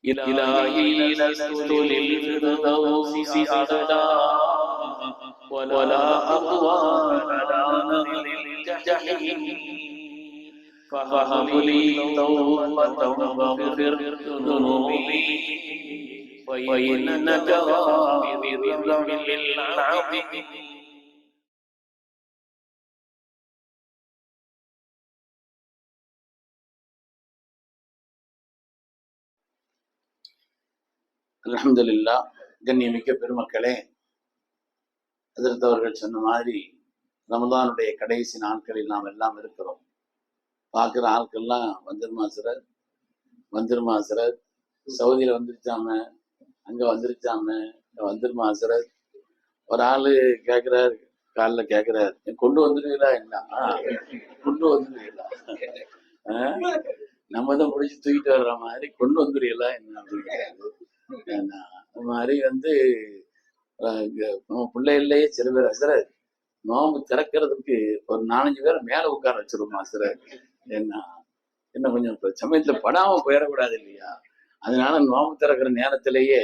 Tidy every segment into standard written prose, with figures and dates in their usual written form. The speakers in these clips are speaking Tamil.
إلهي لست للفردوس أعلى ولا أقوى على نار الجحيم فهب لي توبة واغفر ذنوبي فإنك غافر الذنب العظيم. அல்ஹம்துலில்லாஹ். கண்ணியமிக்க பெருமக்களே, ஹஜ்ரத் அவர்கள் சொன்ன மாதிரி ரமலானுடைய கடைசி நாட்களில் நாம் எல்லாம் இருக்கிறோம். பார்க்குற ஆட்கள்லாம் வந்துருமா சிறர், சவுதியில் வந்துருச்சாம, அங்கே வந்துருச்சாம, வந்துருமா சிறர். ஒரு ஆள் கேட்குறாரு, காலில் கேட்குறாரு, கொண்டு வந்துடுவீங்களா? என்ன கொண்டு வந்துடுவீங்களா? நம்ம தான் முடிச்சு தூக்கிட்டு வர்ற மாதிரி கொண்டு வந்துடுவீங்களா என்ன அப்படின்னு. அது மாதிரி பிள்ளைகள்லயே சில பேர் சிறர் நோம்பு திறக்கிறதுக்கு ஒரு 4-5 பேரை மேல உட்கார வச்சிருமா சிறர். என்ன கொஞ்சம் சமயத்துல படாம போயிடக்கூடாது இல்லையா? அதனால நோம்பு திறக்கிற நேரத்திலேயே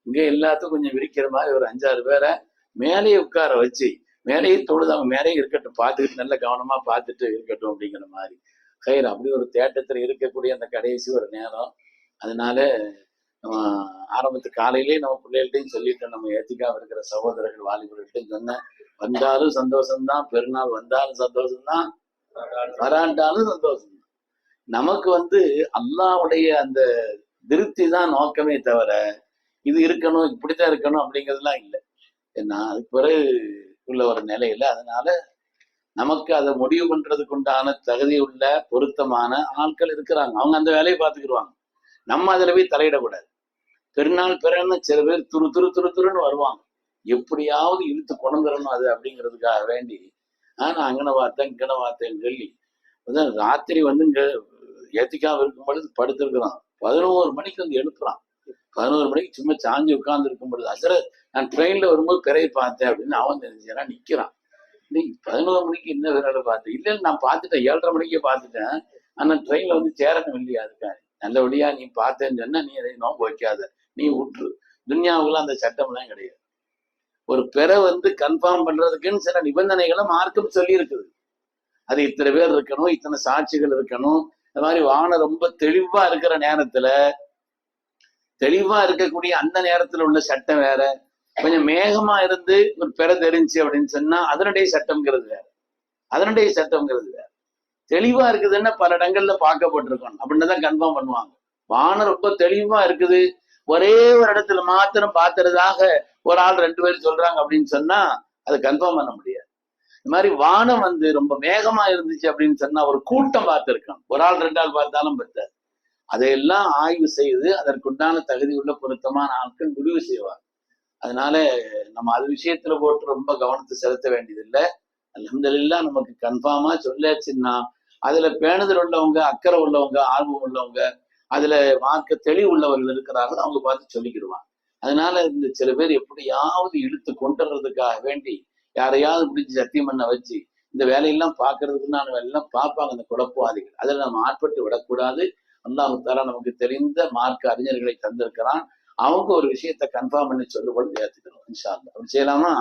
இங்க எல்லாத்துக்கும் கொஞ்சம் விரிக்கிற மாதிரி ஒரு 5-6 பேரை மேலேயே உட்கார வச்சு மேலேயே தொழுது அவங்க மேலேயே இருக்கட்டும், பார்த்துக்கிட்டு நல்ல கவனமா பார்த்துட்டு இருக்கட்டும் அப்படிங்கிற மாதிரி கயிறு அப்படி ஒரு தேட்டத்துல இருக்கக்கூடிய அந்த கடைசி ஒரு நேரம். அதனால ஆரம்பத்து காலையிலேயே நம்ம பிள்ளைகள்ட்டையும் சொல்லிட்டோம், நம்ம ஏத்திக்காம இருக்கிற சகோதரர்கள் வாலிபர்கள்ட்டையும் சொன்னேன், வந்தாலும் சந்தோஷம்தான், பெருநாள் வந்தாலும் சந்தோஷம்தான், வராண்டாலும் சந்தோஷம்தான். நமக்கு அல்லாஹ்வுடைய அந்த திருப்தி தான் நோக்கமே தவிர இது இருக்கணும் இப்படித்தான் இருக்கணும் அப்படிங்கிறதுலாம் இல்லை. ஏன்னா அதுக்கு பிறகு உள்ள ஒரு நிலையில அதனால நமக்கு அதை முடிவு பண்றதுக்கு உண்டான தகுதி உள்ள பொருத்தமான ஆட்கள் இருக்கிறாங்க, அவங்க அந்த வேலையை பார்த்துக்கிடுவாங்க. நம்ம அதுல போய் தலையிடக்கூடாது. பெருநாள் பிறன்னு சில பேர் துருன்னு வருவாங்க, எப்படியாவது இழுத்து கொண்டுறணும் அது அப்படிங்கிறதுக்காக வேண்டி நான் அங்கன பார்த்தேன் இங்கன பார்த்தேன்னு சொல்லி ராத்திரி இங்க ஏத்திக்காம இருக்கும் பொழுது படுத்திருக்கிறான். 11 மணிக்கு எழுப்புறான். 11 மணிக்கு சும்மா சாஞ்சி உட்கார்ந்து இருக்கும் பொழுது அசர நான் ட்ரெயின்ல வரும்போது பிறையை பார்த்தேன் அப்படின்னு அவன் தெரிஞ்சுனா நிக்கிறான். 11 மணிக்கு என்ன வேலை பார்த்தேன்? இல்லை நான் பார்த்துட்டேன், 7:30 மணிக்கே பார்த்துட்டேன், ஆனா ட்ரெயின்ல சேரணும் இல்லையா? அதுக்காக நல்லபடியா நீ பார்த்தேன்னு சொன்னா நீ அதை நோம்பு வைக்காத, நீ விட்டுரு. துன்யாவுக்குள்ள அந்த சட்டம்லாம் கிடையாது. ஒரு பிற கன்ஃபார்ம் பண்றதுக்குன்னு சில நிபந்தனைகளை மார்க்கம் சொல்லி இருக்குது. அது இத்தனை பேர் இருக்கணும், இத்தனை சாட்சிகள் இருக்கணும். இந்த மாதிரி வானம் ரொம்ப தெளிவா இருக்கிற நேரத்துல, தெளிவா இருக்கக்கூடிய அந்த நேரத்துல உள்ள சட்டம் வேற, கொஞ்சம் மேகமா இருந்து ஒரு பிற தெரிஞ்சு அப்படின்னு சொன்னா அதனுடைய சட்டம்ங்கிறது வேற, அதனுடைய சட்டம்ங்கிறது வேற. தெளிவா இருக்குதுன்னா பல இடங்கள்ல பார்க்கப்பட்டிருக்கணும் அப்படின்னு தான் கன்ஃபார்ம் பண்ணுவாங்க. வானம் ரொம்ப தெளிவா இருக்குது, ஒரே ஒரு இடத்துல மாத்திரம் பார்த்துறதாக ஒரு ஆள் 2 பேர் சொல்றாங்க அப்படின்னு சொன்னா அதை கன்ஃபார்ம் பண்ண முடியாது. இந்த மாதிரி வானம் ரொம்ப மேகமா இருந்துச்சு அப்படின்னு சொன்னா ஒரு கூட்டம் பார்த்துருக்கணும், ஒரு ஆள் 2 ஆள் பார்த்தாலும் பத்தாது. அதையெல்லாம் ஆய்வு செய்து அதற்குண்டான தகுதி உள்ள பொருத்தமான ஆட்கள் முடிவு செய்வாங்க. அதனால நம்ம அது விஷயத்துல போட்டு ரொம்ப கவனத்தை செலுத்த வேண்டியதில்லை. அல்ஹம்துலில்லாஹ் நமக்கு கன்ஃபார்மா சொல்லாச்சுன்னா அதுல பேணுதல் உள்ளவங்க, அக்கறை உள்ளவங்க, ஆர்வம் உள்ளவங்க, அதுல மார்க்க தெளிவு உள்ளவர்கள் இருக்கிறார்கள், அவங்க பார்த்து சொல்லிக்கிடுவாங்க. அதனால இந்த சில பேர் எப்படியாவது இழுத்து கொண்டுறதுக்காக வேண்டி யாரையாவது பிடிச்சி சத்தியம் பண்ண வச்சு இந்த வேலையெல்லாம் பார்க்கறதுக்குன்னு வேலையெல்லாம் பார்ப்பாங்க இந்த குழப்பவாதிகள். அதில் நம்ம ஆட்பட்டு விடக்கூடாது. அல்லாஹ் தஆலா நமக்கு தெரிந்த மார்க்க அறிஞர்களை தந்திருக்கிறான், அவங்க ஒரு விஷயத்த கன்ஃபார்ம் பண்ணி சொல்லும்போது ஏற்றுக்கணும். இன்ஷா அல்லாஹ் அப்படி செய்யலாமா?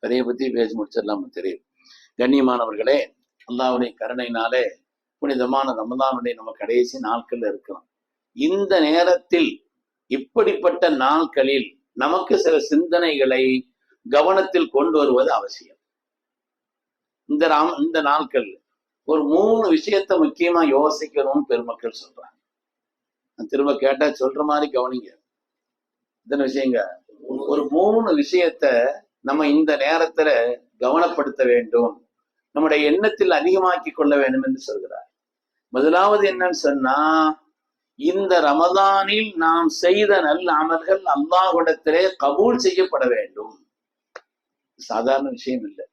கதையை பத்தி பேசி முடிச்சிடலாமா? தெரியும். கண்ணியமானவர்களே, அல்லாஹ்வுடைய கருணையினாலே புனிதமான ரமலானுடைய நம்ம கடைசி நாட்கள்ல இருக்கிறோம். இந்த நேரத்தில் இப்படிப்பட்ட நாட்களில் நமக்கு சில சிந்தனைகளை கவனத்தில் கொண்டு வருவது அவசியம். இந்த நாட்கள் ஒரு 3 விஷயத்த முக்கியமா யோசிக்கணும்னு பெருமக்கள் சொல்றாங்க. திரும்ப கேட்டா சொல்ற மாதிரி கவனிங்க. இத்தனை விஷயங்க, ஒரு 3 விஷயத்த நம்ம இந்த நேரத்துல கவனப்படுத்த வேண்டும், நம்முடைய எண்ணத்தில் அதிகமாக்கி கொள்ள வேண்டும் என்று சொல்கிறார். முதலாவது என்னன்னு சொன்னா, இந்த ரமதானில் நாம் செய்த நல்ல அமல்கள் அல்லாஹ்விடத்திலே கபூல் செய்யப்பட வேண்டும். சாதாரண விஷயம் இல்லை.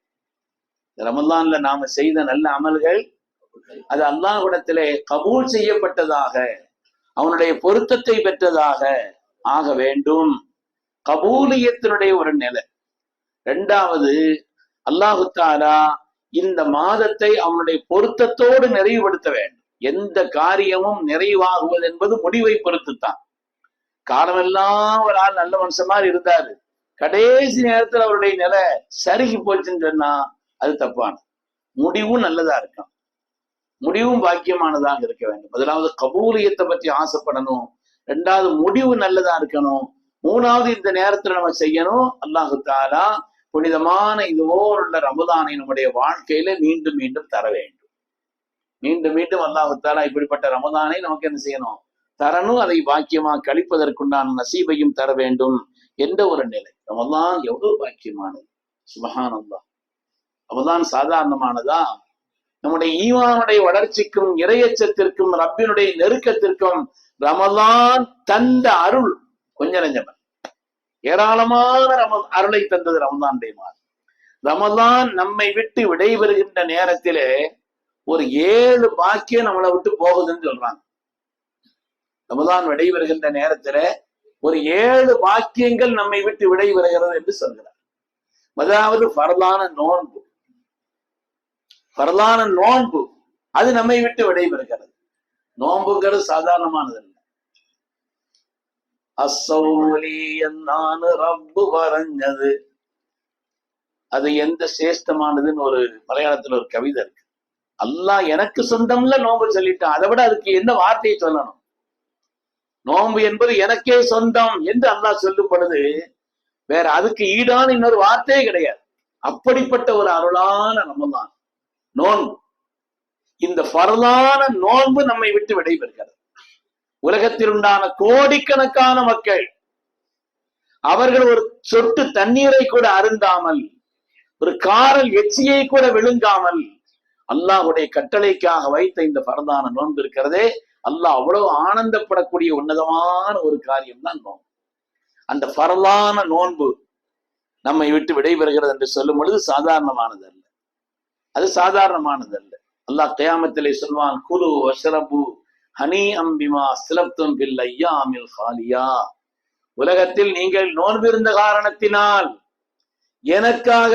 ரமதான்ல நாம செய்த நல்ல அமல்கள் அது அல்லாஹ்விடத்திலே கபூல் செய்யப்பட்டதாக, அவனுடைய பொருத்தத்தை பெற்றதாக ஆக வேண்டும். கபூலியத்தினுடைய ஒரு நிலை. 2வது, அல்லாஹு தஆலா இந்த மாதத்தை அவனுடைய பொருத்தத்தோடு நிறைவுபடுத்த வேண்டும். எந்த காரியமும் நிறைவாகுவது என்பது முடிவை பொறுத்துத்தான். காலமெல்லாம் ஒரு ஆள் நல்ல மனுஷன் மாதிரி இருந்தாரு, கடைசி நேரத்தில் அவருடைய நிலை சருகி போச்சுன்னு சொன்னா அது தப்பான. முடிவும் நல்லதா இருக்கும், முடிவும் பாக்கியமானதாக இருக்க வேண்டும். முதலாவது கபூலியத்தை பற்றி ஆசைப்படணும், ரெண்டாவது முடிவு நல்லதா இருக்கணும், மூணாவது இந்த நேரத்துல நம்ம செய்யணும். அல்லாஹு தாலா புனிதமான இதுவோ உள்ள ரமதானை நம்முடைய வாழ்க்கையில மீண்டும் மீண்டும் தர வேண்டும். மீண்டும் மீண்டும் அல்லாஹு தாலா இப்படிப்பட்ட ரமதானை நமக்கு என்ன செய்யணும், தரணும். அதை பாக்கியமா கழிப்பதற்குண்டான நசீபையும் தர வேண்டும் என்ற ஒரு நிலை. ரமதான் எவ்வளவு பாக்கியமானது, சுப்ஹானல்லாஹ். ரமதான் சாதாரணமானதா? நம்முடைய ஈமானுடைய வளர்ச்சிக்கும் இறையச்சத்திற்கும் ரப்பினுடைய நெருக்கத்திற்கும் ரமதான் தந்த அருள் கொஞ்ச நெஞ்சம், ஏராளமான அருளை தந்தது ரமதானுடைய மாதம். ரமதான் நம்மை விட்டு விடைபெறுகின்ற நேரத்திலே ஒரு 7 பாக்கியம் நம்மளை விட்டு போகுதுன்னு சொல்றாங்க. ரமதான் விடைபெறுகின்ற நேரத்துல ஒரு 7 பாக்கியங்கள் நம்மை விட்டு விடைபெறுகிறது என்று சொல்கிறார். அதாவது ஃபர்லான நோன்பு, ஃபர்லான நோன்பு அது நம்மை விட்டு விடைபெறுகிறது. நோன்புங்கிறது சாதாரணமானது இல்லை. அஸ்ஸௌலி என்னான்னு ரப்பு பறஞ்சது, அது எந்த சிரேஷ்டமானதுன்னு ஒரு மலையாளத்துல ஒரு கவிதை இருக்கு. அல்லாஹ் எனக்கு சொந்தம்ல நோன்பு சொல்லிட்டான், அதை விட அதுக்கு என்ன வார்த்தையை சொல்லணும்? நோன்பு என்பது எனக்கே சொந்தம் என்று அல்லாஹ் சொல்லப்படுது, வேற அதுக்கு ஈடான இன்னொரு வார்த்தையே கிடையாது. அப்படிப்பட்ட ஒரு அருளான ரமதான் நோன்பு. இந்த ஃபர்லான நோன்பு நம்மை விட்டு விடைபெறுகிறது. உலகத்தில் உண்டான கோடிக்கணக்கான மக்கள் அவர்கள் ஒரு சொட்டு தண்ணீரை கூட அருந்தாமல், ஒரு காரல் எச்சியை கூட விழுங்காமல் அல்லாஹ்வுடைய கட்டளைக்காக வைத்த இந்த ஃபர்லான நோன்பு இருக்கிறதே, அல்லாஹ் அவ்வளவு ஆனந்தப்படக்கூடிய உன்னதமான ஒரு காரியம் தான் நோன்பு. அந்த ஃபர்லான நோன்பு நம்மை விட்டு விடைபெறுகிறது என்று சொல்லும் பொழுது சாதாரணமானது அல்ல, அது சாதாரணமானது அல்ல. அல்லாஹ் கியாமத்திலே சொல்வான், குலு வஷ்ரபு ஹனீஅம் பிமா அஸ்லஃப்தும் ஃபில் அய்யாமில் காலியா. உலகத்தில் நீங்கள் நோன்பிருந்த காரணத்தினால், எனக்காக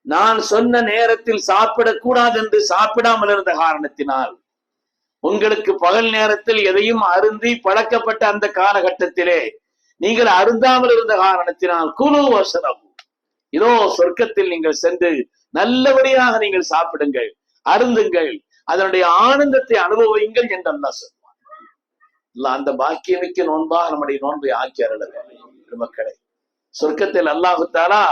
நான் சொன்ன நேரத்தில் சாப்பிடக்கூடாது என்று சாப்பிடாமல் இருந்த காரணத்தினால், உங்களுக்கு பகல் நேரத்தில் எதையும் அருந்தி பழக்கப்பட்ட அந்த காலகட்டத்திலே நீங்கள் அருந்தாமல் இருந்த காரணத்தினால், குலு வஷ்ரபு, இதோ சொர்க்கத்தில் நீங்கள் சென்று நல்லபடியாக நீங்கள் சாப்பிடுங்கள், அருந்துங்கள், அதனுடைய ஆனந்தத்தை அனுபவியுங்கள் என்று அல்லாஹ் சொல்வான். அந்த பாக்கியமிக்க நோன்பாக நம்முடைய நோன்பை ஆக்கி அருள மக்களை. சொர்க்கத்தில் அல்லாஹு தஆலா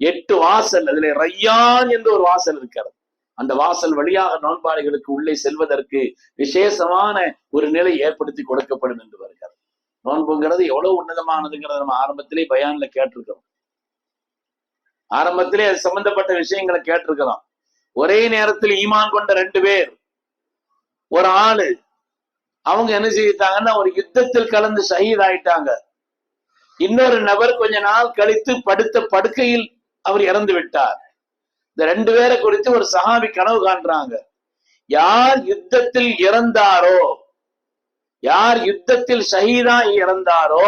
8 வாசல், அதிலே ரையான் என்று ஒரு வாசல் இருக்கிறது. அந்த வாசல் வழியாக நோன்பாளிகளுக்கு உள்ளே செல்வதற்கு விசேஷமான ஒரு நிலை ஏற்படுத்தி கொடுக்கப்படும் என்று வருகிறது. நோன்புங்கிறது எவ்வளவு உன்னதமானதுங்கிறத நம்ம ஆரம்பத்திலே பயான்ல கேட்டிருக்கிறோம். ஆரம்பத்திலே அது சம்பந்தப்பட்ட விஷயங்களை கேட்டிருக்கிறோம். ஒரே நேரத்தில் ஈமான் கொண்ட 2 பேர், ஒரு ஆளு, அவங்க என்ன செய்தாங்கன்னா ஒரு யுத்தத்தில் கலந்து ஷஹீத் ஆயிட்டாங்க. இன்னொரு நபர் கொஞ்ச நாள் கழித்து படுத்த படுக்கையில் அவர் இறந்து விட்டார். இந்த 2 பேரை குறித்து ஒரு சஹாபி கனவு காண்றாங்க. யார் யுத்தத்தில் இறந்தாரோ, யார் யுத்தத்தில் ஷஹீதா இறந்தாரோ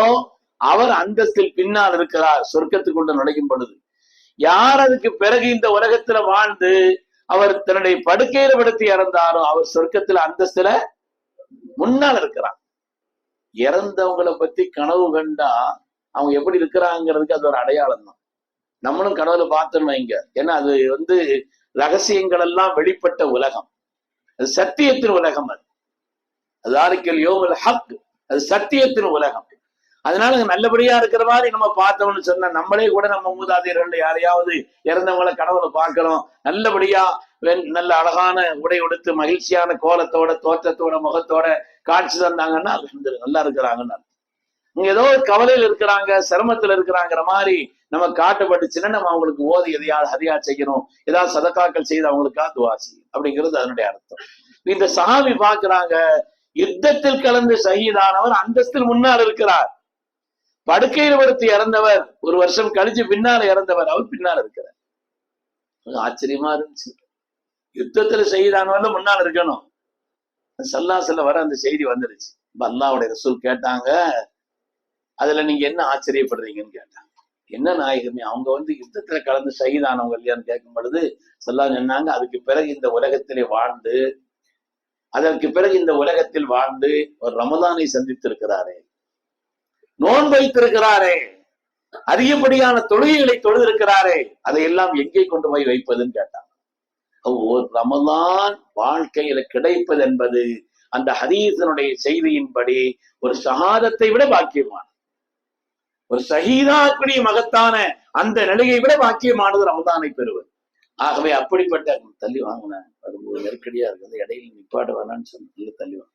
அவர் அந்தஸ்தில் பின்னால் இருக்கிறார் சொர்க்கத்துக்குள்ள நுழையும் பொழுது. யார் அதுக்கு பிறகு இந்த உலகத்துல வாழ்ந்து அவர் தன்னுடைய படுக்கையில படுத்தி இறந்தாரோ அவர் சொர்க்கத்துல அந்தஸ்துல முன்னால் இருக்கிறார். இறந்தவங்களை பத்தி கனவு கண்டா அவங்க எப்படி இருக்கிறாங்கிறதுக்கு அது ஒரு அடையாளம் தான். நம்மளும் கனவுல பார்த்தோம் வைங்க, ஏன்னா அது ரகசியங்கள் எல்லாம் வெளிப்பட்ட உலகம், அது சத்தியத்தின் உலகம். அது அதாரிக்கல் யோமுல் ஹக், அது சத்தியத்தின் உலகம். அதனால நல்லபடியா இருக்கிற மாதிரி நம்ம பார்த்தோம்னு சொன்னா, நம்மளே கூட நம்ம மூதாதையர்கள் யாரையாவது இறந்தவங்களை கனவுல பார்க்கிறோம், நல்லபடியா நல்ல அழகான உடை உடுத்து மகிழ்ச்சியான கோலத்தோட தோற்றத்தோட முகத்தோட காட்சி தந்தாங்கன்னா நல்லா இருக்கிறாங்கன்னு. இங்க ஏதோ ஒரு கவலையில் இருக்கிறாங்க, சிரமத்துல இருக்கிறாங்கிற மாதிரி நம்ம காட்டப்பட்டுச்சுன்னா நம்ம அவங்களுக்கு ஓதி எதையாவது ஹதியா செய்யணும், ஏதாவது சதக்காக்கள் செய்து அவங்களுக்காக துவா செய்யும் அப்படிங்கிறது அதனுடைய அர்த்தம். இந்த சஹாபி பாக்குறாங்க, யுத்தத்தில் கலந்து ஷஹீதானவர் அந்தஸ்தில் முன்னால் இருக்கிறார், படுக்கையில் படுத்து இறந்தவர் 1 வருஷம் கழிச்சு பின்னால இறந்தவர் அவர் பின்னால் இருக்கிறார். ஆச்சரியமா இருந்துச்சு. யுத்தத்துல ஷஹீதானவர்ல முன்னால் இருக்கணும். சல்லாசல்ல வர அந்த செய்தி வந்துருச்சு. அல்லாஹ்வுடைய ரசூல் கேட்டாங்க, அதுல நீங்க என்ன ஆச்சரியப்படுறீங்கன்னு கேட்டாங்க. என்ன நாயகமே, அவங்க யுத்தத்துல கலந்து ஷஹீதானவங்க இல்லையான்னு கேட்கும் பொழுது சல்லா சொன்னாங்க, அதுக்கு பிறகு இந்த உலகத்திலே வாழ்ந்து அதற்கு பிறகு இந்த உலகத்தில் வாழ்ந்து ஒரு ரமதானை சந்தித்திருக்கிறாரே, நோன்பு வைத்திருக்கிறாரே, அதிகப்படியான தொழுகைகளை தொழுதிருக்கிறாரே, அதையெல்லாம் எங்கே கொண்டு போய் வைப்பதுன்னு கேட்டான். ஒரு ரமதான் வாழ்க்கையில கிடைப்பது என்பது அந்த ஹதீஸனுடைய செய்தியின்படி ஒரு ஷஹாதத்தை விட பாக்கியமான, ஒரு ஷஹீதாக்குரிய மகத்தான அந்த நிலையை விட பாக்கியமானது ரமதானை பெறுவது. ஆகவே அப்படிப்பட்ட தள்ளி வாங்கினேன், அது ஒரு நெருக்கடியா இருக்குது, இடையில நிப்பாட்ட வேணான்னு சொல்லி தள்ளி வாங்க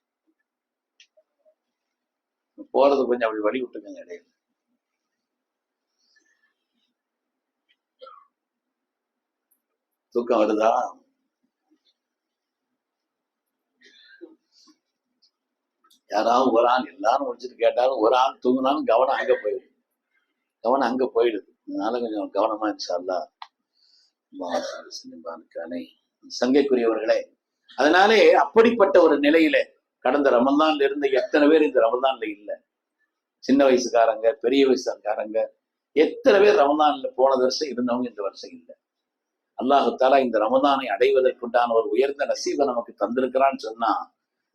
போறது கொஞ்சம் அப்படி வழி விட்டுக்கங்க. இடையில தூக்கம் வருதா? யாராவது ஒரு ஆள் எல்லாரும் முடிச்சுட்டு கேட்டாலும் ஒரு ஆள் தூங்கினாலும் கவனம் அங்க போயிடுது. அதனால கொஞ்சம் கவனமா இன்ஷா சங்கைக்குரியவர்களே, அதனாலே அப்படிப்பட்ட ஒரு நிலையில கடந்த ரமதான்ல இருந்து எத்தனை பேர் இந்த ரமதான்ல இல்லை? சின்ன வயசுக்காரங்க, பெரிய வயசுக்காரங்க, எத்தனை பேர் ரமதான்ல போன வருஷம் இருந்தவங்க இந்த வருஷம் இல்லை. அல்லாஹு தாலா இந்த ரமதானை அடைவதற்குண்டான ஒரு உயர்ந்த நசீபை நமக்கு தந்திருக்கிறான்னு சொன்னா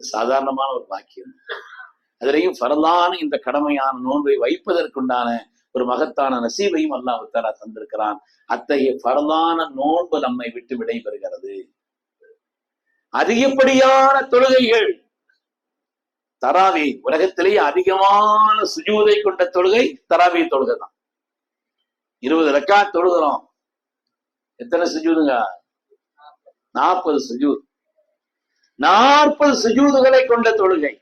சாதாரணமான ஒரு பாக்கியம். அதிலையும் ஃபர்லான இந்த கடமையான நோன்பை வைப்பதற்குண்டான ஒரு மகத்தான நசீபையும் அல்லாஹு தாலா தந்திருக்கிறான். அத்தகைய ஃபர்லான நோன்பு நம்மை விட்டு விடைபெறுகிறது. அதிகப்படியான தொழுகைகள், தராவி, உலகத்திலேயே அதிகமான சுஜூதை கொண்ட தொழுகை தராவி தொழுகை தான். 20 ரக்காத் தொழுகிறோம். எத்தனை சுஜூதுங்க? 40 சுஜூத். 40 சுஜூதுகளை கொண்ட தொழுகை.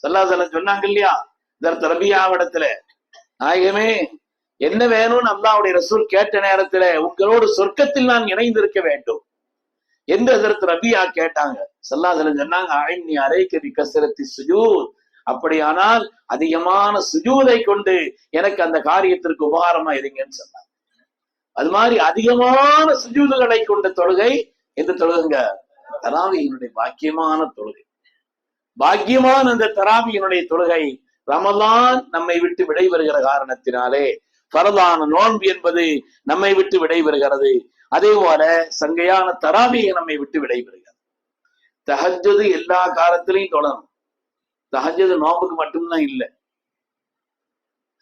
ஸல்லல்லாஹு அலைஹி வஸல்லம் சொன்னாங்க இல்லையா, இதற்கு ரபியாவிடத்துல, நாயகமே என்ன வேணும்னு அல்லாஹ்வுடைய ரசூல் கேட்ட நேரத்துல, உங்களோடு சொர்க்கத்தில் நான் இணைந்திருக்க வேண்டும் என்று அதற்கு ரபியா கேட்டாங்க. ஸல்லல்லாஹு அலைஹி வஸல்லம் சொன்னாங்க, ஐன்னி அலைக பிகஸ்ரத்தி சுஜூத், அப்படியானால் அதிகமான சுஜூதை கொண்டு எனக்கு அந்த காரியத்திற்கு உபகாரமா இருங்கன்னு சொன்னாங்க. அது மாதிரி அதிகமான சுஜூதுகளை கொண்ட தொழுகை எந்த தொழுகுங்க? தராவியினுடைய பாக்கியமான தொழுகை. பாக்கியமான அந்த தராவியினுடைய தொழுகை ரமலான் நம்மை விட்டு விடைபெறுகிற காரணத்தினாலே ஃபர்லான நோன்பு என்பது நம்மை விட்டு விடைபெறுகிறது. அதே போல சங்கையான தராவியை நம்மை விட்டு விடைபெறுகிறது. தஹஜ்ஜுது எல்லா காலத்திலையும் தொடரும். தஹஜ்ஜுது நோன்புக்கு மட்டும்தான் இல்லை.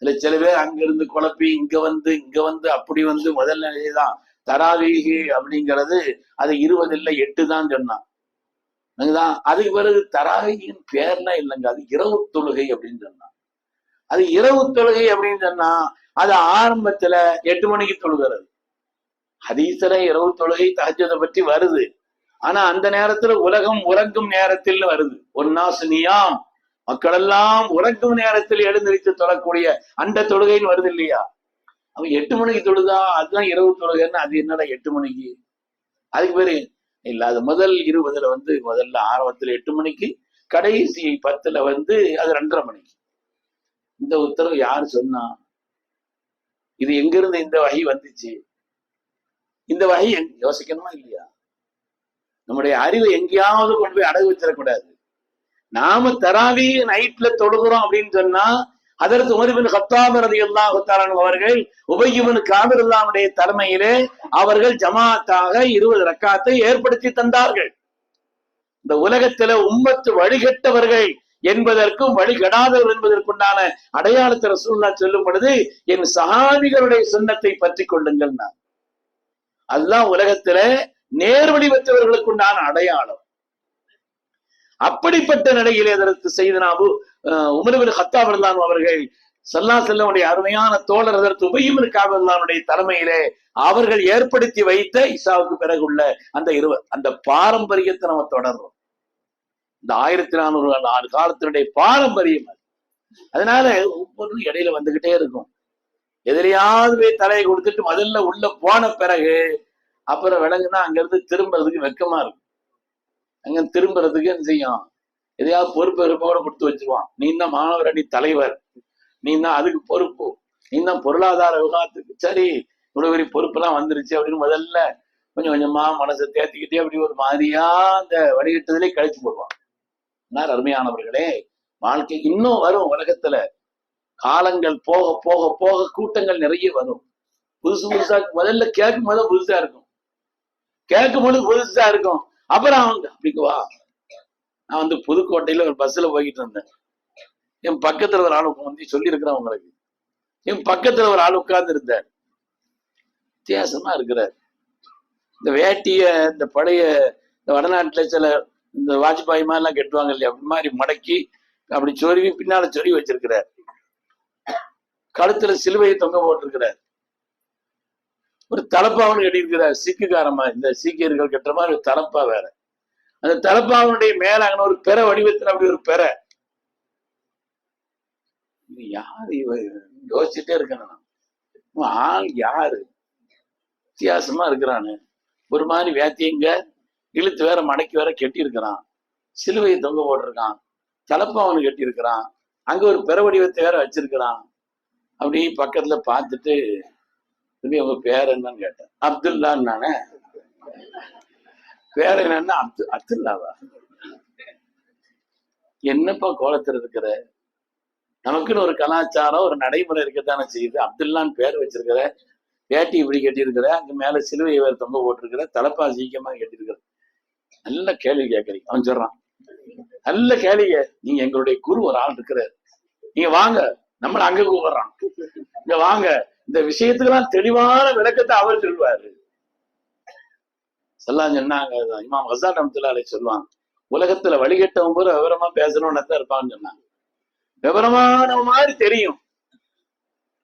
இல்ல சில பேர் அங்கிருந்து குழப்பி இங்க வந்து அப்படி வந்து முதல் நிலைதான் தராவீஹி அப்படிங்கிறது, அது 20 இல்லை 8 தான் சொன்னான். அதுக்கு பிறகு தராவீகின் பேர்லாம் இல்லைங்க, அது இரவு தொழுகை அப்படின்னு சொன்னான். அது இரவு தொழுகை அப்படின்னு சொன்னா அது ஆரம்பத்துல 8 மணிக்கு தொழுகிறது. ஹதீஸ்ல இரவு தொழுகை தஹஜ்ஜுதை பற்றி வருது. ஆனா அந்த நேரத்துல உலகம் உறங்கும் நேரத்தில் வருது. ஒன்னாசு நியாம், மக்கள் எல்லாம் உறங்கும் நேரத்தில் எழுந்திருத்து தொழக்கூடிய அந்த தொழுகைன்னு வருது இல்லையா? அவன் 8 மணிக்கு தொழுதா அதுதான் இரவு தொழுகைன்னு, அது என்னடா 8 மணிக்கு? அதுக்கு பேரு இல்ல, அது முதல் 20ல வந்து முதல்ல ஆரம்பத்துல 8 மணிக்கு, கடைசி 10ல வந்து அது 2:30 மணிக்கு. இந்த உத்தரவு யாரு சொன்னா? இது எங்கிருந்து இந்த வகை வந்துச்சு? இந்த வகை யோசிக்கணுமா இல்லையா? நம்முடைய அறிவை எங்கேயாவது கொண்டு போய் அடகு வச்சிடக்கூடாது. நாம தராவி நைட்ல தொழுகிறோம் அப்படின்னு சொன்னா, அதற்கு உமர் இப்னு கத்தாப் ரலியல்லாஹு தஆலா அவர்கள் உபய் இப்னு காப் ரலியல்லாஹுடைய தலைமையிலே அவர்கள் ஜமாத்தாக 20 ரக்காத்தை ஏற்படுத்தி தந்தார்கள். இந்த உலகத்துல உம்மத்து வழிகட்டவர்கள் என்பதற்கும் வழிகடாதவர் என்பதற்குண்டான அடையாளத்தை ரசூலுல்லாஹ் சொல்லும் பொழுது, என் சஹாபிகளுடைய சுன்னத்தை பற்றி கொள்ளுங்கள். அதுதான் உலகத்துல நேர்வழி பெற்றவர்களுக்குண்டான அடையாளம். அப்படிப்பட்ட நிலையிலே அதற்கு செய்தனா உமர் இப்னு கத்தாப் ரலியல்லாஹு அவர்கள் ஸல்லல்லாஹு அலைஹி வஸல்லம் அருமையான தோழர் அதற்கு உபய் இப்னு காப் ரலியல்லாஹு தலைமையிலே அவர்கள் ஏற்படுத்தி வைத்த இசாவுக்கு பிறகு உள்ள அந்த பாரம்பரியத்தை நம்ம தொடர்றோம். இந்த 1400 காலத்தினுடைய பாரம்பரியம். அதனால ஒவ்வொன்றும் இடையில வந்துகிட்டே இருக்கும். எதிரையாவது போய் தலையை கொடுத்துட்டு முதல்ல உள்ள போன பிறகு அப்புறம் விளங்குனா அங்க இருந்து திரும்புறதுக்கு வெக்கமா இருக்கும். அங்க திரும்புறதுக்கு என்ன செய்யும், எதையாவது பொறுப்பு கூட கொடுத்து வச்சிருவான். நீ தான் மாணவர் அணி தலைவர், நீ தான் அதுக்கு பொறுப்பு, நீ தான் பொருளாதார விவகாரத்துக்கு, சரி இவ்வளவு பெரிய பொறுப்பெல்லாம் வந்துருச்சு அப்படின்னு முதல்ல கொஞ்சம் கொஞ்சமா மனசை தேர்த்திக்கிட்டே அப்படி ஒரு மாதிரியா அந்த வழிகட்டத்திலே கழிச்சு போடுவான். அருமையானவர்களே, வாழ்க்கை இன்னும் வரும். உலகத்துல காலங்கள் போக போக போக கூட்டங்கள் நிறைய வரும். புதுசா முதல்ல கேட்கும் போது புதுசா இருக்கும், கேட்கும் போது புதுசா இருக்கும். அப்புறம் அவங்க அப்படிக்குவா நான் வந்து புதுக்கோட்டையில ஒரு பஸ்ல போய்கிட்டு இருந்தேன். என் பக்கத்துல ஒரு ஆள் வந்து சொல்லியிருக்கிறேன் உங்களுக்கு. என் பக்கத்துல ஒரு ஆள் உட்கார்ந்து இருந்தார். வித்தியாசமா இருக்கிறார். இந்த வேட்டிய இந்த பழைய இந்த வடநாட்டுல சில இந்த வாஜ்பாய் மாதிரிலாம் கட்டுவாங்க இல்லையா, அப்படி மாதிரி மடக்கி அப்படி சொருவி பின்னால சொருவி வச்சிருக்கிறார். கழுத்துல சிலுவையை தொங்க போட்டிருக்கிறார். ஒரு தலப்பாவன் கட்டியிருக்கிறார். சீக்குக்காரமா இந்த சீக்கியர்கள் கட்டுற மாதிரி ஒரு தலப்பா வேற. அந்த தலப்பாவனுடைய மேல அங்க ஒரு பெற வடிவத்தில் அப்படி ஒரு பெற. இது யாரு இவ யோசிச்சுட்டே இருக்கேன் நான். ஆள் யாரு வித்தியாசமா இருக்கிறானு. ஒரு மாதிரி வேத்தியங்க இழுத்து வேற மடக்கி வேற கட்டி இருக்கிறான். சிலுவையை தொங்க போட்டிருக்கான். தலப்பாவனு கட்டி இருக்கிறான். அங்க ஒரு பெற வடிவத்தை வேற வச்சிருக்கிறான். அப்படி பக்கத்துல பார்த்துட்டு உங்க பேர் என்னன்னு கேட்டேன். அப்துல்லான்னு. நானே பேர் என்னன்னா அப்துல்லாவா? என்னப்பா கோலத்துல இருக்கிற? நமக்குன்னு ஒரு கலாச்சாரம் ஒரு நடைமுறை இருக்கத்தானே செய்யுது. அப்துல்லான்னு பேர் வச்சிருக்கிற, வேட்டி இப்படி கட்டியிருக்கிற, அங்க மேல சிலுவை வேறு தொங்க போட்டிருக்கிற, தலப்பா சீக்கியமா கட்டியிருக்கிற. நல்ல கேள்வி கேட்கறீங்க. அவன் சொல்றான், நல்ல கேள்விங்க, நீங்க எங்களுடைய குரு ஒரு ஆள் இருக்கிறார், நீங்க வாங்க, நம்மள அங்க கூப்பிடுறான், இங்க வாங்க, இந்த விஷயத்துக்கெல்லாம் தெளிவான விளக்கத்தை அவர் சொல்லுவாரு. சொல்லாம் சொன்னாங்க. இமாம் ஹஸால் ரஹ்மத்துல்லாஹி அலைஹி சொல்லுவாங்க, உலகத்துல வழிகட்டவன் போது விவரமா பேசணும்னு தான் இருப்பான்னு சொன்னாங்க. விவரமான மாதிரி தெரியும்,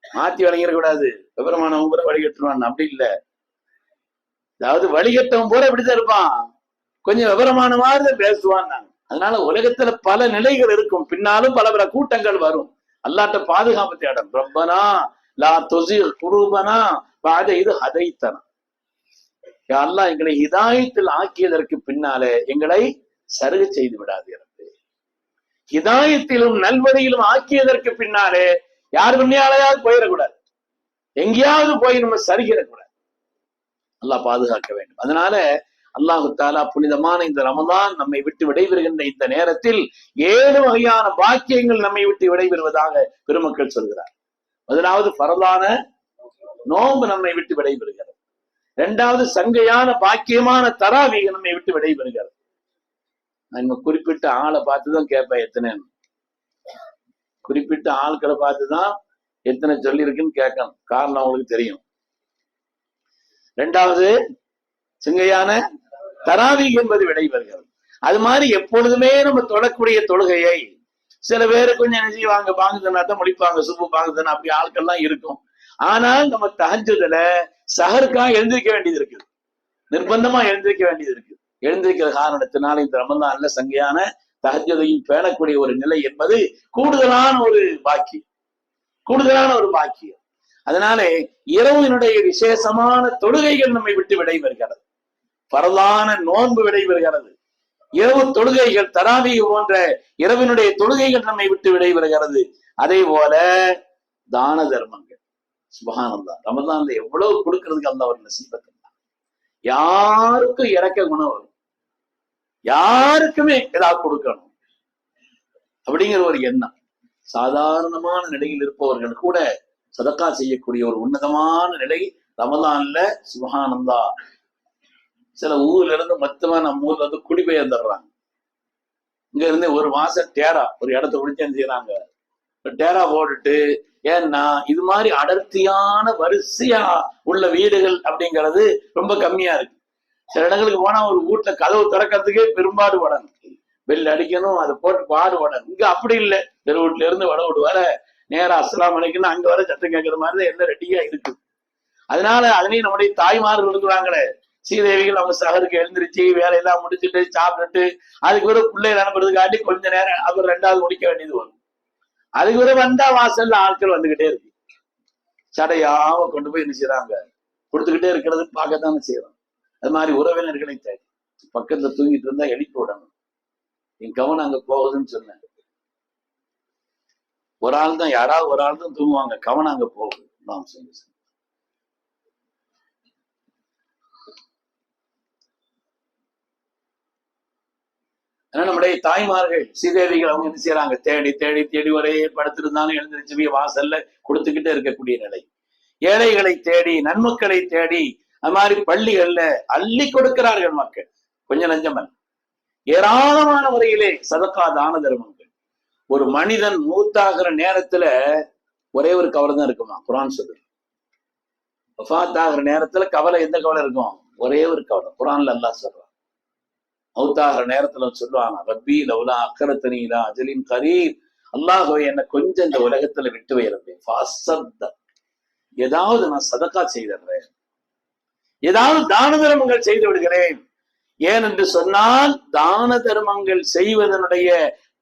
மாத்தி வழங்கிட கூடாது. விவரமானவன் கூட வழிகட்டுவான் அப்படி இல்லை. அதாவது வழிகட்டவன் போல இப்படிதான் இருப்பான், கொஞ்சம் விவரமான மாதிரி பேசுவான். அதனால உலகத்துல பல நிலைகள் இருக்கும், பின்னாலும் பல பல கூட்டங்கள் வரும். அல்லாட்ட பாதுகாப்பு தேடும். ரப்பனா லா துஸிக் குலூபனா பஅத இத் ஹதைத்தனா. யா அல்லாஹ், எங்களை ஹிதாயத்தில் ஆக்கியதற்கு பின்னாலே எங்களை சருக செய்து விடாதீர்கள். ஹிதாயத்திலும் நல்வழியிலும் ஆக்கியதற்கு பின்னாலே யார் முன்னையாலையாவது போயிடக்கூடாது, எங்கேயாவது போய் நம்ம சருகிடக்கூடாது. அல்லாஹ் பாதுகாக்க வேண்டும். அதனால அல்லாஹு தாலா புனிதமான இந்த ரமதான் நம்மை விட்டு விடைபெறுகின்ற இந்த நேரத்தில் 7 வகையான பாக்கியங்கள் நம்மை விட்டு விடைபெறுவதாக பெருமக்கள் சொல்கிறார். முதலாவது பரலான நோன்பு நம்மை விட்டு விடைபெறுகிறது. 2வது சங்கையான பாக்கியமான தராவீஹ் நம்மை விட்டு விடைபெறுகிறது. நான் குறிப்பிட்ட ஆளை பார்த்துதான் கேட்பேன் எத்தனை, குறிப்பிட்ட ஆட்களை பார்த்துதான் எத்தனை சொல்லி இருக்குன்னு கேட்கணும். காரணம் அவங்களுக்கு தெரியும். 2வது சங்கையான தராவீஹ் என்பது விடைபெறுகிறது. அது மாதிரி எப்பொழுதுமே நம்ம தொடக்கூடிய தொழுகையை சில பேரு கொஞ்சம் என்ன செய்வாங்க, பாங்குதனா தான் முடிப்பாங்க, சுப்பு பாங்குதனா அப்படி ஆட்கள்லாம் இருக்கும். ஆனால் நம்ம தஹஜ்ஜுதுல சஹருக்காக எழுந்திருக்க வேண்டியது இருக்குது, நிர்பந்தமா எழுந்திருக்க வேண்டியது இருக்கு. எழுந்திருக்கிற காரணத்தினால இந்த ரமலான்ல சங்கையான தஹஜ்ஜுதையும் பேணக்கூடிய ஒரு நிலை என்பது கூடுதலான ஒரு பாக்கியம், கூடுதலான ஒரு பாக்கியம். அதனால இரவினுடைய விசேஷமான தொழுகைகள் நம்மை விட்டு விடைபெறுகிறது. பரலான நோன்பு விடைபெறுகிறது. இரவு தொழுகைகள் தராவீஹ் போன்ற இரவினுடைய தொழுகைகள் நம்மை விட்டு விடைபெறுகிறது. அதே போல தான தர்மங்கள், சுப்ஹானல்லாஹ், ரமலான்ல எவ்வளவு கொடுக்கறதுக்கு அல்லாஹ் ஒரு நசீபத். யாருக்கும் இறக்க குணம் வரும், யாருக்குமே ஏதாவது கொடுக்கணும் அப்படிங்கிற ஒரு எண்ணம். சாதாரணமான நிலையில் இருப்பவர்கள் கூட சதக்கா செய்யக்கூடிய ஒரு உன்னதமான நிலை ரமலான்ல. சுப்ஹானல்லாஹ், சில ஊர்ல இருந்து மொத்தமா நம்ம ஊர்ல வந்து குடிபெயர்ந்துடுறாங்க. இங்க இருந்து ஒரு மாசம் டேரா ஒரு இடத்த பிடிச்சு செய்யறாங்க, டேரா போட்டுட்டு. ஏன்னா இது மாதிரி அடர்த்தியான வரிசையா உள்ள வீடுகள் அப்படிங்கிறது ரொம்ப கம்மியா இருக்கு. சில இடங்களுக்கு போனா ஒரு வீட்டுல கதவு திறக்கிறதுக்கே பெரும்பாடு படணும், பெல் அடிக்கணும், அதை போட்டு பாடுபடணும். இங்க அப்படி இல்லை, தெரு வீட்டுல இருந்து வட வீடு வர நேரா அஸ்ஸலாமு அலைக்கும் அங்க வர சத்தம் கேட்கிற மாதிரிதான் எல்லாம் ரெடியா இருக்கு. அதனால அதுலயும் நம்முடைய தாய்மார்கள் இருக்கிறாங்களே, ஸ்ரீதேவிகள், அவங்க சகருக்கு எழுந்திருச்சு வேலையெல்லாம் முடிச்சுட்டு சாப்பிட்டுட்டு அதுக்கு ஒரு பிள்ளைகள் அனுப்புறதுக்காட்டி கொஞ்ச நேரம் அப்புறம் 2வது முடிக்க வேண்டியது வரும். அதுக்கு ஒரு வந்தா வாசல்ல ஆட்கள் வந்துகிட்டே இருக்கு, சடையாம கொண்டு போய் என்ன செய்யறாங்க, கொடுத்துக்கிட்டே இருக்கிறது பார்க்கத்தானே செய்யறோம். அது மாதிரி உறவினர்களை தேடி பக்கத்துல தூங்கிட்டு இருந்தா எழுப்பி விடணும். என் கவனம் அங்க போகுதுன்னு சொன்னேன். ஒரு ஆள் தான், யாராவது ஒரு ஆள் தான் தூங்குவாங்க, கவனம் அங்க போகுது. நாம் சொல்லி நம்முடைய தாய்மார்கள் ஸ்ரீதேவிகள் அவங்க என்ன செய்யறாங்க, தேடி தேடி தேடி ஒரே படுத்திருந்தாலும் எழுந்திருச்சு வாசல்ல கொடுத்துக்கிட்டே இருக்கக்கூடிய நிலை. ஏழைகளை தேடி, நன்மக்களை தேடி, அது மாதிரி பள்ளிகள்ல அள்ளி கொடுக்கிறார்கள் மக்கள், கொஞ்சம் நஞ்சமன். ஏராளமான முறையிலே சதக்கா தான தர்மங்கள். ஒரு மனிதன் மூத்தாகிற நேரத்துல ஒரே ஒரு கவலை தான் இருக்குமா, குரான் சொல்லுது. வஃபாத் ஆகிற நேரத்துல கவலை, எந்த கவலை இருக்கும்? ஒரே ஒரு கவலை. குரான்ல அல்லாஹ் சொல்றான், மௌத்தாகிற நேரத்துல சொல்லுவாங்க, ரப்பி லவ்லா அக்கரத்தனி இலா அஜலின் கரீப், அல்லாஹ்வே என்னை கொஞ்சம் இந்த உலகத்துல விட்டு வைரப்பேன், ஏதாவது நான் சதக்கா செய்திடுறேன், ஏதாவது தான தர்மங்கள் செய்து விடுகிறேன். ஏனென்று சொன்னால் தான தர்மங்கள் செய்வதனுடைய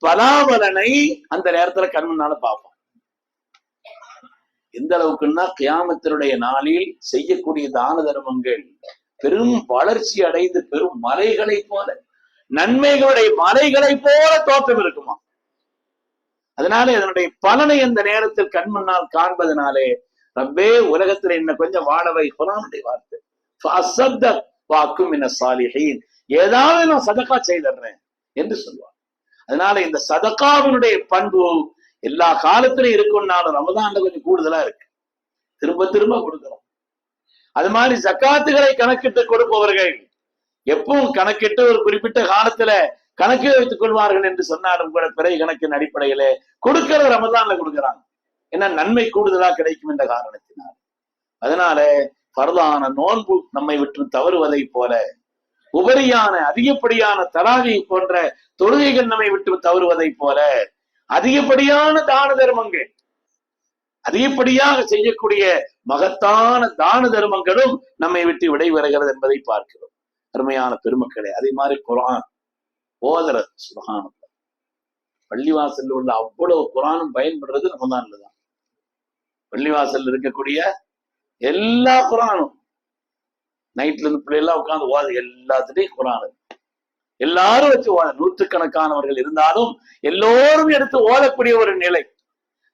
பலாபலனை அந்த நேரத்துல கண்முன்னால பார்ப்போம். எந்த அளவுக்குன்னா, கியாமத்தினுடைய நாளில் செய்யக்கூடிய தான தர்மங்கள் பெரும் வளர்ச்சி அடைந்து பெரும் மலைகளை போல, நன்மைகளுடைய மலைகளை போல தோற்றம் இருக்குமா. அதனால இதனுடைய பலனை அந்த நேரத்தில் கண்முன்னால் காண்பதனாலே, ரப்பே உலகத்துல என்ன கொஞ்சம் வாழவை, குர்ஆனுடைய வார்த்தை, வாக்கும் மின சாலிஹீன், ஏதாவது நான் சதக்கா செய்திடுறேன் என்று சொல்லுவார். அதனால இந்த சதக்காவினுடைய பண்பு எல்லா காலத்திலும் இருக்கும்னாலும் ரமதான்ல கொஞ்சம் கூடுதலா இருக்கு, திரும்ப திரும்ப கொடுக்கிறோம். அது மாதிரி ஜக்காத்துகளை கணக்கிட்டு கொடுப்பவர்கள் எப்பவும் கணக்கிட்டு ஒரு குறிப்பிட்ட காலத்துல கணக்கு வைத்துக் கொள்வார்கள் என்று சொன்னாலும் கூட பிறை கணக்கின் அடிப்படையில கொடுக்கிற ரமதான்ல கொடுக்கிறாங்க. ஏன்னா நன்மை கூடுதலா கிடைக்கும் என்ற காரணத்தினால். அதனால பரதான நோன்பு நம்மை விட்டு தவறுவதை போல, உபரியான அதிகப்படியான தராவி போன்ற தொழுகைகள் நம்மை விட்டு தவறுவதை போல, அதிகப்படியான தான தர்மங்கள், அதிகப்படியாக செய்யக்கூடிய மகத்தான தான தர்மங்களும் நம்மை விட்டு விடைபெறுகிறது என்பதை பார்க்கிறோம். அருமையான பெருமக்களே, அதே மாதிரி குர்ஆன் ஓதுற, சுப்ஹானல்லாஹ், பள்ளிவாசல்ல உள்ள அவ்வளவு குர்ஆனும் பயன்படுறது ரமதான்ல தான். பள்ளிவாசல்ல இருக்கக்கூடிய எல்லா குர்ஆனும் நைட்ல இருந்து பிள்ளைலாம் உட்கார்ந்து ஓது, எல்லாத்துலயும் குர்ஆன், எல்லாரும் வச்சு ஓத, நூற்றுக்கணக்கானவர்கள் இருந்தாலும் எல்லோரும் எடுத்து ஓதக்கூடிய ஒரு நிலை.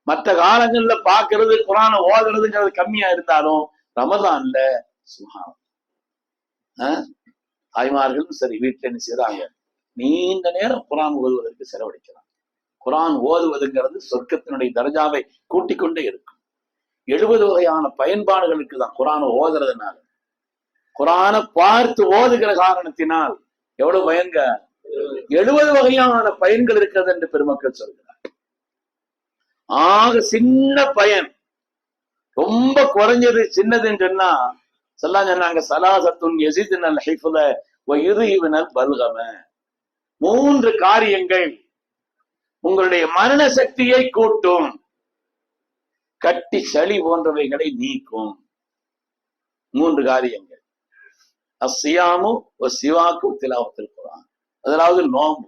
மற்ற காலங்கள்ல பாக்குறது குர்ஆனை ஓதுறதுங்கிறது கம்மியா இருந்தாலும் ரமதான்ல சுப்ஹானல்லாஹ், தாய்மார்களும் சரி வீட்டுல என்ன செய்யறாங்க, நீண்ட நேரம் குர்ஆன் ஓதுவதற்கு செலவழிக்கிறாங்க. குர்ஆன் ஓதுவதுங்கிறது சொர்க்கத்தினுடைய தரஜாவை கூட்டிக் கொண்டே இருக்கும். 70 வகையான பயன்பாடுகளுக்கு தான் குர்ஆனை ஓதுறதுனால. குர்ஆனை பார்த்து ஓதுகிற காரணத்தினால் எவ்வளவு பயன்க, 70 வகையான பயன்கள் இருக்கிறது என்று பெருமக்கள் சொல்கிறார். ஆக சின்ன பயன், ரொம்ப குறைஞ்சது சின்னதுன்னு சொன்னா சொன்னாங்க, சலாசத்துன் யஸிதுனல் ஹிஃப்த வ யுذஹிபுனல் பல்கம, 3 காரியங்கள் உங்களுடைய மரண சக்தியை கூட்டும், கட்டி சளி போன்றவைகளை நீக்கும். 3 காரியங்கள், அஸ்ஸியாமு வஸ்ஸிவாக்கு திலாவத்துல் குர்ஆன். அதாவது நோம்பு,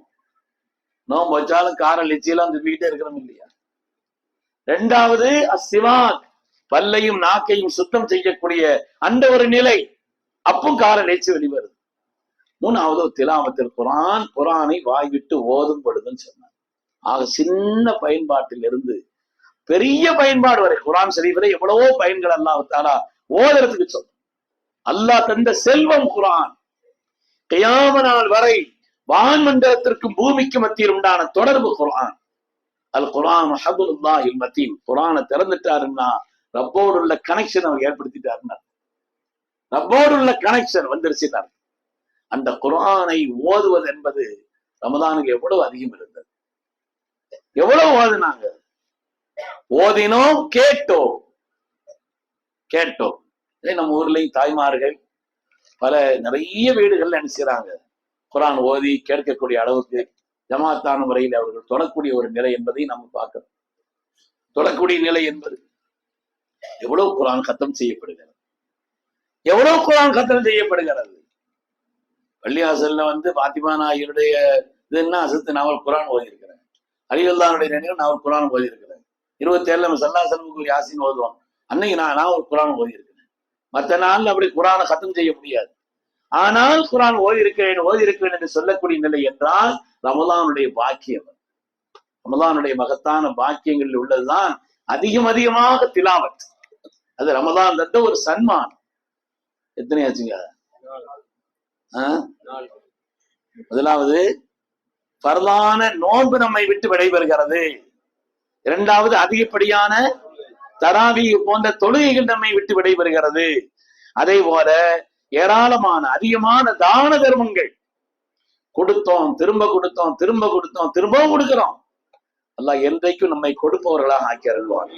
நோம்பு வச்சாலும் காரம் லெச்சியெல்லாம் துப்பிக்கிட்டே இருக்கிறோம் இல்லையா. 2வது அஸ்ஸிவாக், பல்லையும் நாக்கையும் சுத்தம் செய்யக்கூடிய அந்த ஒரு நிலை, அப்பும் காரம் லெச்சி வெளிவருது. 3வது திலாவத்துல் குர்ஆன், குர்ஆனை வாய்விட்டு ஓதும் பொழுதுன்னு சொன்னார். ஆக சின்ன பயன்பாட்டில் இருந்து பெரிய பயன்பாடு வரை குர்ஆன் ஷரீஃபிலே எவ்வளவோ பயன்கள் அல்லாஹ் தஆலா ஓதுறதுக்கு சொல்றான். அல்லாஹ் தந்த செல்வம் குர்ஆன். கியாம நாள் வரை வான்மண்டலத்திற்கும் பூமிக்கு மத்தியில் உண்டான தொடர்பு குர்ஆன். அல் குர்ஆன் ஹப்லுல்லாஹில் மதீன். குர்ஆனை திறந்துட்டாருன்னா ரப்போடு உள்ள கனெக்ஷன் அவர் ஏற்படுத்திட்டாருன்னா, ரப்போடு உள்ள கனெக்ஷன் வந்துருச்சுனார். அந்த குர்ஆனை ஓதுவது என்பது ரமதானுக்கு எவ்வளவு அதிகம் இருந்தது, எவ்வளவு ஓதுனாங்க, ஓதினோம், கேட்டோம். நம்ம ஊர்லயும் தாய்மார்கள் பல நிறைய வீடுகள்ல நினைச்சாங்க குர்ஆன் ஓதி கேட்கக்கூடிய அளவுக்கு ஜமாத்தான முறையில் அவர்கள் தொடக்கூடிய ஒரு நிலை என்பதை நம்ம பார்க்கிறோம். தொடக்கூடிய நிலை என்பது எவ்வளவு குர்ஆன் கத்தம் செய்யப்படுகிறது, எவ்வளவு குர்ஆன் கத்தம் செய்யப்படுகிறது. பள்ளிவாசல்ல பாத்திமா நாயருடைய இதுன்னா அசத்து நாவல் குர்ஆன் ஓதி இருக்கிறேன், அலியுல்லாஹ்வுடைய நினைவு நான் ஒரு குர்ஆன் ஓதி இருக்கிறேன். 27 நம்ம ஸல்லல்லாஹு அலைஹி வஸல்லம் யாசின் ஓதுவோம், அன்னைக்கு நான் ஒரு குர்ஆன் ஓதி இருக்கிறேன். மற்ற நாள்ல அப்படி குர்ஆனை கத்தம் செய்ய முடியாது. ஆனால் குர்ஆன் ஓதி இருக்கிறேன் என்று சொல்லக்கூடிய நிலை என்றால் ரமலானுடைய பாக்கியம், ரமலானுடைய மகத்தான பாக்கியங்களில் உள்ளதுதான் அதிகமாக திலாவத். அது ரமலான் தந்த ஒரு சன்மானம். எத்தனை ஆச்சுங்க? முதலாவது பரலான நோன்பு நம்மை விட்டு விடைபெறுகிறது. 2வது அதிகப்படியான தராவி போன்ற தொழுகைகள் நம்மை விட்டு விடைபெறுகிறது. அதே போல ஏராளமான அதிகமான தான தர்மங்கள், கொடுத்தோம், திரும்ப கொடுத்தோம், திரும்ப கொடுத்தோம், திரும்பவும் கொடுக்கிறோம். அல்லாஹ் என்றைக்கும் நம்மை கொடுப்பவர்களாக ஆக்கி அருள்வான்.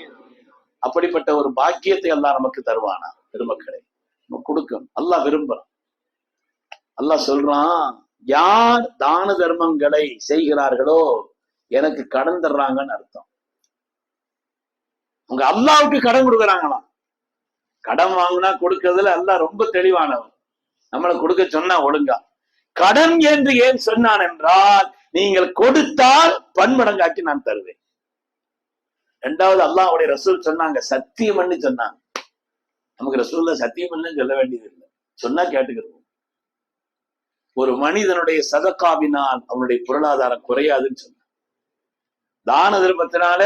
அப்படிப்பட்ட ஒரு பாக்கியத்தை அல்லாஹ் நமக்கு தருவானா பெருமக்களை. நம்ம கொடுக்கணும். அல்லாஹ் விரும்புறான். அல்லாஹ் சொல்றான், யார் தான தர்மங்களை செய்கிறார்களோ எனக்கு கடன் தர்றாங்கன்னு அர்த்தம். உங்க அல்லாவுக்கு கடன் கொடுக்குறாங்களாம். கடன் வாங்கினா கொடுக்கறதுல அல்லாஹ் ரொம்ப தெளிவானவன். நம்மளை கொடுக்க சொன்னா ஒழுங்கா. கடன் என்று ஏன் சொன்னான் என்றால், நீங்கள் கொடுத்தால் பன்மடங்காக்கி நான் தருவேன். இரண்டாவது அல்லாஹ்வுடைய ரசூல் சொன்னாங்க, சத்தியம் பண்ணி சொன்னாங்க. நமக்கு ரசூல்ல சத்தியம் பண்ணி சொல்ல வேண்டியது இல்லை, சொன்னா கேட்டுக்கிறோம். ஒரு மனிதனுடைய சதக்காவினால் அவனுடைய பொருளாதாரம் குறையாதுன்னு சொன்னான். தான தர்மத்தினால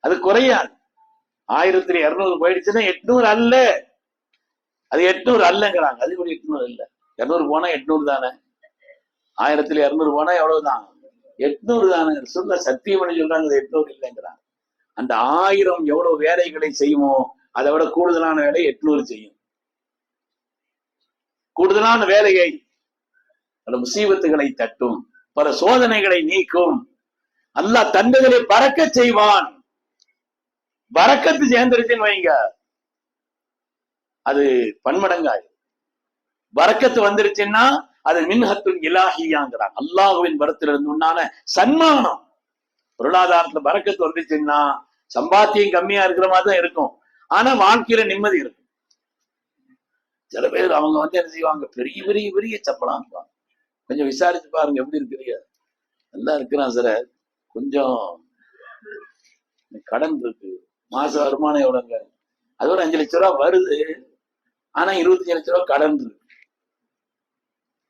அது குறையாது. 1200 போயிடுச்சுன்னா 800 அல்ல, அது 800 அல்லங்கிறாங்க. அது கூட 800 இல்ல. 200 போனா 800 தானே. 1200 போனா எவ்வளவுதான்? 800 தானே. சொல்ல சத்தியம் பண்ணி சொல்றாங்க 800 இல்லைங்கிறாங்க. அந்த 1000 எவ்வளவு வேலைகளை செய்யுமோ அதை விட கூடுதலான வேலை 800 செய்யும். கூடுதலான வேலையை பல முசீபத்துகளை தட்டும், பல சோதனைகளை நீக்கும். அல்லாஹ் தந்தைகளை பறக்க செய்வான். பறக்கத்து சேர்ந்துருச்சுன்னு வைங்க, அது பன்மடங்காய். பறக்கத்து வந்துருச்சுன்னா அது மின்ஹத்துல் இலாஹியாங்கிறாங்க. அல்லாஹுவின் பரத்திலிருந்து உண்டான சன்மானம். பொருளாதாரத்துல பறக்கத்து வந்துச்சுன்னா சம்பாத்தியம் கம்மியா இருக்கிற மாதிரி தான் இருக்கும், ஆனா வாழ்க்கையில நிம்மதி இருக்கும். சில பேர் அவங்க என்ன செய்வாங்க, பெரிய பெரிய பெரிய சப்பலாம் இருப்பாங்க. கொஞ்சம் விசாரிச்சு பாருங்க எப்படி இருக்கிறீங்க. நல்லா இருக்கிறான் சார், கொஞ்சம் கடன் இருக்கு, மாச வருமானம் எவ்வளவுங்க, அது ஒரு 5 லட்ச ரூபா வருது, ஆனா 25 லட்ச ரூபா கடன் இருக்கு.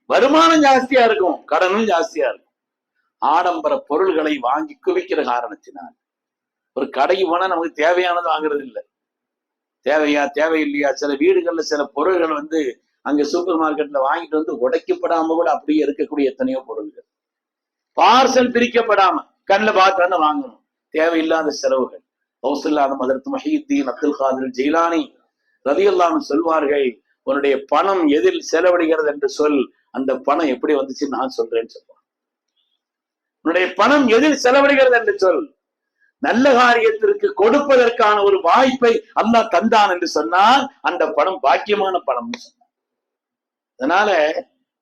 வருமானம் ஜாஸ்தியா இருக்கும், கடனும் ஜாஸ்தியா இருக்கும். ஆடம்பர பொருள்களை வாங்கி குவிக்கிற காரணத்தினால் ஒரு கடைக்கு போனா நமக்கு தேவையானது வாங்குறது இல்லை. தேவையா தேவையில்லையா, சில வீடுகள்ல சில பொருள்கள் அங்க சூப்பர் மார்க்கெட்ல வாங்கிட்டு உடைக்கப்படாம கூட அப்படியே இருக்கக்கூடிய எத்தனையோ பொருள்கள் பார்சல் பிரிக்கப்படாம கண்ணில் பார்த்து வாங்கணும். தேவையில்லாத செலவுகள். கௌசல்லாதம் அதற்கு மஹீத்தீன் அப்துல் காதிர் ஜெயிலானி ரலியல்லாஹு அன்ஹு சொல்வார்கள், உன்னுடைய பணம் எதில் செலவழிகிறது என்று சொல், அந்த பணம் எப்படி வந்துச்சுன்னு நான் சொல்றேன்னு சொல்லுவான். உன்னுடைய பணம் எதில் செலவழிகிறது என்று சொல். நல்ல காரியத்திற்கு கொடுப்பதற்கான ஒரு வாய்ப்பை அல்லாஹ் தந்தான் என்று சொன்னால் அந்த பணம் பாக்கியமான பணம் சொன்னான். அதனால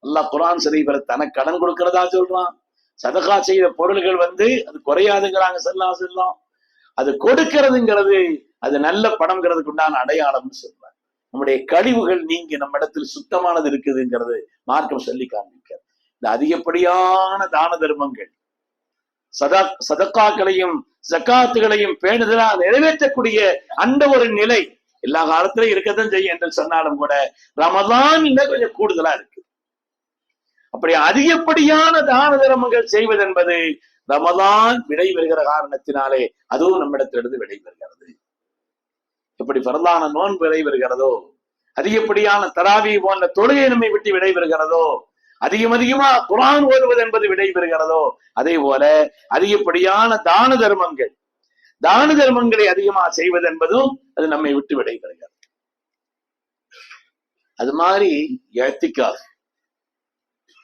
அல்லாஹ் குர்ஆன் ஷரீஃப்ல தனக்கு கடன் கொடுக்கிறதா சொல்றான். சதகா செய்த பொருள்கள் அது குறையாதுங்கிறாங்க ஸல்லல்லாஹு அலைஹி வஸல்லம். அது கொடுக்கிறதுங்கிறது அது நல்ல பணம்ங்கிறதுக்கு உண்டான அடையாளம்னு சொல்றாங்க. நம்முடைய கழிவுகள் நீங்கி நம்ம இடத்தில் சுத்தமானது இருக்குதுங்கிறது மார்க்கம் சொல்லி காண்பிக்கிறது. இந்த அதிகப்படியான தான தர்மங்கள், சதக்காக்களையும் ஜக்காத்துகளையும் பேணுதலாக நிறைவேற்றக்கூடிய அந்த ஒரு நிலை எல்லா காலத்திலும் இருக்கத்தான் செய்யும் என்று சொன்னாலும் கூட ரமதான் இன்னும் கொஞ்சம் கூடுதலா இருக்கு. அப்படி அதிகப்படியான தான தர்மங்கள் செய்வது என்பது ரமதான் விடைபெறுகிற காரணத்தினாலே அதுவும் நம்மிடத்திலிருந்து விடைபெறுகிறது. எப்படி பரலான நோன்பு விடைபெறுகிறதோ, அதிகப்படியான தராவி போன்ற தொழுகை நம்மை விட்டு விடைபெறுகிறதோ, அதிகமா குர்ஆன் ஓதுவது என்பது விடைபெறுகிறதோ, அதே போல அதிகப்படியான தான தர்மங்களை அதிகமா செய்வது என்பதும் அது நம்மை விட்டு விடைபெறுகிறது. அது மாதிரி இஅ்திகாஃப்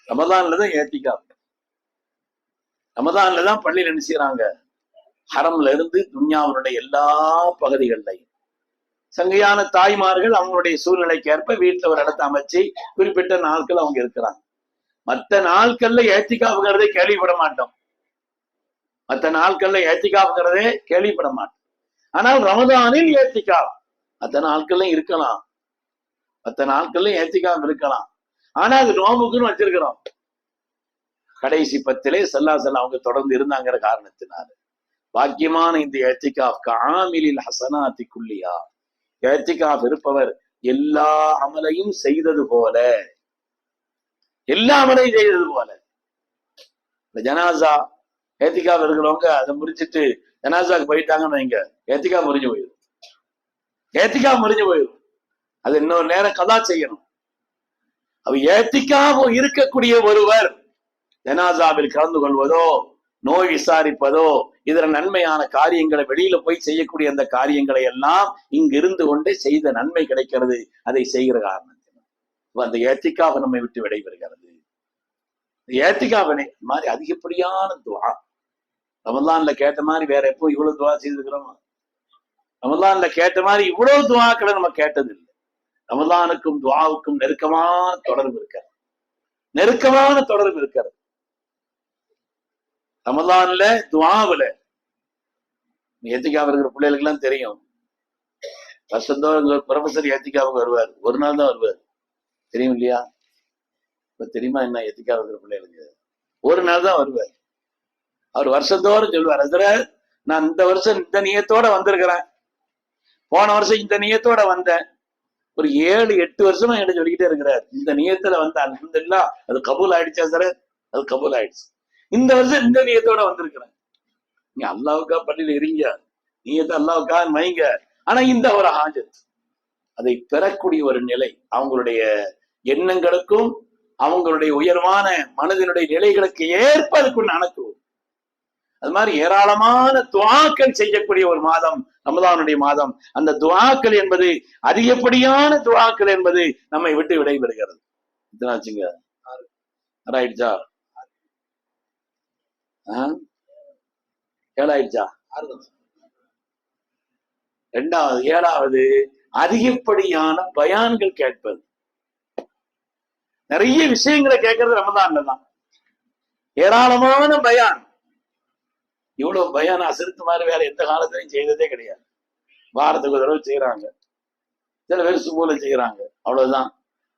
ரமதான்லதான் இஅ்திகாஃப். ரமதான்லதான் பள்ளியில் என்ன செய்யறாங்க, ஹரம்ல இருந்து துன்யாவுடைய எல்லா பகுதிகளிலையும் சங்கையான தாய்மார்கள் அவங்களுடைய சூழ்நிலைக்கு ஏற்ப வீட்டுல ஒரு இடத்தை அமைச்சு குறிப்பிட்ட நாட்கள் அவங்க இருக்கிறாங்க. மற்ற நாட்கள்ல இஅ்திகாஃப்ங்கிறதே கேள்விப்பட மாட்டோம். ஆனால் ரமதானில் இஅ்திகாஃப் மற்ற நாட்கள்ல இருக்கலாம், ஆனா அது நோம்புக்குன்னு வச்சிருக்கிறோம். கடைசி 10 ஸல்லல்லாஹு அவங்க தொடர்ந்து இருந்தாங்கிற காரணத்தினால பாக்கியமான இந்த இஅ்திகாஃப் காமிலில் ஹஸனாத்தி குல்லியா, இஅ்திகாஃப் இருப்பவர் எல்லா அமலையும் செய்தது போல, இந்த ஜனாசா இஅ்திகாஃப் இருக்கிறவங்க அதை முடிச்சுட்டு ஜனாசாக்கு போயிட்டாங்கன்னு வைங்க, இஅ்திகாஃப் முறிஞ்சு போயிடும். அது இன்னொரு நேரம் கதா செய்யணும். அவ இஅ்திகாஃப் இருக்கக்கூடிய ஒருவர் ஜனாசாவில் கலந்து கொள்வதோ, நோய் விசாரிப்பதோ, இதர நன்மையான காரியங்களை வெளியில போய் செய்யக்கூடிய அந்த காரியங்களை எல்லாம் இங்கிருந்து கொண்டே செய்த நன்மை கிடைக்கிறது. அதை செய்கிற காரணத்தினால் அந்த இஅ்திகாஃப் நம்மை விட்டு விடைபெறுகிறது. ஏத்திகாவனே மாதிரி அதிகப்படியான துவா. ரமலான்ல கேட்ட மாதிரி வேற எப்போ இவ்வளவு துவா செய்திருக்கிறோமா? ரமலான்ல கேட்ட மாதிரி இவ்வளவு துவாக்களை நம்ம கேட்டது இல்லை. ரமலானுக்கும் துவாவுக்கும் நெருக்கமான தொடர்பு இருக்கிறது. நெருக்கமான தொடர்பு இருக்கிறது. ரமலான்ல துவாவுல ஏத்திக்காவ இருக்கிற பிள்ளைகளுக்கு எல்லாம் தெரியும். வருஷந்தோறும் ப்ரொஃபசர் ஏத்திக்காவுக்கு வருவார். ஒரு நாள் தான் வருவார். தெரியும் இல்லையா? இப்ப தெரியுமா என்ன ஏத்திக்காவ இருக்கிற பிள்ளைகளுக்கு? ஒரு நாள் தான் வருவார். அவர் வருஷந்தோறும் சொல்லுவார், ஹஸ்ரத் நான் இந்த வருஷம் இந்த நியத்தோட வந்திருக்கிறேன், போன வருஷம் இந்த நியத்தோட வந்தேன், ஒரு 7-8 வருஷமா என்ன சொல்லிக்கிட்டே இருக்கிறார். இந்த நியத்துல வந்து அல்ஹம்துலில்லாஹ் அது கபூல் ஆயிடுச்சா சார்? அது கபூல் ஆயிடுச்சு. இந்த வருஷம் இந்த நியத்தோட வந்திருக்கிறேன். நீங்க அல்லாவுக்கா பள்ளியில இருங்க, நியத்தை அல்லாவுக்கா மைங்க. ஆனா இந்த ஒரு ஹாஜத் அதை பெறக்கூடிய ஒரு நிலை அவங்களுடைய எண்ணங்களுக்கும் அவங்களுடைய உயர்வான மனதினுடைய நிலைகளுக்கு ஏற்ப அதுக்குள்ள அணுக்குவோம். அது மாதிரி ஏராளமான துவாக்கள் செய்யக்கூடிய ஒரு மாதம் ரமலானுடைய மாதம். அந்த துவாக்கள் என்பது அதிகப்படியான துவாக்கள் என்பது நம்மை விட்டு விடைபெறுகிறது. இத்தனாச்சுங்க ஆயிடுச்சா? 7 ஆயிடுச்சா? 2வது 7வது அதிகப்படியான பயான்கள் கேட்பது. நிறைய விஷயங்களை கேட்கறது ரமலான்ல தான். ஏராளமான பயான். இவ்வளவு பயான் அசிறுத்து மாதிரி வேற எந்த காலத்திலையும் செய்ததே கிடையாது. வாரத்துக்கு ஒரு தடவை செய்யறாங்க, சில பேர் சுபூல செய்யறாங்க, அவ்வளவுதான்.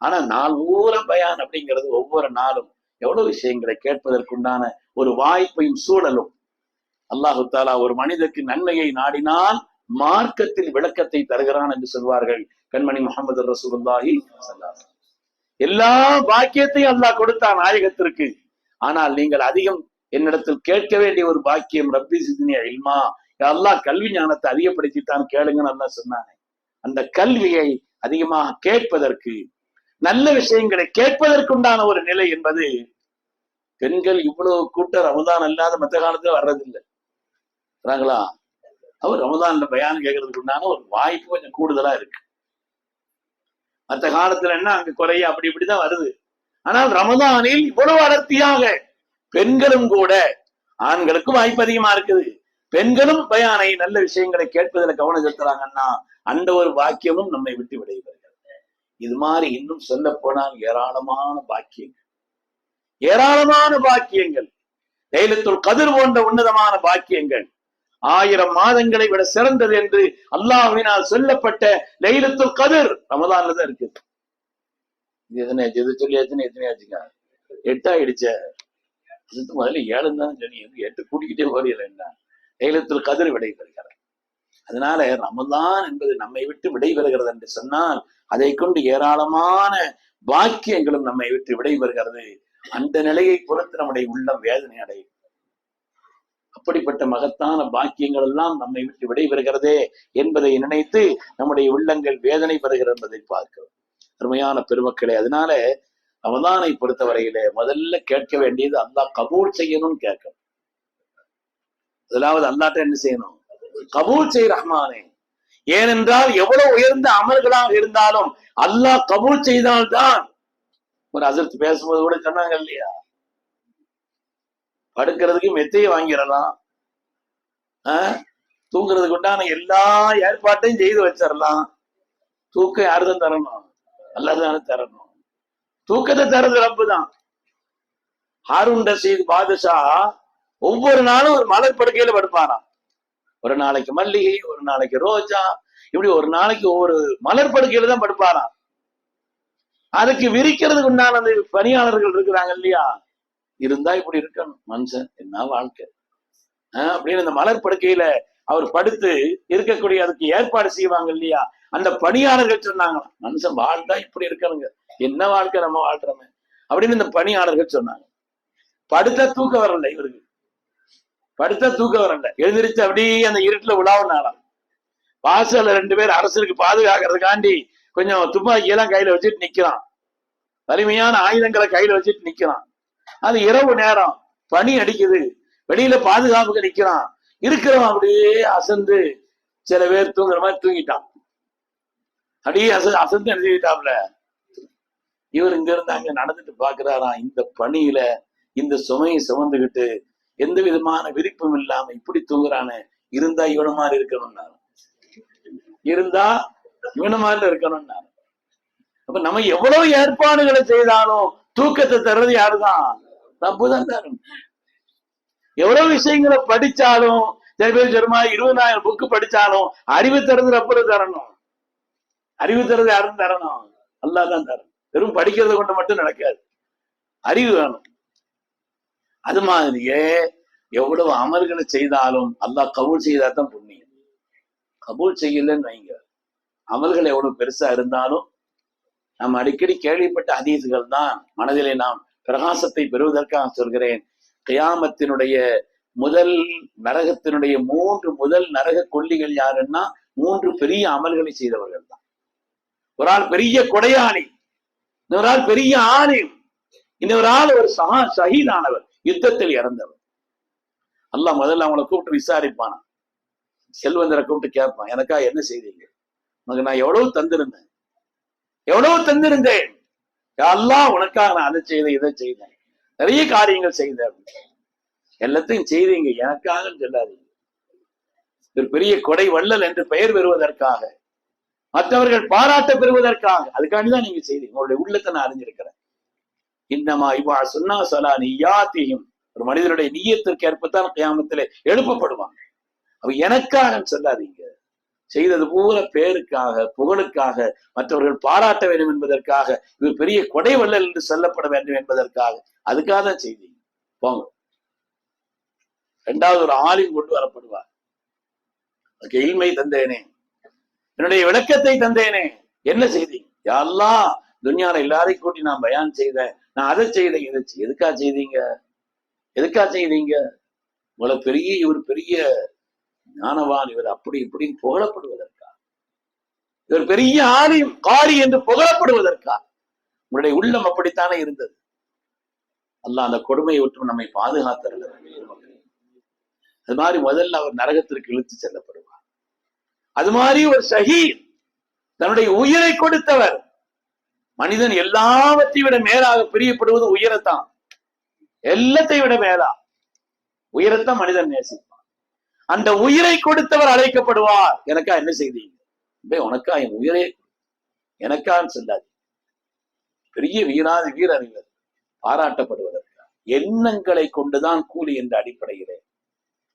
ஆனா நாள் ஊர பயான் அப்படிங்கிறது ஒவ்வொரு நாளும் எவ்வளவு விஷயங்களை கேட்பதற்குண்டான ஒரு வாய்ப்பையும் சூழலும். அல்லாஹு தாலா ஒரு மனிதருக்கு நன்மையை நாடினால் மார்க்கத்தில் விளக்கத்தை தருகிறான் என்று சொல்வார்கள் கண்மணி முஹம்மது ரசூலுல்லாஹி ஸல்லல்லாஹு அலைஹி வஸல்லம். எல்லா பாக்கியத்தையும் அல்லாஹ் கொடுத்தான் நாயகத்திற்கு. ஆனால் நீங்கள் அதிகம் என்னிடத்தில் கேட்க வேண்டிய ஒரு பாக்கியம், ரப்பி சித்னி இல்மா, அல்லாஹ் கல்வி ஞானத்தை அதிகப்படுத்தித்தான் கேளுங்கன்னு அல்லாஹ் சொன்னாங்க. அந்த கல்வியை அதிகமாக கேட்பதற்கு, நல்ல விஷயங்களை கேட்பதற்குண்டான ஒரு நிலை என்பது பெண்கள் இவ்வளவு கூட்டம் ரமதான் அல்லாத மற்ற காலத்துல வர்றதில்லை. அவர் ரமதான்ல பயான் கேட்கறதுக்கு உண்டான ஒரு வாய்ப்பு கொஞ்சம் கூடுதலா இருக்கு. மற்ற காலத்துல என்ன அங்க குறைய அப்படி இப்படிதான் வருது. ஆனால் ரமதானில் இவ்வளவு அடர்த்தியாக பெண்களும் கூட, ஆண்களுக்கும் வாய்ப்பு அதிகமா இருக்குது, பெண்களும் பயானை நல்ல விஷயங்களை கேட்பதில் கவனம் செலுத்துறாங்கன்னா அந்த ஒரு பாக்கியமும் நம்மை விட்டு விடைபெறுகிறது. இது மாதிரி இன்னும் சொல்ல போனால் ஏராளமான பாக்கியங்கள், ஏராளமான பாக்கியங்கள், லைலத்துல் கத்ர் போன்ற உன்னதமான பாக்கியங்கள் 1000 மாதங்களை விட சிறந்தது என்று அல்லாஹ்வினால் சொல்லப்பட்ட லைலத்துல் கத்ர் ரமதான்ல தான் இருக்குது. எது சொல்லியாச்சுன்னு எத்தனையாச்சுங்க? 8 ஆயிடுச்ச. முதல்ல 7 தான் சொல்லி 8 கூட்டிக்கிட்டே போறீங்க. என்ன லைலத்துல் கத்ர் விடைபெறுகிறது. அதனால ரமதான் என்பது நம்மை விட்டு விடைபெறுகிறது என்று சொன்னால் அதை கொண்டு ஏராளமான பாக்கியங்களும் நம்மை விட்டு விடைபெறுகிறது. அந்த நிலையை பொறுத்து நம்முடைய உள்ளம் வேதனை அடையும். அப்படிப்பட்ட மகத்தான பாக்கியங்கள் எல்லாம் நம்மை விட்டு விடைபெறுகிறதே என்பதை நினைத்து நம்முடைய உள்ளங்கள் வேதனை பெறுகிறது என்பதை பார்க்கிறோம். அருமையான பெருமக்களே, அதனால ரமதானை பொறுத்தவரையிலே முதல்ல கேட்க வேண்டியது அல்லாஹ் கபூல் செய்யணும்னு கேட்கணும். முதலாவது அல்லாஹ்ட்ட என்ன செய்யணும்? கபூல் செய் ரஹ்மானே. ஏனென்றால் எவ்வளவு உயர்ந்த அமல்களாக இருந்தாலும் அல்லாஹ் கபூல் செய்தால்தான். ஒரு ஹஸரத் பேசும்போது கூட சொன்னாங்க இல்லையா, படுக்கிறதுக்கு மெத்தையை வாங்கிடலாம், தூங்குறதுக்கு உண்டான எல்லா ஏற்பாட்டையும் செய்து வச்சிடலாம். தூக்கம் யாருதான் தரணும்? அல்லாஹ் தானே தரணும். தூக்கத்தை தரது ரப்பு தான். ஹாரூன் ரஷீத் பாதுஷா ஒவ்வொரு நாளும் ஒரு மலர் படுக்கையில படுப்பாராம். ஒரு நாளைக்கு மல்லிகை, ஒரு நாளைக்கு ரோஜா, இப்படி ஒரு நாளைக்கு ஒவ்வொரு மலர் படுக்கையில தான் படுப்பாராம். அதுக்கு விரிக்கிறதுக்கு உண்டான அந்த பணியாளர்கள் இருக்கிறாங்க இல்லையா, இருந்தா இப்படி இருக்கணும் மனுஷன், என்ன வாழ்க்கை அப்படின்னு அந்த மலர் படுக்கையில அவர் படுத்து இருக்கக்கூடிய அதுக்கு ஏற்பாடு செய்வாங்க இல்லையா, அந்த பணியாளர்கள் சொன்னாங்க, மனுஷன் வாழ்ந்தா இப்படி இருக்கணுங்க, என்ன வாழ்க்கை நம்ம வாழ்றோமே அப்படின்னு இந்த பணியாளர்கள் சொன்னாங்க. படுத்த தூக்கம் வரல இவருக்கு, படுத்த தூக்கம் வரல. எழுந்திரிச்சு அப்படியே அந்த இருட்டுல உலாவுனாராம். வாசல்ல 2 பேர் அரசருக்கு பாதுகாக்கிறதுக்காண்டி கொஞ்சம் துப்பாக்கியெல்லாம் கையில வச்சுட்டு நிக்கிறான், வலிமையான ஆயுதங்களை கையில வச்சுட்டு நிக்கிறான். அது இரவு நேரம், பனி அடிக்குது, வெளியில பாதுகாப்புக்கு நிக்கிறான். இருக்கிறவன் அப்படியே அசந்து, சில பேர் தூங்குற மாதிரி தூங்கிட்டான், அப்படியே அசந்து எழுதிட்டாப்ல. இவர் இங்க இருந்து அங்க நடந்துட்டு பாக்குறாராம், இந்த பனியில இந்த சுமையை சுமந்துகிட்டு எந்த விதமான விருப்பம் இல்லாம இப்படி தூங்குறானே, இருந்தா இவன மாதிரி இருக்கணும்னா, இருந்தா இவன மாதிரி இருக்கணும்னா. அப்ப நம்ம எவ்வளவு ஏற்பாடுகளை செய்தாலும் தூக்கத்தை தர்றது யாருதான்? தப்புதான் தரும். எவ்வளவு விஷயங்களை படிச்சாலும், சில பேர் சொல்லுமா 20,000 புக்கு படிச்சாலும் அறிவு தருது ரப்பர் தரணும். அறிவு தருது யாரும் தரணும்? அல்லாஹ் தான் தரணும். வெறும் படிக்கிறத கொண்டு மட்டும் நடக்காது, அறிவு வேணும். அது மாதிரியே எவ்வளவு அமல்களை செய்தாலும் அல்லாஹ் கபூல் செய்தாதான் புண்ணியம். கபூல் செய்யலன்னு வைங்க, அமல்கள் எவ்வளவு பெருசா இருந்தாலும் நாம் அடிக்கடி கேள்விப்பட்ட ஹதீஸ்கள் தான் மனதிலே நாம் பிரகாசத்தை பெறுவதற்காக சொல்கிறேன். கியாமத்தினுடைய முதல் நரகத்தினுடைய 3 முதல் நரக கொல்லிகள் யாருன்னா 3 பெரிய அமல்களை செய்தவர்கள் தான். ஒரு ஆள் பெரிய கொடையாளி, இன்னொரு ஆள் பெரிய ஆலிம், இன்னொரு ஆள் ஒரு ஷஹீதானவர், யுத்தத்தில் இறந்தவர். அல்லாஹ் முதல்ல அவங்களை கூப்பிட்டு விசாரிப்பானா, செல்வந்தரை கூப்பிட்டு கேட்பான், எனக்கா என்ன செய்தீங்க, உனக்கு நான் எவ்வளவு தந்திருந்தேன் அல்லாஹ், உனக்காக நான் அதை செய்தேன் இதை செய்தேன், நிறைய காரியங்கள் செய்தேன், எல்லாத்தையும் செய்தீங்க, எனக்காக சொல்லாதீங்க. ஒரு பெரிய கொடை வள்ளல் என்று பெயர் பெறுவதற்காக, மற்றவர்கள் பாராட்ட பெறுவதற்காக, அதுக்காண்டிதான் நீங்க செய்தீங்க. உங்களுடைய உள்ளத்தை நான் அறிஞ்சிருக்கிறேன். இன்னமா இவா சொன்னா சொலா நீயாத்தியும், ஒரு மனிதனுடைய நீயத்திற்கு ஏற்பத்தான் கியாமத்திலே எழுப்பப்படுவாங்க. அவ எனக்காக சொல்லாதீங்க, செய்தது பூரா பேருக்காக, புகழுக்காக, மற்றவர்கள் பாராட்ட வேண்டும் என்பதற்காக, இவர் பெரிய கொடை வள்ளல் என்று சொல்லப்பட வேண்டும் என்பதற்காக, அதுக்காக தான் செய்தீங்க, போங்க. 2வது ஒரு ஆலிம் கொண்டு வரப்படுவார். அதுக்கு இல்மை தந்தேனே, என்னுடைய விளக்கத்தை தந்தேனே, என்ன செய்தீங்க? யா அல்லாஹ், துன்யால எல்லாரையும் கூட்டி நான் பயான் செய்தேன், நான் அதை செய்தேன் இதை எதுக்கா செய்தீங்க? இவ்வளவு பெரிய இவர் பெரிய ஞானவான், இவர் அப்படி இப்படின்னு புகழப்படுவதற்கா, இவர் பெரிய ஆலிம் காரி என்று புகழப்படுவதற்கா? உங்களுடைய உள்ளம் அப்படித்தானே இருந்தது. அல்லாஹ் அந்த கொடுமையை விட்டு நம்மை பாதுகாத்தருள். அது மாதிரி முதல்ல அவர் நரகத்திற்கு இழுத்து செல்லப்படுவார். அது மாதிரி ஒரு ஷஹீத், தன்னுடைய உயிரை கொடுத்தவர். மனிதன் எல்லாவற்றை விட மேலாக பிரியப்படுவது உயிரத்தான், எல்லாத்தை விட மேலா உயிரத்தான் மனிதன் நேசிப்பான். அந்த உயிரை கொடுத்தவர் அழைக்கப்படுவார். எனக்கா என்ன செய்தீங்க? உனக்கா என் உயிரே, எனக்கான்னு சொல்லாது. பெரிய வீரறிஞர் பாராட்டப்படுவதற்காக எண்ணங்களை கொண்டுதான் கூலி என்ற அடிப்படையிலே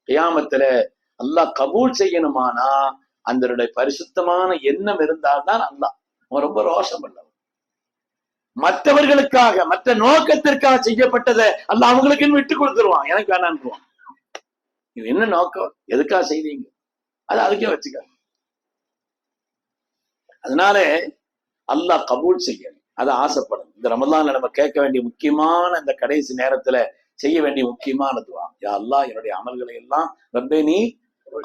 கியாமத்துல அல்லாஹ் கபூல் செய்யணுமானா அந்த பரிசுத்தமான எண்ணம் இருந்தால்தான் அல்லாஹ். அவன் ரொம்ப ரோஷம் பண்ணவன். மற்றவர்களுக்காக, மற்ற நோக்கத்திற்காக செய்யப்பட்டதை அல்லாஹ் அவங்களுக்கு விட்டு கொடுத்துருவான், எனக்கு வேணான்றுவான். இது என்ன நோக்கம், எதுக்காக செய்தீங்க, அது அதுக்கே வச்சுக்க. அதனால அல்லாஹ் கபூல் செய்யணும், அதை ஆசைப்படணும். இந்த ரமலான்ல நம்ம கேட்க வேண்டிய முக்கியமான இந்த கடைசி நேரத்துல செய்ய வேண்டிய முக்கியமான துவா, யா அல்லாஹ் என்னுடைய அமல்களை எல்லாம் ரப்பே நீ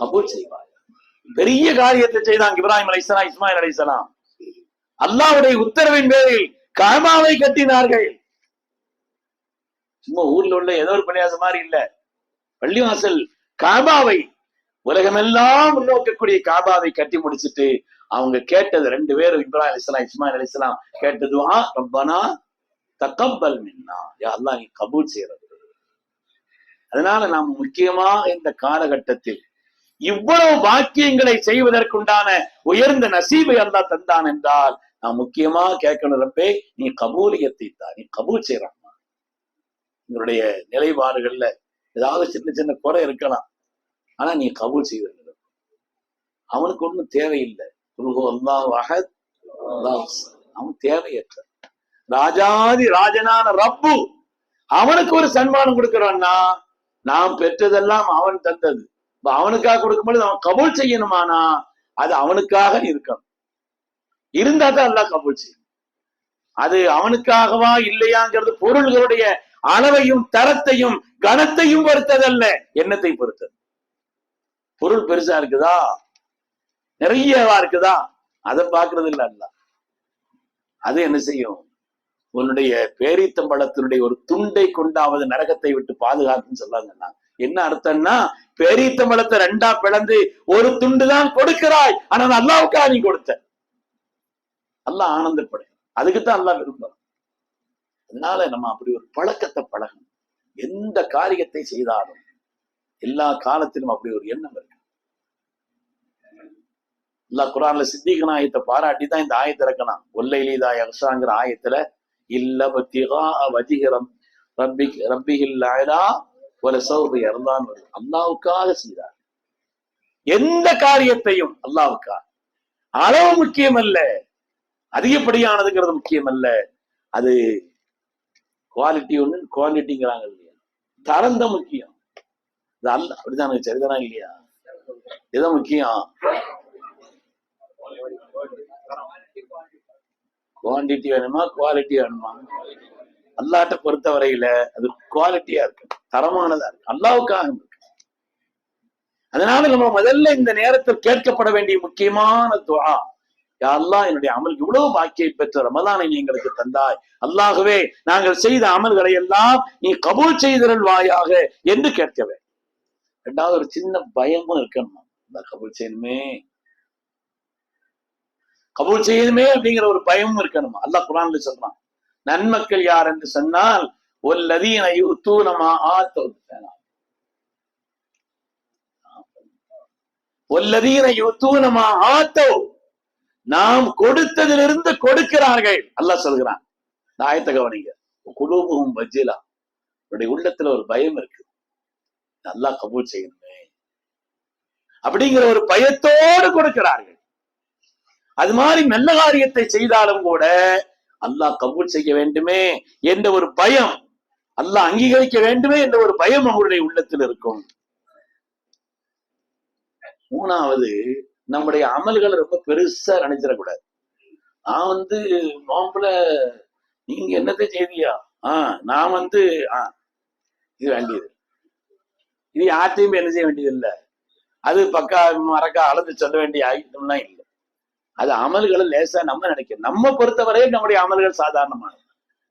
கபூல் செய்வாய். பெரிய காரியத்தை செய்தாங்க இப்ராஹிம் அலைஹிஸ்ஸலாம், இஸ்மாயில் அலைஹிஸ்ஸலாம். அல்லாஹ்வுடைய உத்தரவின் பேரில் கஅபாவை கட்டினார்கள். சும்மா ஊர்ல உள்ள ஏதோ ஒரு பள்ளிவாசல் மாதிரி இல்ல, பள்ளிவாசல் கஅபாவை, உலகமெல்லாம் முன்னோக்கக்கூடிய கஅபாவை கட்டி முடிச்சுட்டு அவங்க கேட்டது 2 பேரும், இப்ராஹிம் அலைஹிஸ்ஸலாம் இஸ்மாயில் அலைஹிஸ்ஸலாம் கேட்டது ரப்பனா தகப்பல் மின்னா, யா அல்லாஹ் நீ கபூல் செய்யறது. அதனால நாம் முக்கியமாக இந்த காலகட்டத்தில் இவ்வளவு பாக்கியங்களை செய்வதற்குண்டான உயர்ந்த நசீபை அல்லாஹ் தந்தான் என்றால் நாம் முக்கியமாக கேட்கணும், ரப்பே நீ கபூலியத்தை தான், நீ கபூல் செய்யறான். உங்களுடைய நிலைப்பாடுகள்ல ஏதாவது சின்ன சின்ன குறை இருக்கலாம், ஆனா நீ கபூல் செய்வது. அவனுக்கு ஒண்ணும் தேவையில்லை, அவன் தேவையற்ற ராஜாதி ராஜனான ரப்பு, அவனுக்கு ஒரு சன்மானம் கொடுக்கிறான்னா நாம் பெற்றதெல்லாம் அவன் தந்தது, அவனுக்காக கொடுக்கும்போது அவன் கபூல் செய்யணுமானா அது அவனுக்காக இருக்கணும், இருந்தா தான் அல்லாஹ் கபூல் செய்யும். அது அவனுக்காகவா இல்லையாங்கிறது பொருள்களுடைய அளவையும் தரத்தையும் கனத்தையும் பொறுத்ததல்ல, எண்ணத்தை பொறுத்தது. பொருள் பெருசா இருக்குதா, நிறையவா இருக்குதா, அதை பார்க்கறது இல்லை அல்லாஹ். அது என்ன செய்யும், உன்னுடைய பேரீத்தம்பழத்தினுடைய ஒரு துண்டை கொண்டாவது நரகத்தை விட்டு பாதுகாக்குன்னு சொல்லாங்க. என்ன அர்த்தம்னா, பேரீத்தம்பழத்தை 2ஆ பிளந்து ஒரு துண்டு தான் கொடுக்கிறாய், ஆனால் அல்லாவுக்காக நீ கொடுத்த. அல்லாஹ் ஆனந்தப்படும், அதுக்குத்தான் அல்லாஹ் விரும்பும். அதனால நம்ம அப்படி ஒரு பழக்கத்தை பழகணும். எந்த காரியத்தை செய்தாலும் எல்லா காலத்திலும் அப்படி ஒரு எண்ணம் இருக்கு. அல்லாஹ் குர்ஆன்ல சித்திக் ஆயத்தை பாராட்டி தான் இந்த ஆயத்தை இறக்கணும். ஒல்லைலீதா யக்ஷாங்கிற ஆயத்துல இல்ல பத்திகா வஜிஹரம் ரப்பிஹில் அலா வலசௌஃப யர்தான் வரும். அல்லாஹ்வுக்காக செய்தார் எந்த காரியத்தையும். அல்லாஹ்வுக்காக. அளவு முக்கியம் அல்ல, அதிகப்படியானதுங்கிறது முக்கியம் அல்ல. அது குவாலிட்டி ஒண்ணு, குவாலிட்டிங்கிறாங்க இல்லையா, தரம் தான் முக்கியம். இது அல்ல அப்படிதான், சரிதானா இல்லையா? எதை முக்கியம்? குவான்டிட்டி வேணுமா குவாலிட்டி வேணுமா? அல்லாஹ்ட்ட பொறுத்த வரையில அது குவாலிட்டியா இருக்கு, தரமானதா இருக்கு, அல்லாஹ்வுக்காக இருக்கு. அதனால நம்ம முதல்ல இந்த நேரத்தில் கேட்கப்பட வேண்டிய முக்கியமான துஆ, யா அல்லாஹ் என்னுடைய அமல் இவ்வளவு பாக்கியை பெற்ற ரமலானை நீ எங்களுக்கு தந்தாய், அல்லாஹ்வே நாங்கள் செய்த அமல்களை எல்லாம் நீ கபூல் செய்திருள்வாயாக என்று கேட்கவே. ரெண்டாவது ஒரு சின்ன பயமும் இருக்கணும், கபூல் செய்யணுமே கபூல் செய்யணுமே அப்படிங்கிற ஒரு பயமும் இருக்கணுமா. அல்லாஹ் குர்ஆன்ல சொல்றான், நன்மக்கள் யார் என்று சொன்னால் வல்லதீன யுத்தூன மா ஆத்தவ், வல்லதீன யுத்தூன மா ஆத்தவ், நாம் கொடுத்ததிலிருந்து கொடுக்கிறார்கள். அல்லாஹ் சொல்கிறான். இந்த ஆயத்தை கவனிங்க. குலூபுஹும் வஜிலா, அவருடைய உள்ளத்துல ஒரு பயம் இருக்கு, அல்லாஹ் கபூல் செய்யணுமே அப்படிங்கிற ஒரு பயத்தோடு கொடுக்கிறார்கள். அது மாதிரி நல்ல காரியத்தை செய்தாலும் கூட அல்லாஹ் கபூல் செய்ய வேண்டுமே என்ற ஒரு பயம், அல்லாஹ் அங்கீகரிக்க வேண்டுமே என்ற ஒரு பயம் அவருடைய உள்ளத்தில் இருக்கும். மூணாவது, நம்முடைய அமல்களை ரொம்ப பெருசா நினைச்சிடக்கூடாது. நான் நோம்புல நீங்க என்னத்தை செய்தியா, நான் இது வேண்டியது, இது யார்த்தையும் என்ன செய்ய வேண்டியது இல்லை, அது பக்கா மறக்கா அளந்து சொல்ல வேண்டிய ஆயுதம்லாம் இல்லை. அது அமல்களை லேசா நம்ம நினைக்கிறோம். நம்ம பொறுத்தவரை நம்முடைய அமல்கள் சாதாரணமானது,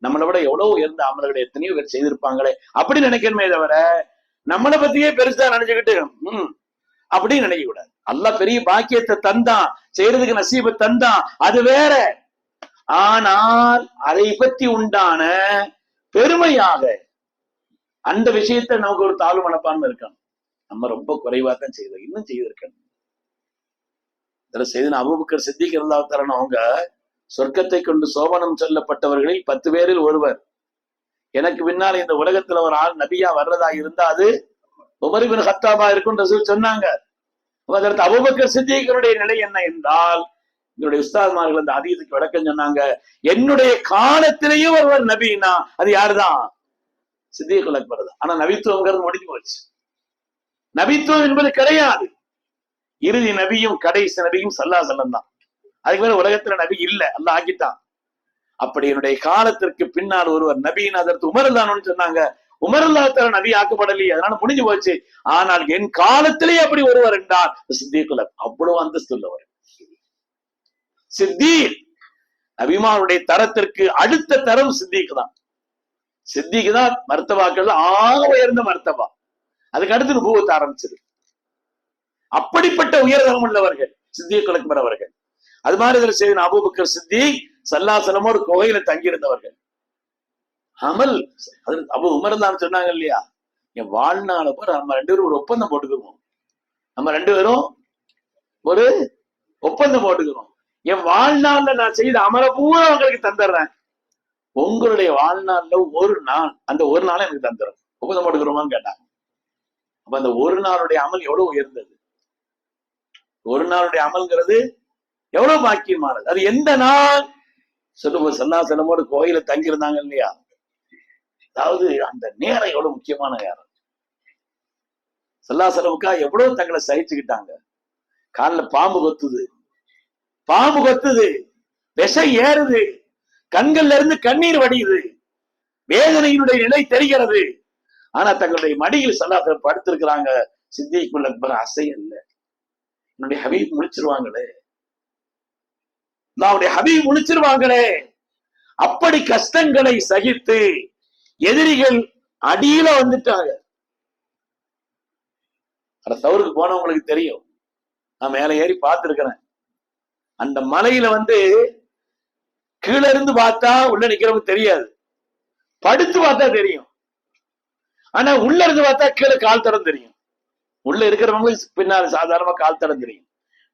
நம்மளை விட எவ்வளவு உயர்ந்த அமல்களை எத்தனையோ பேர் செய்திருப்பாங்களே அப்படி நினைக்கணுமே தவிர நம்மளை பத்தியே பெருசா நினைச்சுக்கிட்டு அப்படின்னு நினைக்க கூடாது. அல்லாஹ் பெரிய பாக்கியத்தை தந்தான், செய்யறதுக்கு நசீபை தந்தான், அது வேற. ஆனால் அதை பற்றி உண்டான பெருமையாக அந்த விஷயத்தை நமக்கு ஒரு தாழ்வு மனப்பான்மை இருக்கணும். நம்ம ரொம்ப குறைவா தான் செய்தோம், இன்னும் செய்திருக்கணும். செய்தன அபூபக்கர் சித்திக் ரலியல்லாஹு தஆலா அவங்க சொர்க்கத்தை கொண்டு சோபனம் சொல்லப்பட்டவர்களில் 10 பேரில் ஒருவர். எனக்கு பின்னால் இந்த உலகத்துல ஒரு ஆள் நபியா வர்றதா இருந்தா அது உமர் இப்னு கத்தாபா இருக்கும் ரசூல் சொன்னாங்க. அதற்கு அபூபக்கர் சித்திக்னுடைய நிலை என்ன என்றால், என்னுடைய உஸ்தாத்மார்கள் அந்த ஹதீஸுக்கு விளக்கம் சொன்னாங்க, என்னுடைய காலத்திலேயே ஒருவர் நபினா அது யாருதான்? சித்திகுல் அக்பர் தான். ஆனா நபித்துவங்கிறது முடிஞ்சு போச்சு. நபித்துவம் என்பது கிடையாது. இறுதி நபியும் கடைசி நபியும் ஸல்லல்லாஹு அலைஹி வஸல்லம் தான். அதுக்கு மேல உலகத்துல நபி இல்ல, அல்லாஹ் ஆக்கிட்டான். அப்படி என்னுடைய காலத்திற்கு பின்னால் ஒருவர் நபியின் அதற்கு உமர் தான் சொன்னாங்க. உமர் ரலியல்லாஹு தஆலா நபி ஆக்கப்படலையே, அதனால முடிஞ்சு போச்சு. ஆனால் என் காலத்திலேயே அப்படி ஒருவர் என்றார் சித்திகுல் அக்பர். அவ்வளவு அந்தஸ்து உள்ளவர் சித்திக். நபிமாருடைய தரத்திற்கு அடுத்த தரம் சித்திக் தான். சித்திக் தான் மர்த்தபாக்கள் ஆக உயர்ந்த மர்த்தபா. அதுக்கு அடுத்து நுபுவத் ஆரம்பிச்சது. அப்படிப்பட்ட உயர்தரம் உள்ளவர்கள் சித்திகுல் அக்பர் அவர்கள். அது மாதிரி இதுல செய்த அபூபக்கர் சித்திக் ஸல்லல்லாஹு அலைஹி வஸல்லம் ஒரு குகையில தங்கியிருந்தவர்கள். அமல் அபு உமர் தான் சொன்னாங்க இல்லையா, என் வாழ்நாள போற நம்ம 2 பேரும் ஒரு ஒப்பந்தம் போட்டுக்கிறோம், நம்ம 2 பேரும் ஒரு ஒப்பந்தம் போட்டுக்கிறோம், என் வாழ்நாள்ல நான் செய்த அமல பூரா உங்களுக்கு தந்துடுறேன், உங்களுடைய வாழ்நாள்ல ஒரு நாள், அந்த ஒரு நாளை எனக்கு தந்துடுறேன், ஒப்பந்தம் போட்டுக்கிறோமான்னு கேட்டாங்க. அப்ப அந்த ஒரு நாளுடைய அமல் எவ்வளவு உயர்ந்தது, ஒரு நாளுடைய அமல்ங்கிறது எவ்வளவு பாக்கியமானது. அது எந்த நாள் சொல்லும்போது ஸல்லல்லாஹு அலைஹி வஸல்லம் கோயில தங்கி இருந்தாங்க இல்லையா, அதாவது அந்த நேரம் எவ்வளவு முக்கியமான நேரம். ஸல்லல்லாஹு அலைஹி வஸல்லம் எவ்வளவு தங்களை சகிச்சுக்கிட்டாங்க. காலில் பாம்பு கொத்துது, பாம்பு கொத்துது, விஷம் ஏறுது, கண்கள்ல இருந்து கண்ணீர் வடியுது, வேதனையினுடைய நிலை தெரிகிறது. ஆனா தங்களுடைய மடியில் ஸல்லல்லாஹு அலைஹி வஸல்லம் படுத்திருக்கிறாங்க. சித்திகுல் அக்பர் அசையல்ல. என்னுடைய ஹபீப் முடிச்சிருவாங்களே, நம்முடைய ஹபீப் முடிச்சிருவாங்களே. அப்படி கஷ்டங்களை சகித்து எதிரிகள் அடியில வந்துட்டாங்க. தவறுக்கு போனவங்களுக்கு தெரியும், நான் மேல ஏறி பார்த்திருக்கிறேன். அந்த மலையில கீழே இருந்து பார்த்தா உள்ள நிக்கிறவங்க தெரியாது, படுத்து பார்த்தா தெரியும். ஆனா உள்ள இருந்து பார்த்தா கீழே கால் தடம் தெரியும். உள்ள இருக்கிறவங்களுக்கு பின்னால் சாதாரணமா கால் தடம் தெரியும்.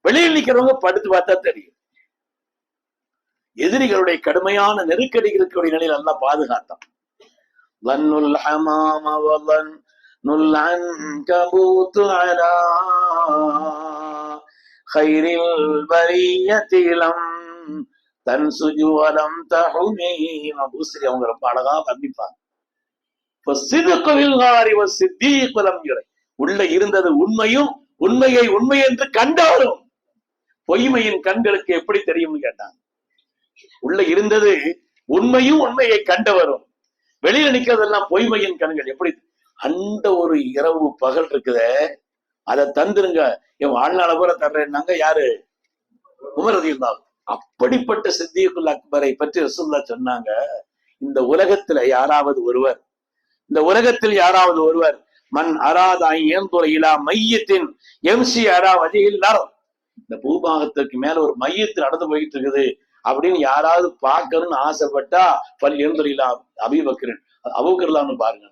வெளியில் நிக்கிறவங்க படுத்து பார்த்தா தெரியும். எதிரிகளுடைய கடுமையான நெருக்கடி இருக்கக்கூடிய நிலையில் நல்லா பாதுகாத்தான். அவங்க ரொம்ப அழகா வர்ணிப்பாங்க. உள்ள இருந்தது உண்மையும், உண்மையை உண்மை என்று கண்டவரும் பொய்மையின் கண்களுக்கு எப்படி தெரியும்னு கேட்டாங்க. உள்ள இருந்தது உண்மையும், உண்மையை கண்டவரும், வெளியில நிக்கிறதெல்லாம் பொய்மையின் கண்கள் எப்படி. அந்த ஒரு இரவு பகல் இருக்குத, அதை தந்துருங்க, என் வாழ்நாள பூர தர்றேன்னாங்க. யாரு? உமர் ரலியல்லாஹு. அப்படிப்பட்ட சித்திகுல் அக்பரை பற்றி ரசூலுல்லாஹ் சொன்னாங்க, இந்த உலகத்தில் யாராவது ஒருவர் மன் அராதா ஏந்துறையிலா மையத்தின் எம்சி அரா வஜில்லார், இந்த பூபாகத்துக்கு மேல ஒரு மையத்து நடந்து போயிட்டு இருக்குது அப்படின்னு யாராவது பார்க்கணும்னு ஆசைப்பட்டா பல் ஏந்துறையிலா அபூபக்கர் அபூபக்கர்லான்னு பாருங்க.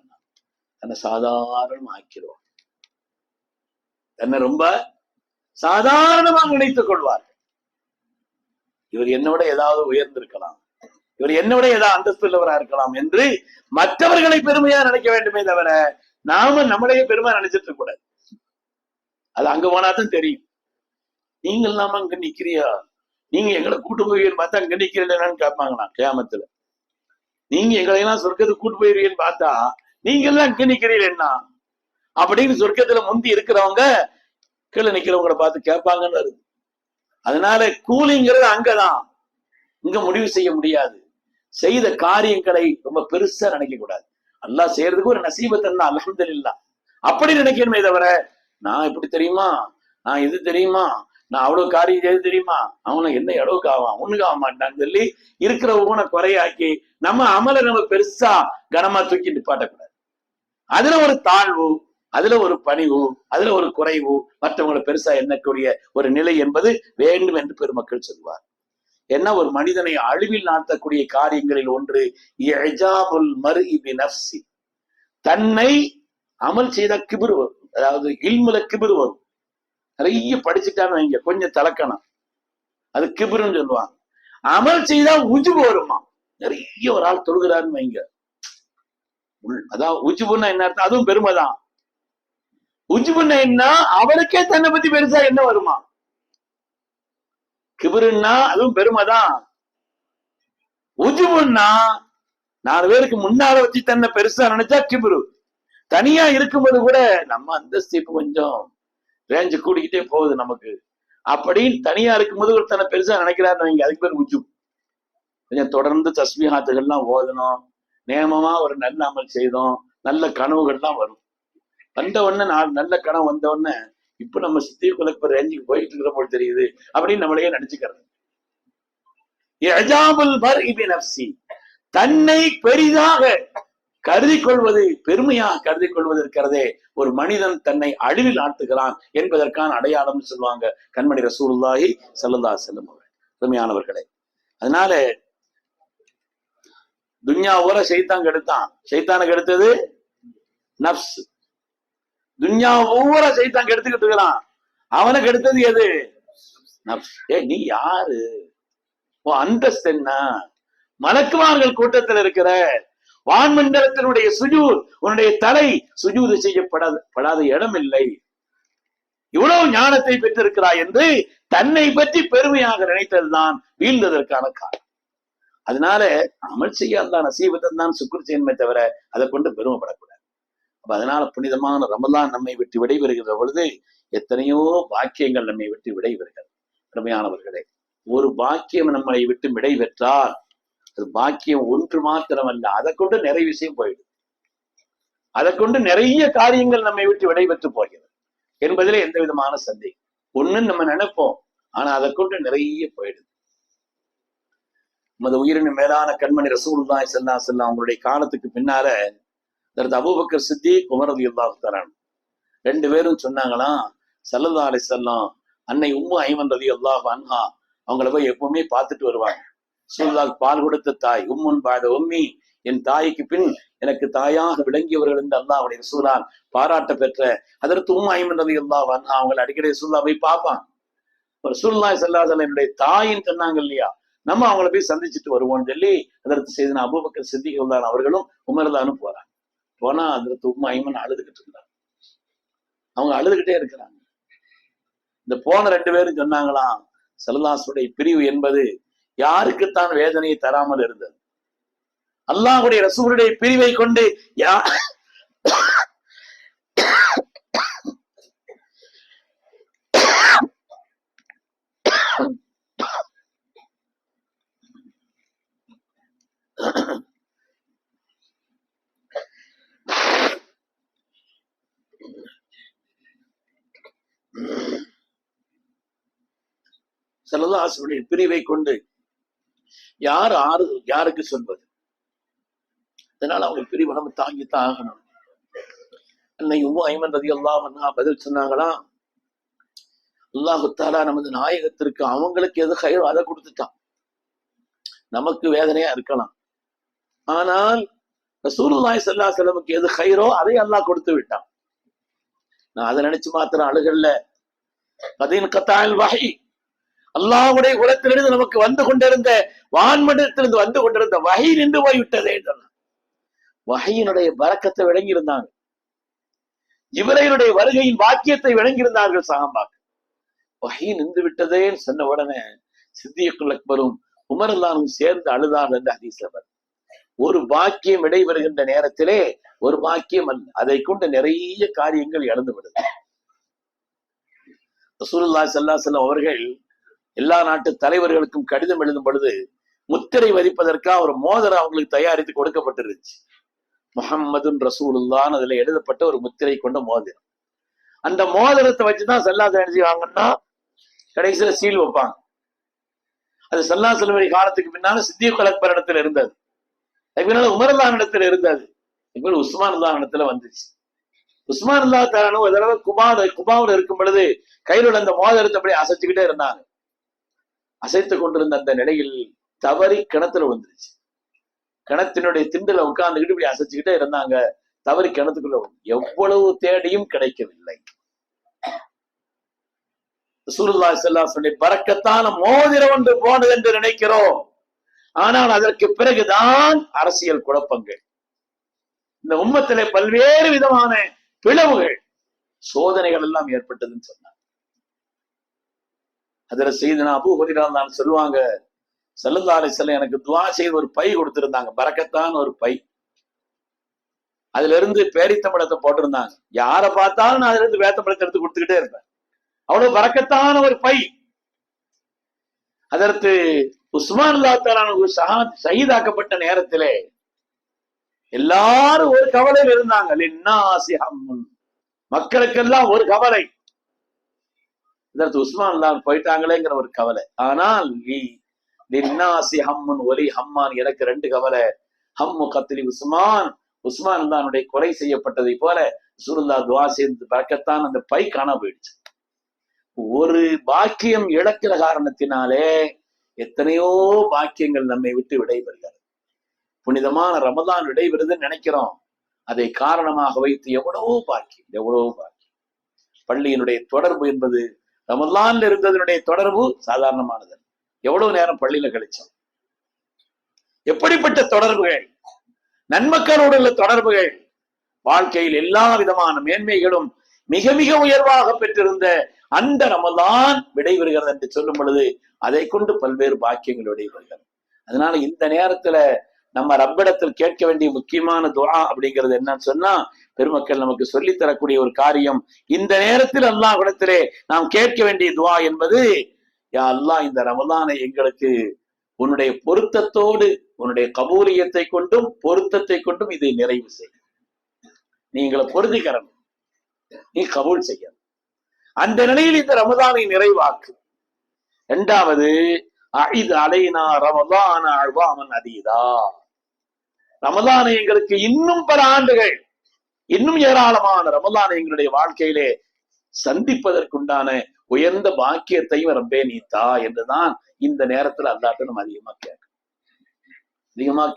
தன்னை சாதாரணமா ஆக்கிடுவார், தன்னை ரொம்ப சாதாரணமாக நினைத்துக் கொள்வார். இவர் என்னோட ஏதாவது உயர்ந்திருக்கலாம், இவர் என்னோட ஏதாவது அந்தஸ்து உள்ளவரா இருக்கலாம் என்று மற்றவர்களை பெருமையா நினைக்க வேண்டுமே தவிர நாம நம்மளையே பெருமையா நினைச்சிட்டு இருக்க கூடாது. அது அங்க போனாதான் தெரியும். நீங்க இல்லாம அங்க நிக்கிறியா, நீங்க எங்களை கூட்டு போவீங்கன்னு பார்த்தா அங்க நிக்கிறீங்கன்னு கேட்பாங்களா கியாமத்துல. நீங்க எங்களை எல்லாம் சொர்க்கத்துக்கு கூட்டு போயிருவீங்கன்னு பார்த்தா நீங்க எல்லாம் அங்க நிக்கிறீங்கன்னா அப்படின்னு சொர்க்கத்துல முந்தி இருக்கிறவங்க கீழே நிக்கிறவங்களை பார்த்து கேட்பாங்கன்னு வருது. அதனால கூலிங்கிறது அங்கதான், இங்க முடிவு செய்ய முடியாது. செய்த காரியங்களை ரொம்ப பெருசா நினைக்க கூடாது. அல்லாஹ் செய்யறதுக்கு ஒரு நசீபத்தன்னா அல்ஹம்துலில்லாஹ் அப்படி நினைக்கணுமே தவிர, நான் இப்படி தெரியுமா, நான் இது தெரியுமா, நான் அவ்வளவு காரியம் செய்து தெரியுமா, அவனை என்ன அளவுக்கு ஆவான், ஒண்ணுக்கு ஆக மாட்டான்னு சொல்லி இருக்கிற ஊனை குறையாக்கி நம்ம அமலை நம்ம பெருசா கனமா தூக்கி நிப்பாட்டக்கூடாது. அதுல ஒரு தாழ்வு, அதுல ஒரு பணிவு, அதுல ஒரு குறைவு, மற்றவங்களை பெருசா எண்ணக்கூடிய ஒரு நிலை என்பது வேண்டும் என்று பெருமக்கள் சொல்வார். என்ன, ஒரு மனிதனை அழிவில் நாட்டக்கூடிய காரியங்களில் ஒன்று இஜாபுல் மர்இ பினஃப்ஸி, தன்னை அமல் செய்த கிபிர் வரும். அதாவது இல்முல கிபிர் வரும். நிறைய படிச்சுட்டான்னு வைங்க, கொஞ்சம் தலக்கணும், அது கிபிர்னு சொல்லுவாங்க. அமல் செய்தா உஜுபு வருமா, நிறைய ஒரு ஆள் தொழுகிறாருன்னு வைங்க, அதான் உஜுபுன்னா என்ன அர்த்தம், அதுவும் பெருமைதான். உஜுபுன்னா என்ன, அவருக்கே தன்னை பத்தி பெருசா என்ன வருமா. கிபிருன்னா அதுவும் பெருமைதான். உஜுபுன்னா 4 பேருக்கு முன்னால வச்சு தன்னை பெருசா நினைச்சா கிபிரு. தனியா இருக்கும்போது கூட நம்ம அந்தஸ்து இப்ப கொஞ்சம் ரேஞ்சு கூடிக்கிட்டே போகுது நமக்கு அப்படின்னு தனியா இருக்கும்போது ஒரு தன்னை பெருசா நினைக்கிறாருன்னு வைங்க, அதுக்கு பேர் உஜுப். கொஞ்சம் தொடர்ந்து தஸ்பீஹாத்துகள்லாம் ஓதணும், நேமமா ஒரு நல்ல அமல் செய்தோம், நல்ல கனவுகள்லாம் வரும். வந்த உடனே நல்ல கனவு வந்த உடனே இப்ப நம்ம சித்திகுல் அக்பர் ரேஞ்சுக்கு போயிட்டு இருக்கிற போது தெரியுது அப்படின்னு நம்மளையே நினைச்சுக்கிறது. இஜாபுல் மர்இ பினஃப்ஸி, தன்னை பெரிதாக கருதி கொள்வது, பெருமையாக கருதி கொள்வது இருக்கிறதே, ஒரு மனிதன் தன்னை அழிவில் ஆட்டுகிறான் என்பதற்கான அடையாளம் சொல்லுவாங்க கண்மணி ரசூலுல்லாஹி ஸல்லல்லாஹு அலைஹி வஸல்லம் அவர்கள். பெருமையானவர்களே, அதனால துன்யா ஊர ஷைத்தான் கெடுத்தான், ஷைத்தானுக்கு எடுத்தது நப்ஸ். துன்யா ஒவ்வொரு ஷைத்தான் கெடுத்துக்கிட்டு இருக்கிறான், அவனுக்கு எடுத்தது எது? நப்ஸ். நீ யாரு, அந்தஸ்து என்ன, மலக்குமார்கள் கூட்டத்தில் இருக்கிற, வான்மண்டலத்தினுடைய சுஜூத், உன்னுடைய தலை சுஜூது செய்யப்படாத இடம் இல்லை, இவ்வளவு ஞானத்தை பெற்றிருக்கிறாய் என்று தன்னை பற்றி பெருமையாக நினைத்ததுதான் வீழ்ந்ததற்கான காரணம். அதனால அமல் செய்ய அல்லாஹ் நசீபத்தை தான் சுக்குர் செய்யணுமே தவிர அதை கொண்டு பெருமைப்படக்கூடாது. அப்ப அதனால புனிதமான ரமலான் நம்மை விட்டு விடைபெறுகிற பொழுது எத்தனையோ பாக்கியங்கள் நம்மை விட்டு விடைபெறுகிறது. பெருமையானவர்களே, ஒரு பாக்கியம் நம்மை விட்டு விடைபெற்றால் அது பாக்கியம் ஒன்று மாத்திரமல்ல, அதை கொண்டு நிறைய விஷயம் போயிடும், அதை கொண்டு நிறைய காரியங்கள் நம்மை விட்டு விடைபெற்று போகிறது என்பதிலே எந்த விதமான சந்தேகம். ஒண்ணுன்னு நம்ம நினைப்போம், ஆனா அதை கொண்டு நிறைய போயிடுது. நமது உயிரின் மேலான கண்மணி ரசூலுல்லாஹி ஸல்லல்லாஹு அலைஹி வஸல்லம் அவங்களுடைய காலத்துக்கு பின்னால அபூபக்கர் சித்திக், உமர் ரலியல்லாஹு தஆலா 2 பேரும் சொன்னாங்களாம், ஸல்லல்லாஹு அலைஹி வஸல்லம் அன்னை உம்மு ஐமன் ரலியல்லாஹு அன்ஹா அவங்கள போய் எப்பவுமே பார்த்துட்டு வருவாங்க. ரசூலுல்லாஹ்க்கு பால் கொடுத்த தாய், உம்முன் பாத உம்மி, என் தாய்க்கு பின் எனக்கு தாயாக விளங்கியவர்கள் என்று அல்லாஹ்வுடைய ரசூலால் பாராட்ட பெற்ற அதற்கு ஐமன் ரலியல்லாஹு அன்ஹா அவங்களை அடிக்கடி ரசூலுல்லாஹ் போய் பார்ப்பான். ரசூலுல்லாஹி ஸல்லல்லாஹு அலைஹி வஸல்லம் என்னுடைய தாயின்னு சொன்னாங்க இல்லையா, நம்ம அவங்கள போய் சந்திச்சுட்டு வருவோம்னு சொல்லி அதற்கு செய்தன அபூபக்கர் சித்திக் ரலியல்லாஹு அவர்களும் உமர்தானும் போறாங்க. போனா அதற்கு ஐமன் அழுதுகிட்டு இருந்தாங்க. அவங்க அழுதுகிட்டே இருக்கிறாங்க. இந்த போன 2 பேரும் சொன்னாங்களாம், ஸல்லல்லாஹுடைய பிரிவு என்பது யாருக்குத்தான் வேதனையை தராமல் இருந்தது, அல்லாஹ்வுடைய ரசூலுடைய பிரிவை கொண்டு ஸல்லல்லாஹுடைய பிரிவை கொண்டு யாருக்கு சொல்வது? அதனால அவங்க பிரிவு நம்ம தாங்கித்தான் ஆகணும். அன்னை உம்மு ஐமன் ரலியல்லாஹு அன்ஹா பதில் சொன்னாங்களாம், அல்லாஹ் தஆலா நமது நாயகத்திற்கு அவங்களுக்கு எது கைரோ அதை கொடுத்துட்டான். நமக்கு வேதனையா இருக்கலாம், ஆனால் ரசூலுல்லாஹி ஸல்லல்லாஹு அலைஹி வஸல்லம் எது கைரோ அதை அல்லாஹ் கொடுத்து விட்டான். நான் அதை நினைச்சு மாத்திரம் அழுகல்ல. கதீன் கத்தால் வஹி, அல்லாஹ்வுடைய குலத்திலிருந்து நமக்கு வந்து கொண்டிருந்த வான்மண்டலத்திலிருந்து வந்து கொண்டிருந்த வஹி நின்று போய்விட்டதே. வஹியினுடைய பரக்கத்தை விளங்கி இருந்தாங்க, ஜிப்ரீலுடைய வருகையின் வாக்கியத்தை விளங்கி இருந்தார்கள் சஹாபாக்கள். வஹி நின்று விட்டதேன்னு சொன்ன உடனே சித்தியக்குல் அக்பரும் உமர் அல்லாஹ்வும் சேர்ந்து அழுதார்கள் என்று ஹதீஸ்ல வருது. ஒரு பாக்கியம் இடைவருகின்ற நேரத்திலே ஒரு பாக்கியம் அல்ல, அதை கொண்டு நிறைய காரியங்கள் இழந்து விடுது. ரசூலுல்லாஹி ஸல்லல்லாஹு அலைஹி வஸல்லம் அவர்கள் எல்லா நாட்டு தலைவர்களுக்கும் கடிதம் எழுதும் பொழுது முத்திரை பதிப்பதற்காக ஒரு மோதிரம் அவங்களுக்கு தயாரித்து கொடுக்கப்பட்டிருந்துச்சு. முஹம்மதுன் ரசூலுல்லாஹ் அதுல எழுதப்பட்ட ஒரு முத்திரை கொண்ட மோதிரம். அந்த மோதிரத்தை வச்சுதான் ஸல்லல்லாஹு அலைஹி வஸல்லம் வாங்கன்னா கடைசியில சீல் வைப்பாங்க. அது ஸல்லல்லாஹு அலைஹி வஸல்லம் காலத்துக்கு பின்னால சித்தியக்குல் அக்பர் இடத்துல இருந்தது, அதுக்கு பின்னால உமர் அல்லாஹ் இடத்துல இருந்தது, இப்போ உஸ்மான் அல்லாஹ் இடத்துல வந்துச்சு. உஸ்மான் அல்லாஹ் தஆலா ஒரு தடவை குபாவில் இருக்கும் பொழுது கையில் அந்த மோதிரத்தை அப்படி அசைச்சுக்கிட்டே இருந்தாங்க. அசைத்து கொண்டிருந்த அந்த நிலையில் தவறி கிணத்துல வந்துருச்சு. கிணத்தினுடைய திண்டுல உட்கார்ந்துகிட்டு இப்படி அசைச்சுக்கிட்டே இருந்தாங்க, தவறி கிணத்துக்குள்ள எவ்வளவு தேடியும் கிடைக்கவில்லை. ரசூலுல்லாஹி ஸல்லல்லாஹு அலைஹி வஸல்லம் பரக்கத்தான மோதிரம் ஒன்று போனது என்று நினைக்கிறோம், ஆனால் அதற்கு பிறகுதான் அரசியல் குழப்பங்கள், இந்த உம்மத்திலே பல்வேறு விதமான பிளவுகள் சோதனைகள் எல்லாம் ஏற்பட்டதுன்னு சொன்னாங்க. அதுல செய்தனா அபூ ஹுரைரா தான் சொல்லுவாங்க, ஸல்லல்லாஹு அலைஹி வஸல்லம் எனக்கு துஆ செய்து ஒரு பை கொடுத்திருந்தாங்க, பரக்கத்தான ஒரு பை. அதுல இருந்து பேரித்தம்பழத்தை போட்டிருந்தாங்க. யாரை பார்த்தாலும் நான் அதுல இருந்து வேத்தம்பழத்தை எடுத்து கொடுத்துக்கிட்டே இருப்பேன், அவ்வளவு பரக்கத்தான ஒரு பை. அதற்கு உஸ்மான் அல்லாஹ் தஆலா ஷஹீதாக்கப்பட்ட நேரத்திலே எல்லாரும் ஒரு கவலையில் இருந்தாங்க. லின்னாஸி ஹம்முன், மக்களுக்கெல்லாம் ஒரு கவலை. இதற்கு உஸ்மான் அல்லாஹ் போயிட்டாங்களேங்கிற ஒரு கவலை. ஆனால் லின்னாஸி ஹம்முன் ஒலி ஹம்மான், எனக்கு 2 கவலை. ஹம்மு கத்லி உஸ்மான், உஸ்மான் அல்லாஹ்வுடைய கொலை செய்யப்பட்டதை போல ரசூலுல்லாஹ் துஆ செய்து பரக்கத்தான் அந்த பை காணாம போயிடுச்சு. ஒரு பாக்கியம் இழக்கிற காரணத்தினாலே எத்தனையோ பாக்கியங்கள் நம்மை விட்டு விடைபெறுகிறது. புனிதமான ரமதான் விடைபெறுதுன்னு நினைக்கிறோம், அதை காரணமாக வைத்து எவ்வளவோ பாக்கியம். பள்ளியினுடைய தொடர்பு என்பது ரமலான்ல இருந்ததனுடைய தொடர்பு சாதாரணமானது. எவ்வளவு நேரம் பள்ளியில கழிச்சோம், எப்படிப்பட்ட தொடர்புகள், நன்மக்களோடு உள்ள தொடர்புகள், வாழ்க்கையில் எல்லா விதமான மேன்மைகளும் மிக மிக உயர்வாக பெற்றிருந்த அந்த ரமலான் விடைபெறுகிறது என்று சொல்லும் பொழுது அதை கொண்டு பல்வேறு பாக்கியங்கள் விடைபெறுகிறது. அதனால இந்த நேரத்துல நம்ம ரப்பிடத்தில் கேட்க வேண்டிய முக்கியமான துஆ அப்படிங்கிறது என்னன்னு சொன்னா, பெருமக்கள் நமக்கு சொல்லி தரக்கூடிய ஒரு காரியம். இந்த நேரத்தில் அல்லாஹ்விடத்திலே நாம் கேட்க வேண்டிய துஆ என்பது, யா அல்லாஹ் இந்த ரமலானை எங்களுக்கு உன்னுடைய பொருத்தத்தோடு, உன்னுடைய கபூலியத்தை கொண்டும் பொருத்தத்தை கொண்டும் இதை நிறைவு செய். நீ எங்களை பொருந்திக்கிறணும், நீ கபூல் செய்ய. அந்த நிலையில் இந்த ரமலானை நிறைவாக்கு. 2வது, அஇத் அலைனா ரமலான அழ்வாமன் அதீதா, ரமலானை எங்களுக்கு இன்னும் பல ஆண்டுகள், இன்னும் ஏராளமான ரமலானை எங்களுடைய வாழ்க்கையிலே சந்திப்பதற்குண்டான உயர்ந்த பாக்கியத்தையும் ரப்பே நீத்தா என்றுதான் இந்த நேரத்துல அல்லாஹ்ட்ட நம்ம அதிகமா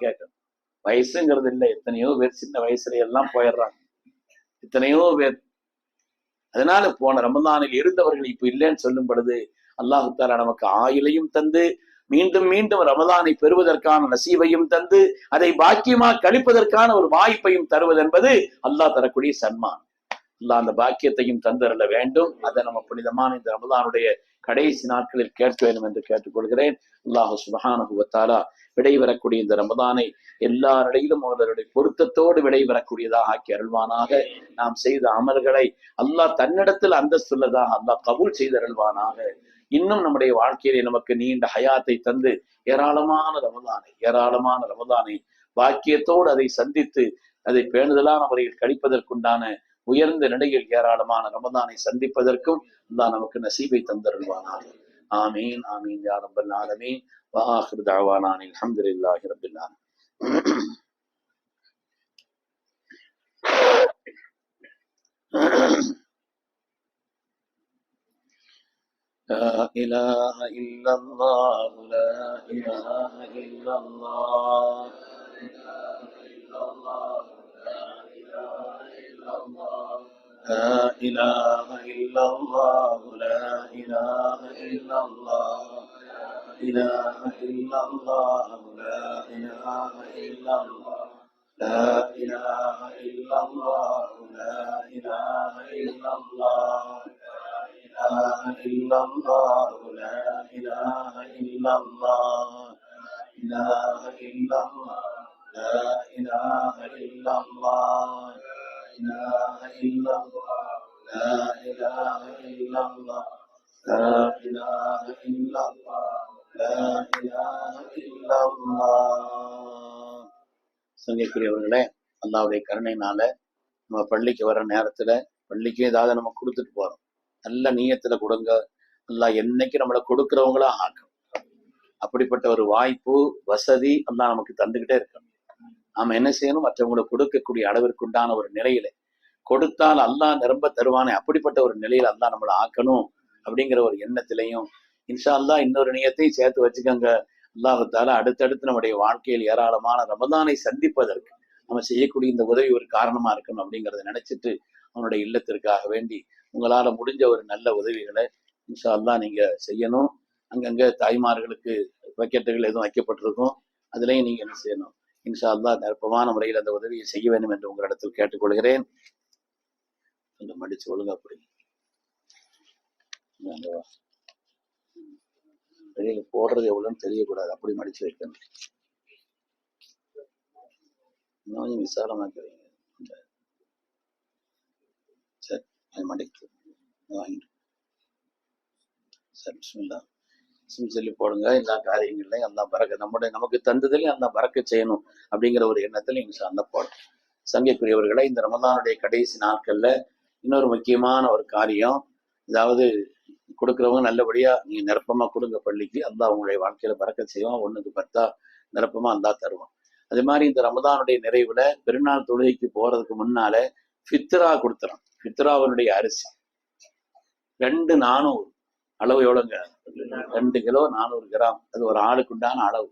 கேட்கணும். வயசுங்கிறது இல்லை. எத்தனையோ பேர் சின்ன வயசுல எல்லாம் போயிடுறாங்க, எத்தனையோ பேர். அதனால போன ரமதானில் இருந்தவர்கள் இப்ப இல்லைன்னு சொல்லும் பொழுது அல்லாஹு தஆலா நமக்கு ஆயுளையும் தந்து மீண்டும் மீண்டும் ரமதானை பெறுவதற்கான நசீபையும் தந்து அதை பாக்கியமா கழிப்பதற்கான ஒரு வாய்ப்பையும் தருவது என்பது அல்லாஹ் தரக்கூடிய சன்மான். அல்லாஹ் அந்த பாக்கியத்தையும் தந்தரல வேண்டும். அதை நம்ம புனிதமான இந்த ரமதானுடைய கடைசி நாட்களில் கேட்க வேண்டும் என்று கேட்டுக்கொள்கிறேன். அல்லாஹு சுப்ஹானஹு வ தஆலா விடைபெறக்கூடிய இந்த ரமதானை எல்லா நிலையிலும் அவர்களுடைய பொருத்தத்தோடு விடைபெறக்கூடியதாக ஆக்கி அருள்வானாக. நாம் செய்த அமல்களை அல்லாஹ் தன்னிடத்தில் அந்தஸ்துள்ளதாக அல்லாஹ் கபூல் செய்து அருள்வானாக. இன்னும் நம்முடைய வாழ்க்கையிலே நமக்கு நீண்ட ஹயாத்தை தந்து ஏராளமான ரமதானை பாக்கியத்தோடு அதை சந்தித்து அதை பேணுதலான முறையில் கழிப்பதற்குண்டான உயர்ந்த நிலையில் ஏராளமான ரமதானை சந்திப்பதற்கும் அல்லாஹ் நமக்கு நசீபை தந்தருள்வானாக. ஆமீன் ஆமீன் யா ரப்பல் ஆலமீன். வ ஆகிரு தஅவானா அல்ஹம்துலில்லாஹி ரப்பில் ஆலமீன். لا إله إلا الله لا إله إلا الله لا إله إلا الله لا إله إلا الله إله إلا الله لا إله إلا الله لا إله إلا الله لا إله إلا الله إله إلا الله لا إله إلا الله إله إلا الله لا إله إلا الله إله إلا الله لا إله إلا الله لا إله إلا الله لا إله إلا الله. சங்கைக்குரியவர்களே, அல்லாஹ்வுடைய கருணையினால நம்ம பள்ளிக்கு வர நேரத்துல பள்ளிக்கு ஏதாவது நம்ம கொடுத்துட்டு போறோம். நல்ல நீயத்துல கொடுங்க. அல்லாஹ் என்னைக்கு நம்மளை கொடுக்கிறவங்களா ஆக்கும். அப்படிப்பட்ட ஒரு வாய்ப்பு வசதி அல்லாஹ் நமக்கு தந்துகிட்டே இருக்கணும். நாம என்ன செய்யணும்? மற்றவங்களுக்கு கொடுக்கக்கூடிய அளவிற்குண்டான ஒரு நிலையில கொடுத்தால் அல்லாஹ் நிரம்ப தருவானே, அப்படிப்பட்ட ஒரு நிலையில அல்லாஹ் நம்மளை ஆக்கணும் அப்படிங்கிற ஒரு எண்ணத்திலையும் இன்ஷா அல்லாஹ் இன்னொரு நியத்தையும் சேர்த்து வச்சுக்கோங்க. அல்லாஹ் தஆலா அடுத்தடுத்து நம்முடைய வாழ்க்கையில் ஏராளமான ரமதானை சந்திப்பதற்கு நம்ம செய்யக்கூடிய இந்த உதவி ஒரு காரணமா இருக்கணும் அப்படிங்கிறத நினைச்சிட்டு அவனுடைய இல்லத்திற்காக வேண்டி உங்களால முடிஞ்ச ஒரு நல்ல உதவிகளை இன்ஷா அல்லாஹ் நீங்க செய்யணும். அங்கங்க தாய்மார்களுக்கு பக்கெட்டுகள் எதுவும் வைக்கப்பட்டிருக்கும், அதுலயும் நீங்க என்ன செய்யணும்? இன்ஷா அல்லாஹ் நிரப்பமான முறையில் அந்த உதவியை செய்ய வேண்டும் என்று உங்களிடத்தில் கேட்டுக்கொள்கிறேன். கொஞ்சம் மடிச்சு ஒழுங்கா அப்படி வெளியில போடுறது எவ்வளவுன்னு தெரியக்கூடாது, அப்படி மடிச்சு வைக்கணும். இன்னும் கொஞ்சம் விசாலமாக்குறீங்க. சரி, அது மடிக்கு வாங்கிட்டு சரி பிஸ்மில்லா சொல்லி போடுங்க. எல்லா காரியங்கள்லையும் அந்த பறக்க நமக்கு தந்ததுலையும் அந்த பறக்க செய்யணும் அப்படிங்கிற ஒரு எண்ணத்துல இன்ஷா அல்லாஹ் போடும். சங்கைக்குரியவர்களை, இந்த ரமதானுடைய கடைசி நாட்கள்ல இன்னொரு முக்கியமான ஒரு காரியம், அதாவது கொடுக்குறவங்க நல்லபடியா நீங்க நிரப்பமா கொடுங்க பள்ளிக்கு. அல்லாஹ் உங்களுடைய வாழ்க்கையில பறக்க செய்வோம். 1க்கு 10 நிரப்பமா அல்லாஹ் தருவோம். அதே மாதிரி இந்த ரமதானுடைய நிறைவுல பெருநாள் தொழுகைக்கு போறதுக்கு முன்னால ஃபித்ரா கொடுத்துறோம். ஃபித்ராவுடைய அரிசி 2 400 அளவு எவ்வளவுங்க? 2 கிலோ 400 கிராம். அது ஒரு ஆளுக்கு உண்டான அளவு.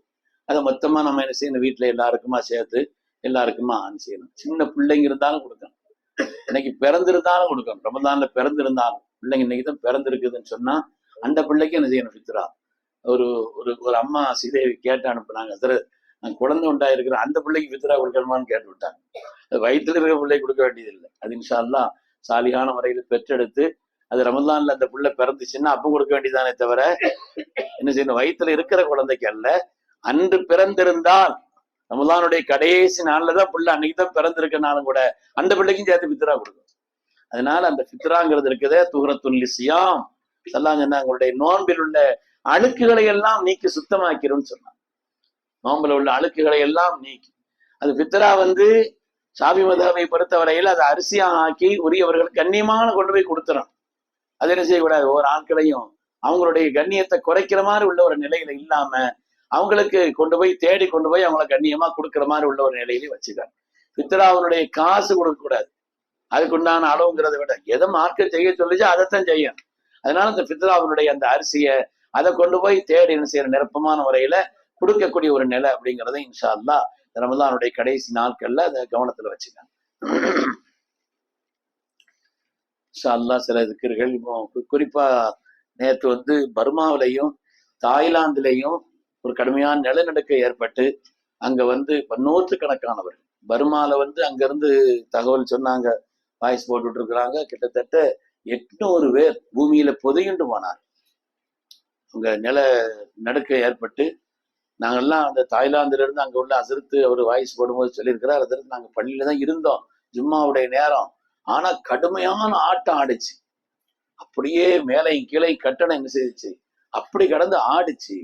அதை மொத்தமா நம்ம என்ன செய்யணும்? வீட்டுல எல்லாருக்குமா சேர்த்து எல்லாருக்குமா செய்யணும். சின்ன பிள்ளைங்க இருந்தாலும் கொடுக்கணும். இன்னைக்கு பிறந்திருந்தாலும் கொடுக்கணும். ரமதான்ல பிறந்திருந்தாலும் பிள்ளைங்க இன்னைக்குதான் பிறந்திருக்குதுன்னு சொன்னா அந்த பிள்ளைக்கு என்ன செய்யணும்? ஃபித்ரா. ஒரு ஒரு அம்மா சீதையை கேட்டு அனுப்புனாங்க, சார் நான் குழந்தை உண்டாயிருக்கிறேன், அந்த பிள்ளைக்கு ஃபித்ரா கொடுக்கணுமான்னு கேட்டு விட்டாங்க. அது வயிற்றுல இருக்கிற பிள்ளைக்கு கொடுக்க வேண்டியதில்லை. அது இன்ஷா அல்லாஹ் சாலிகான முறையில பெற்றெடுத்து அது ரமலான்ல அந்த பிள்ளை பிறந்துச்சுன்னா அப்ப கொடுக்க வேண்டியதானே தவிர என்ன செய்யணும்? வயிற்றுல இருக்கிற குழந்தைக்கு அல்ல. அன்று பிறந்திருந்தால் ரமலானுடைய கடைசி நாள்லதான் பிள்ளை அன்னைக்குதான் பிறந்திருக்கனாலும் கூட அந்த பிள்ளைக்கும் சேர்த்து ஃபித்ரா கொடுக்கும். அதனால அந்த ஃபித்ராங்கிறது இருக்குதே துஹ்ரத்துல் லிஸ்ஸியாம். சொன்னாங்க உங்களுடைய நோன்பில் உள்ள அழுக்குகளை எல்லாம் நீக்கி சுத்தமாக்கிரும்னு சொன்னாங்க. நோன்புல உள்ள அழுக்குகளை எல்லாம் நீக்கி அது ஃபித்ரா ஷாஃபி மذஹபை பொறுத்தவரையில் அதை அரிசியா ஆக்கி உரியவர்களுக்கு கண்ணியமான கொண்டு போய் கொடுத்துறோம். அது என்ன செய்யக்கூடாது? ஒவ்வொரு ஆட்களையும் அவங்களுடைய கண்ணியத்தை குறைக்கிற மாதிரி உள்ள ஒரு நிலையில இல்லாம அவங்களுக்கு கொண்டு போய் தேடி கொண்டு போய் அவங்களை கண்ணியமா கொடுக்குற மாதிரி உள்ள ஒரு நிலையிலே வச்சுக்காங்க. ஃபித்ராவுடைய காசு கொடுக்க கூடாது. அதுக்குண்டான அளவுங்கிறத விட எதை மார்க்க செய்ய சொல்லிச்சு அதைத்தான் செய்யும். அதனால இந்த ஃபித்ராவுடைய அந்த அரிசியை அதை கொண்டு போய் தேடி என்ன செய்யற நிரப்பமான முறையில கொடுக்கக்கூடிய ஒரு நிலை அப்படிங்கிறத இன்ஷா அல்லாஹ் ரமலானுடைய கடைசி நாட்கள்ல அதை கவனத்துல வச்சுக்காங்க. சில திக்ர்கள் இப்போ குறிப்பா நேற்று வந்து பர்மாவிலையும் தாய்லாந்துலேயும் ஒரு கடுமையான நிலநடுக்கம் ஏற்பட்டு அங்க வந்து இப்ப நூற்றுக்கணக்கானவர் பர்மால வந்து அங்கிருந்து தகவல் சொன்னாங்க, வாய்ஸ் போட்டுட்டு இருக்கிறாங்க, கிட்டத்தட்ட 800 பேர் பூமியில புதையுண்டு போனார். அங்க நில நடுக்கம் ஏற்பட்டு நாங்கெல்லாம் அந்த தாய்லாந்துல இருந்து அங்க உள்ள அசரத்து அவர் வாய்ஸ் போடும்போது சொல்லியிருக்கிறார், அதற்கு நாங்க பள்ளியில தான் இருந்தோம் ஜும்மாவுடைய நேரம். ஆனா கடுமையான ஆட்டம் ஆடிச்சு, அப்படியே மேலே கீழே கட்டணம் என்ன செய்துச்சு, அப்படி கடந்து ஆடிச்சு.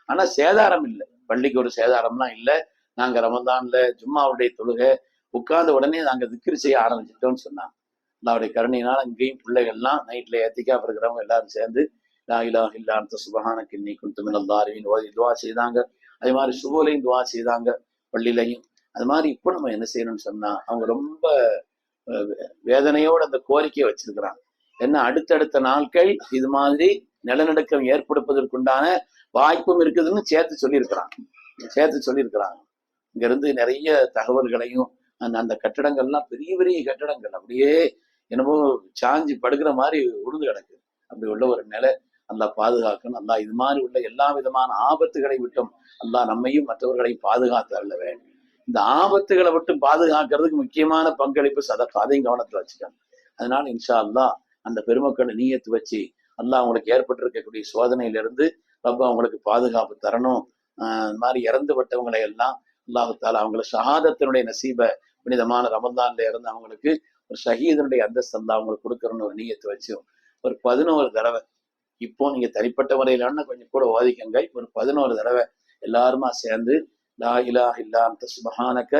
ஆனா சேதாரம் இல்லை, பள்ளிக்கு ஒரு சேதாரம்லாம் இல்லை. நாங்க ரமதான்ல ஜும்மாவுடைய தொழுகை உட்கார்ந்த உடனே நாங்க திக்ர் செய்ய ஆரம்பிச்சிட்டோம்னு சொன்னாங்க. அல்லாவுடைய கருணையினால் அங்கேயும் பிள்ளைகள்லாம் நைட்ல ஏத்திக்காப்பு இருக்கிறவங்க எல்லாரும் சேர்ந்து லா இலாஹ இல்லா அன்த சுப்ஹானக இன்னி குன்து மினல் ஸாலிமீன் ஓதி துவா செய்தாங்க. அதே மாதிரி சுபோலையும் துவா செய்தாங்க பள்ளியிலையும். அது மாதிரி இப்போ நம்ம என்ன செய்யணும்னு சொன்னா, அவங்க ரொம்ப வேதனையோடு அந்த கோரிக்கையை வச்சிருக்கிறாங்க. என்ன அடுத்தடுத்த நாட்கள் இது மாதிரி நிலநடுக்கம் ஏற்படுவதற்குண்டான வாய்ப்பும் இருக்குதுன்னு சேர்த்து சொல்லியிருக்கிறாங்க. இங்க இருந்து நிறைய தகவல்களையும் அந்த கட்டடங்கள்லாம் பெரிய பெரிய கட்டடங்கள் அப்படியே என்னமோ சாஞ்சி படுக்கிற மாதிரி உழுது கிடக்கு. அப்படி உள்ள ஒரு நிலை அல்லாஹ் பாதுகாக்கணும். அல்லாஹ் இது மாதிரி உள்ள எல்லா விதமான ஆபத்துகளை விட்டும் அல்லாஹ் நம்மையும் மற்றவர்களையும் பாதுகாத்து அல்ல வேண்டும். இந்த ஆபத்துகளை விட்டு பாதுகாக்கிறதுக்கு முக்கியமான பங்களிப்பு சதக்கா, அதையும் கவனத்துல வச்சுக்கணும். அதனால இன்ஷா அல்லாஹ் அந்த பெருமக்களை நீயத்து வச்சு அல்லாஹ் அவங்களுக்கு ஏற்பட்டிருக்கக்கூடிய சோதனையிலிருந்து ரப்ப அவங்களுக்கு பாதுகாப்பு தரணும். இந்த மாதிரி இறந்துபட்டவங்களை எல்லாம் அல்லாஹு தாலா அவங்கள ஷஹாதத்தினுடைய நசீப புனிதமான ரமதான்ல இருந்து அவங்களுக்கு ஒரு ஷஹீதனுடைய அந்தஸ்து அவங்களுக்கு கொடுக்கறன்னு ஒரு நீயத்தை வச்சு ஒரு 11 தடவை, இப்போ நீங்க தனிப்பட்ட முறையிலான கொஞ்சம் கூட ஓதிக்கங்க, ஒரு 11 தடவை எல்லாருமா சேர்ந்து லா இலாஹ இல்லா அன்த சுப்ஹானக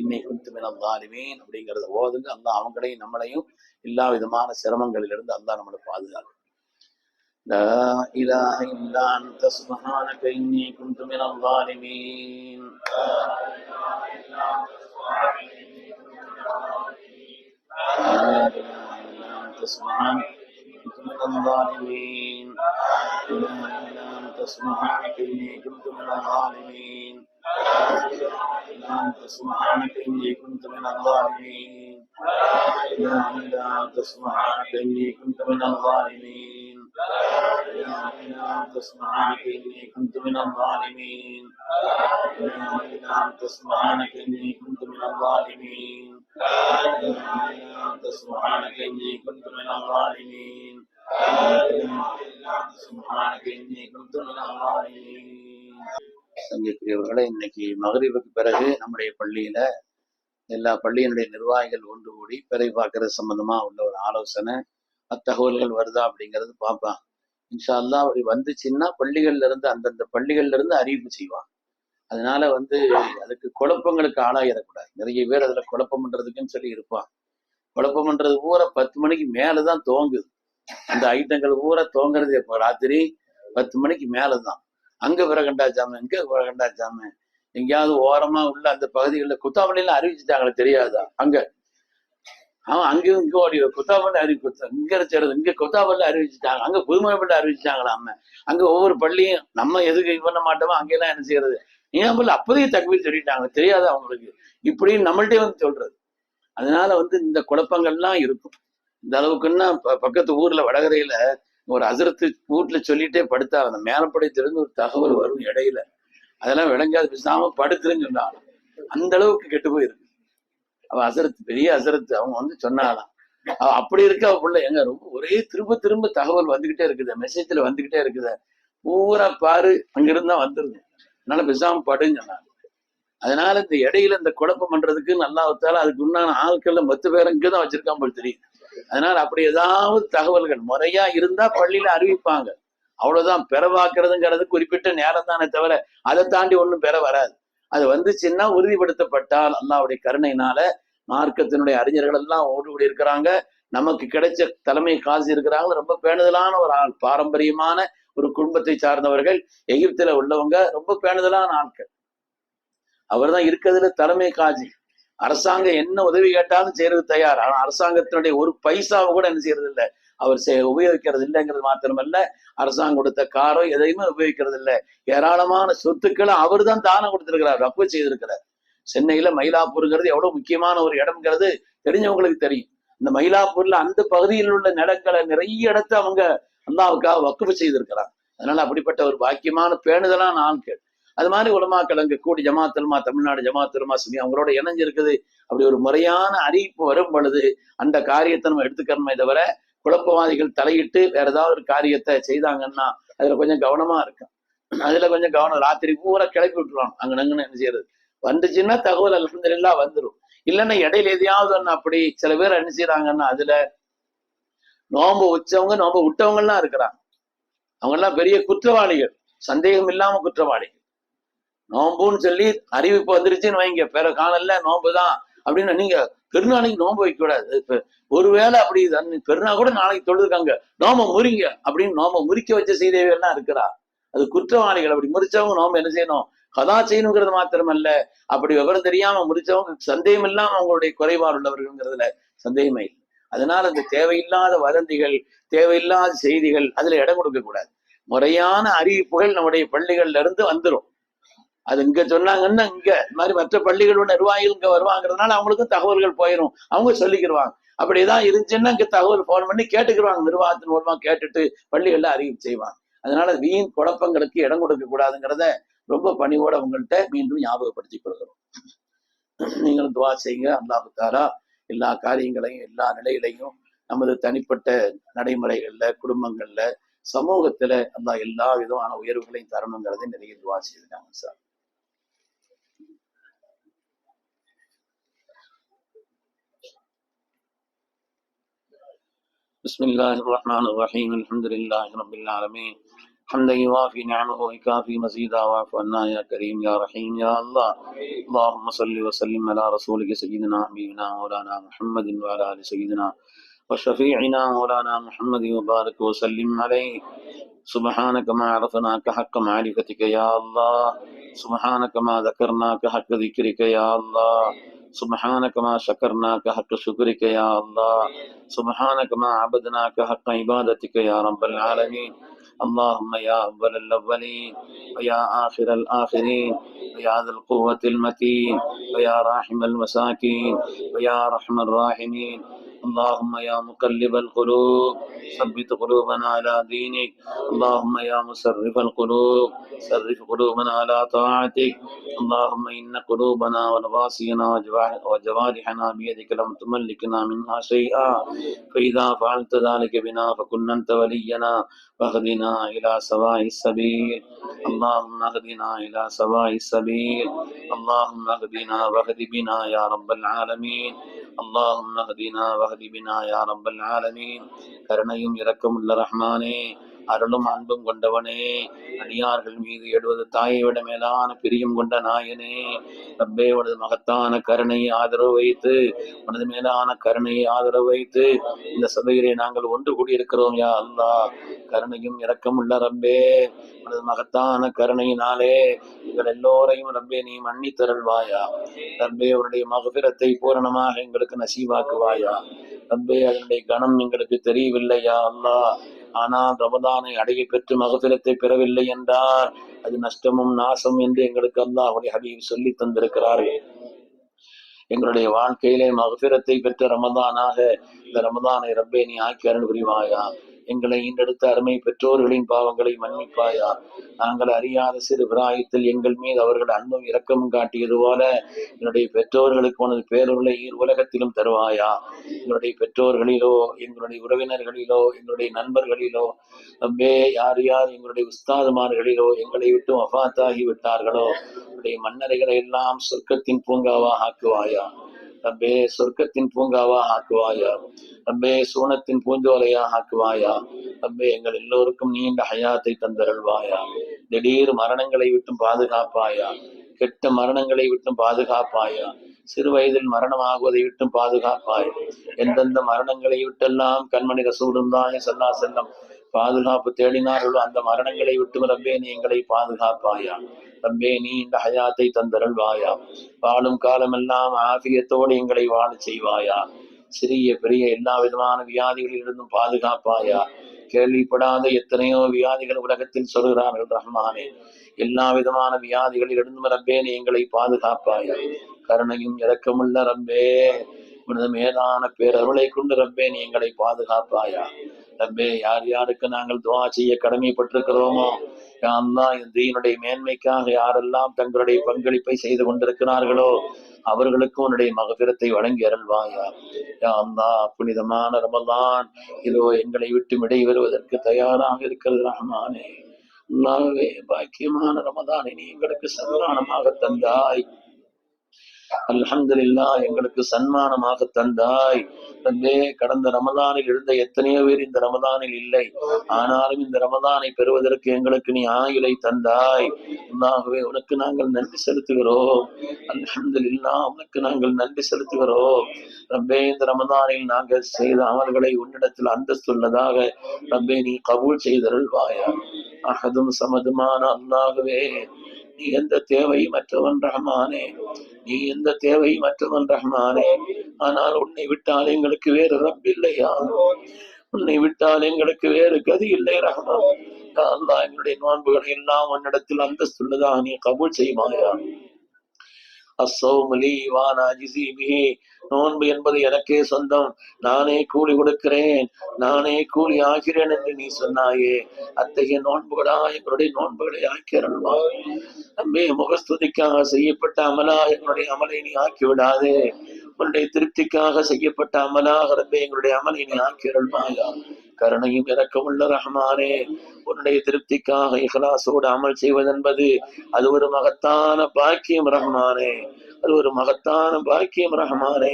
இன்னி குன்து மினல் ஸாலிமீன் அப்படிங்கிறத ஓதுங்க. அல்லாஹ் அவங்களையும் நம்மளையும் எல்லா விதமான சிரமங்களிலிருந்து அல்லாஹ் நம்மளை பாதுகாக்கும். லா இலாஹ இல்லா அன்த சுப்ஹானக இன்னி குன்து மினல் ஸாலிமீன். الظالمين لا إله إلا أنت سبحانك إني كنت من الظالمين. أنت سبحانك إني كنت من الظالمين. لا إله إلا أنت سبحانك إني كنت من الظالمين. لا إله إلا أنت سبحانك إني كنت من الظالمين. لا إله إلا أنت سبحانك إني كنت من الظالمين. لا إله إلا أنت سبحانك إني كنت من الظالمين. سبحانك إني كنت من الظالمين. சங்கீக்குரியவர்களை, இன்னைக்கு மகரிபுக்கு பிறகு நம்முடைய பள்ளியில எல்லா பள்ளியினுடைய நிர்வாகிகள் ஒன்று கூடி பிறை பார்க்கறது சம்பந்தமா உள்ள ஒரு ஆலோசனை, அத்தகவல்கள் வருதா அப்படிங்கிறது பார்ப்பாங்க. இன்ஷா அல்லாஹ் அப்படி வந்துச்சுன்னா பள்ளிகள்ல இருந்து அந்தந்த பள்ளிகள்ல இருந்து அறிவிப்பு செய்வாங்க. அதனால வந்து அதுக்கு குழப்பங்களுக்கு ஆளாயிடக்கூடாது. நிறைய பேர் அதுல குழப்பம் பண்றதுக்குன்னு சொல்லி இருப்பாங்க. குழப்பம் பண்றது பூரா 10 மணிக்கு மேலதான் துவங்குது. அந்த ஐட்டங்கள் பூரா துவங்குறது எப்போ, ராத்திரி 10 மணிக்கு மேலதான். அங்க விறகண்டா ஜாம, இங்க விறகண்டா ஜாம, எங்கேயாவது ஓரமா உள்ள அந்த பகுதிகளில் குத்தாப்பள்ளியில அறிவிச்சுட்டாங்களே தெரியாதா, அங்க அங்கேயும் இங்க ஓடி குத்தாப்பள்ளி இங்க இருக்கிறது, இங்க குத்தாப்பள்ளி அறிவிச்சுட்டாங்க, அங்க புதுமைப்பள்ளி அறிவிச்சுட்டாங்களாம. அங்க ஒவ்வொரு பள்ளியும் நம்ம எதுக்கு இது பண்ண மாட்டோமோ அங்கெல்லாம் என்ன செய்யறது, ஏன் பள்ளி அப்போதைய தகவல் சொல்லிட்டாங்க தெரியாதா அவங்களுக்கு, இப்படின்னு நம்மள்டே வந்து சொல்றது. அதனால வந்து இந்த குழப்பங்கள்லாம் இருக்கும். இந்த அளவுக்குன்னா பக்கத்து ஊர்ல வடகரையில ஒரு அசரத்து வீட்டுல சொல்லிட்டே படுத்தா அந்த மேலப்படைத்திலிருந்து ஒரு தகவல் வரும் இடையில, அதெல்லாம் விளங்காது பேசாம படுத்துருன்னு சொன்னாலும் அந்த அளவுக்கு கெட்டு போயிருக்கு. அவ அசரத்து, பெரிய அசரத்து, அவங்க வந்து சொன்னாலாம் அப்படி இருக்க அவ பிள்ளை எங்க ரொம்ப ஒரே திரும்ப திரும்ப தகவல் வந்துகிட்டே இருக்குது, மெசேஜ்ல வந்துகிட்டே இருக்குது, பூரா பாரு அங்கிருந்தா வந்துருது, அதனால பேசாம படுன்னு சொன்னாங்க. அதனால இந்த இடையில இந்த குழப்பம் பண்றதுக்கு நல்லா வச்சாலும் அதுக்கு உண்டான ஆட்கள்ல 10 பேர் இங்கதான் வச்சிருக்கான் போல் தெரியும். அதனால அப்படி ஏதாவது தகவல்கள் முறையா இருந்தா பள்ளியில அறிவிப்பாங்க, அவ்வளவுதான். பெற பார்க்கறதுங்கிறது குறிப்பிட்ட நேரம் தானே தவிர அதை தாண்டி ஒண்ணும் பெற வராது. அது வந்துச்சுன்னா உறுதிப்படுத்தப்பட்டால் அல்லாஹ்வுடைய கருணையினால மார்க்கத்தினுடைய அறிஞர்கள் எல்லாம் ஓடுபடி இருக்கிறாங்க. நமக்கு கிடைச்ச தலைமை காசி இருக்கிறாங்க, ரொம்ப பேணுதலான ஒரு ஆள், பாரம்பரியமான ஒரு குடும்பத்தை சார்ந்தவர்கள், எகிப்துல உள்ளவங்க, ரொம்ப பேணுதலான ஆட்கள். அவர் தான் இருக்கிறதுல தலைமை காஜி. அரசாங்கம் என்ன உதவி கேட்டாலும் செய்யறது தயார். ஆனா அரசாங்கத்தினுடைய ஒரு பைசாவை கூட என்ன செய்யறது இல்லை, அவர் உபயோகிக்கிறது இல்லைங்கிறது மாத்திரமல்ல, அரசாங்கம் கொடுத்த காரோ எதையுமே உபயோகிக்கிறது இல்லை. ஏராளமான சொத்துக்களை அவர் தான் தானம் கொடுத்திருக்கிறார், ரப்பு செய்திருக்கிறார். சென்னையில மயிலாப்பூருங்கிறது எவ்வளவு முக்கியமான ஒரு இடம்ங்கிறது தெரிஞ்சவங்களுக்கு தெரியும். இந்த மயிலாப்பூர்ல அந்த பகுதியில் உள்ள நிலங்களை நிறைய இடத்த அவங்க அல்லாவுக்காக வக்குஃபு செய்திருக்கிறாங்க. அதனால அப்படிப்பட்ட ஒரு பாக்கியமான பேணுதலான ஆட்கள். அது மாதிரி உலமாக்கள் அங்க கூடி ஜமாத்துலமா, தமிழ்நாடு ஜமாத்துலமா சுமி அவங்களோட இணைஞ்சிருக்குது. அப்படி ஒரு முறையான அறிவிப்பு வரும் பொழுது அந்த காரியத்தை நம்ம எடுத்துக்கிறோமே தவிர, குழப்பவாதிகள் தலையிட்டு வேற ஏதாவது ஒரு காரியத்தை செய்தாங்கன்னா அதுல கொஞ்சம் கவனமா இருக்கும். அதுல கொஞ்சம் கவனம், ராத்திரி பூரா கிளப்பி விட்டுருவாங்க அங்க நங்குன்னு என்ன செய்யறது. வந்துச்சுன்னா தகவல் அல்ஹம்துலில்லாஹ் வந்துடும். இல்லைன்னா இடையில எதையாவது ஒண்ணு அப்படி சில பேர் என்ன செய்யறாங்கன்னா அதுல நோம்பு வச்சவங்க நோம்பு விட்டவங்க எல்லாம் இருக்கிறாங்க. அவங்க எல்லாம் பெரிய குற்றவாளிகள், சந்தேகம் இல்லாம குற்றவாளிகள். நோம்புன்னு சொல்லி அறிவிப்பு வந்துருச்சுன்னு வைங்க, பிற காணல நோம்புதான் அப்படின்னு நீங்க பெருநாளைக்கு நோம்பு வைக்க கூடாது. இப்ப ஒருவேளை அப்படி பெருநா கூட நாளைக்கு தொழுதுக்காங்க நோம்ப முறிங்க அப்படின்னு நோம்ப முறிக்க வச்ச செய்திகள்லாம் இருக்கிறா. அது குற்றவாளிகள். அப்படி முறிச்சவங்க நோம்பு என்ன செய்யணும், கதா செய்யணுங்கிறது மாத்திரமல்ல, அப்படி விவரம் தெரியாம முறிச்சவங்க சந்தேகம் இல்லாம அவங்களுடைய குறைபாடு உள்ளவர்கள்ங்கிறதுல சந்தேகமே இல்லை. அதனால இந்த தேவையில்லாத வதந்திகள், தேவையில்லாத செய்திகள் அதுல இடம் கொடுக்க கூடாது. முறையான அறிவிப்புகள் நம்முடைய பள்ளிகள்ல இருந்து வந்துடும். அது இங்க சொன்னாங்கன்னா இங்க இந்த மாதிரி மற்ற பள்ளிகளோட நிர்வாகிகள் இங்க வருவாங்கிறதுனால அவங்களுக்கும் தகவல்கள் போயிடும், அவங்க சொல்லிக்கிடுவாங்க. அப்படிதான் இருந்துச்சுன்னா இங்க தகவல் போன் பண்ணி கேட்டுக்கிடுவாங்க, நிர்வாகத்தின் மூலமா கேட்டுட்டு பள்ளிகள்ல அறிவிப்பு செய்வாங்க. அதனால வீண் குழப்பங்களுக்கு இடம் கொடுக்க கூடாதுங்கிறத ரொம்ப பணிவோட உங்கள்கிட்ட மீண்டும் ஞாபகப்படுத்திக் கொள்கிறோம். நீங்களும் துவா செய்யுங்க. அல்லாஹ் தஆலா எல்லா காரியங்களையும் எல்லா நிலையிலையும் நமது தனிப்பட்ட நடைமுறைகள்ல, குடும்பங்கள்ல, சமூகத்துல அல்லாஹ் எல்லா விதமான உயர்வுகளையும் தரணுங்கிறதை நிறைய துவா செய்திருக்காங்க சார். بسم الله الرحمن الرحيم الحمد لله رب العالمين حمدا يوافي نعمه ويكافي مزيدا واعف عنا يا كريم يا رحيم يا الله. اللهم صل وسلم على رسولك سيدنا حبيبنا مولانا محمد وعلى ال سيدنا وشفيعنا مولانا محمد وبارك وسلم عليه. سبحانك ما عرفناك حق معرفتك يا الله، سبحانك ما ذكرناك حق ذكرك يا الله، سبحانك ما شكرناك حق شكرك يا الله، سبحانك ما عبدناك حق عبادتك يا رب العالمين. اللهم يا أول الأولين ويا آخر الآخرين ويا ذا القوة المتين ويا راحم المساكين ويا أرحم الراحمين. اللهم يا مقلب القلوب ثبت قلوبنا على دينك. اللهم يا مسرف القلوب صرف قلوبنا على طاعتك. اللهم إن قلوبنا ونواصينا وجوارحنا بيدك لم تملكنا منها شيئا، فإذا فعلت ذلك بنا فكن أنت ولينا واهدنا إلى سواء السبيل. اللهم اهدنا إلى سواء السبيل. اللهم اهدنا واهد بنا يا رب العالمين. اللهم اهدنا واهد بنا يا رب العالمين. கருணையும் இரக்கமுள்ள ரஹ்மானே, அருளும் அன்பும் கொண்டவனே, அடியார்கள் மீது எழுவது தாயை விட மேலான பிரியம் கொண்ட நாயனே, ரப்பே உனது மகத்தான கருணையை ஆதரவு வைத்து, உனது மேலான கருணையை ஆதரவு வைத்து இந்த சபையிலே நாங்கள் ஒன்று கூடியிருக்கிறோம் யா அல்லாஹ். கருணையும் இரக்கமுள்ள ரப்பே, உனது மகத்தான கருணையினாலே எங்கள் எல்லோரையும் ரப்பே நீ மன்னித்தருள்வாயா. ரப்பே உன்னுடைய மகபிரத்தை பூரணமாக எங்களுக்கு நசீவாக்குவாயா. ரப்பே அதனுடைய கணம் எங்களுக்கு தெரியவில்லையா அல்லாஹ். ஆனால் ரமதானை அடைய பெற்று மகபிரத்தை பெறவில்லை என்றால் அது நஷ்டமும் நாசம் என்று எங்களுக்கு அல்லாஹ்வுடைய ஹபீப் சொல்லி தந்திருக்கிறார்கள். எங்களுடைய வாழ்க்கையிலே மகபிரத்தை பெற்ற ரமதானாக இந்த ரமதானை ரப்பே நீ ஆக்கி அருள் புரிவாயா. எங்களை ஈண்டெடுத்த அருமை பெற்றோர்களின் பாவங்களை மன்னிப்பாயா. நாங்கள் அறியாத சிறு பிராயத்தில் எங்கள் மீது அவர்கள் அன்பும் இரக்கமும் காட்டியது போல என்னுடைய பெற்றோர்களுக்கு உனது பேரொருளை உலகத்திலும் தருவாயா. எங்களுடைய பெற்றோர்களிலோ, எங்களுடைய உறவினர்களிலோ, எங்களுடைய நண்பர்களிலோ, ரப்பே யார் யார் எங்களுடைய உஸ்தாதுமார்களிலோ எங்களை விட்டு வஃபாத்தாகி விட்டார்களோ என்னுடைய மன்னரைகளை எல்லாம் சொர்க்கத்தின் பூங்காவா ஆக்குவாயா. ரப்பே சொர்க்கத்தின் பூங்காவா ஆக்குவாயா. ரப்பே சூனத்தின் பூஞ்சோலையா ஆக்குவாயா. ரப்பே எங்கள் எல்லோருக்கும் நீண்ட ஹயாத்தை தந்தருள்வாயா. திடீர் மரணங்களை விட்டும் பாதுகாப்பாயா. கெட்ட மரணங்களை விட்டும் பாதுகாப்பாயா. சிறு வயதில் மரணமாகுவதை விட்டும் பாதுகாப்பாய். எந்தெந்த மரணங்களை விட்டெல்லாம் கண்மணி ரசூலுல்லாஹி ஸல்லல்லாஹு அலைஹி வஸல்லம் பாதுகாப்பு தேடினார்களோ அந்த மரணங்களை விட்டு ரப்பே நீ எங்களை பாதுகாப்பாயா. ரப்பே நீ இந்த ஹயாத்தை தந்தருள்வாயா. வாழும் காலமெல்லாம் ஆஃபியத்தோடு எங்களை வாழ செய்வாயா. சிறிய பெரிய எல்லா விதமான வியாதிகளிலிருந்தும் பாதுகாப்பாயா. கேள்விப்படாத எத்தனையோ வியாதிகள் உலகத்தில் சொல்கிறார்கள் ரஹ்மானே. எல்லா விதமான வியாதிகளில் இருந்து ரப்பே நீ எங்களை பாதுகாப்பாயா. கருணையும் இரக்கமுள்ள ரப்பே உனது மேலான பேரருளை கொண்டு ரப்பே நீ எங்களை பாதுகாப்பாயா. ரப்பே யார் யாருக்கு நாங்கள் துஆ செய்ய கடமைப்பட்டிருக்கிறோமோ யா அல்லாஹ், இந்த தீனுடைய மேன்மைக்காக யாரெல்லாம் தங்களுடைய பங்களிப்பை செய்து கொண்டிருக்கிறார்களோ அவர்களுக்கும் உன்னுடைய மகபிரத்தை வழங்கி அருள்வாயா. யா அல்லாஹ், புனிதமான ரமலான் இதோ எங்களை விட்டு விடை வருவதற்கு தயாராக இருக்கிறது ரஹ்மானே. அல்லாஹ்வே, பாக்கியமான ரமலானை நீ எங்களுக்கு சன்மானமாக தந்தாய். அல்ஹம்துலில்லாஹ், எங்களுக்கு சன்மானமாக தந்தாய். ரப்பே, கடந்த ரமலானில் இருந்த எத்தனையோ பேர் இந்த ரமலானில் இல்லை. ஆனாலும் இந்த ரமலானை பெறுவதற்கு எங்களுக்கு நீ ஆயுளை தந்தாய். அல்லாஹ்வே, உனக்கு நாங்கள் நன்றி செலுத்துகிறோம். அல்ஹம்துலில்லாஹ், உனக்கு நாங்கள் நன்றி செலுத்துகிறோம். ரப்பே, இந்த ரமலானில் நாங்கள் செய்த அமல்களை உன்னிடத்தில் அந்தஸ்துள்ளதாக ரப்பே நீ கபூல் செய்தருள்வாயா. அஹதும் சமதுமான அல்லாஹ்வே, நீ எந்த தேவையற்றவன் ரஹ்மானே, நீ எந்த தேவையற்றவன் ரஹ்மானே. ஆனால் உன்னை விட்டால் எங்களுக்கு வேறு ரப் இல்லையா, உன்னை விட்டால் எங்களுக்கு வேறு கதி இல்லை ரஹ்மான். அல்லாஹ், எங்களுடைய நோன்புகளை எல்லாம் உன்னிடத்தில் அந்தஸ்துள்ளதாக நீ கபூல் செய்வாயா. நோன்பு என்பது எனக்கே சொந்தம், நானே கூலி கொடுக்கிறேன், நானே கூலி ஆகிறேன் என்று நீ சொன்னாயே. அத்தகைய நோன்புகளா எங்களுடைய நோன்புகளை ஆக்கிறல்வாய். நம்பே, முகஸ்துதிக்காக செய்யப்பட்ட அமலா எங்களுடைய அமலை நீ ஆக்கி விடாதே. உன்னுடைய திருப்திக்காக செய்யப்பட்ட அமலாக ரப்பே எங்களுடைய அமலை நீ ஆக்கிறல்வாயா. கருணையும் இரக்கமுள்ள ரஹ்மானே, உன்னுடைய திருப்திக்காக இஹ்லாசோடு அமல் செய்வதென்பது அது ஒரு மகத்தான பாக்கியம் ரஹ்மானே, அது ஒரு மகத்தான பாக்கியம் ரஹ்மானே.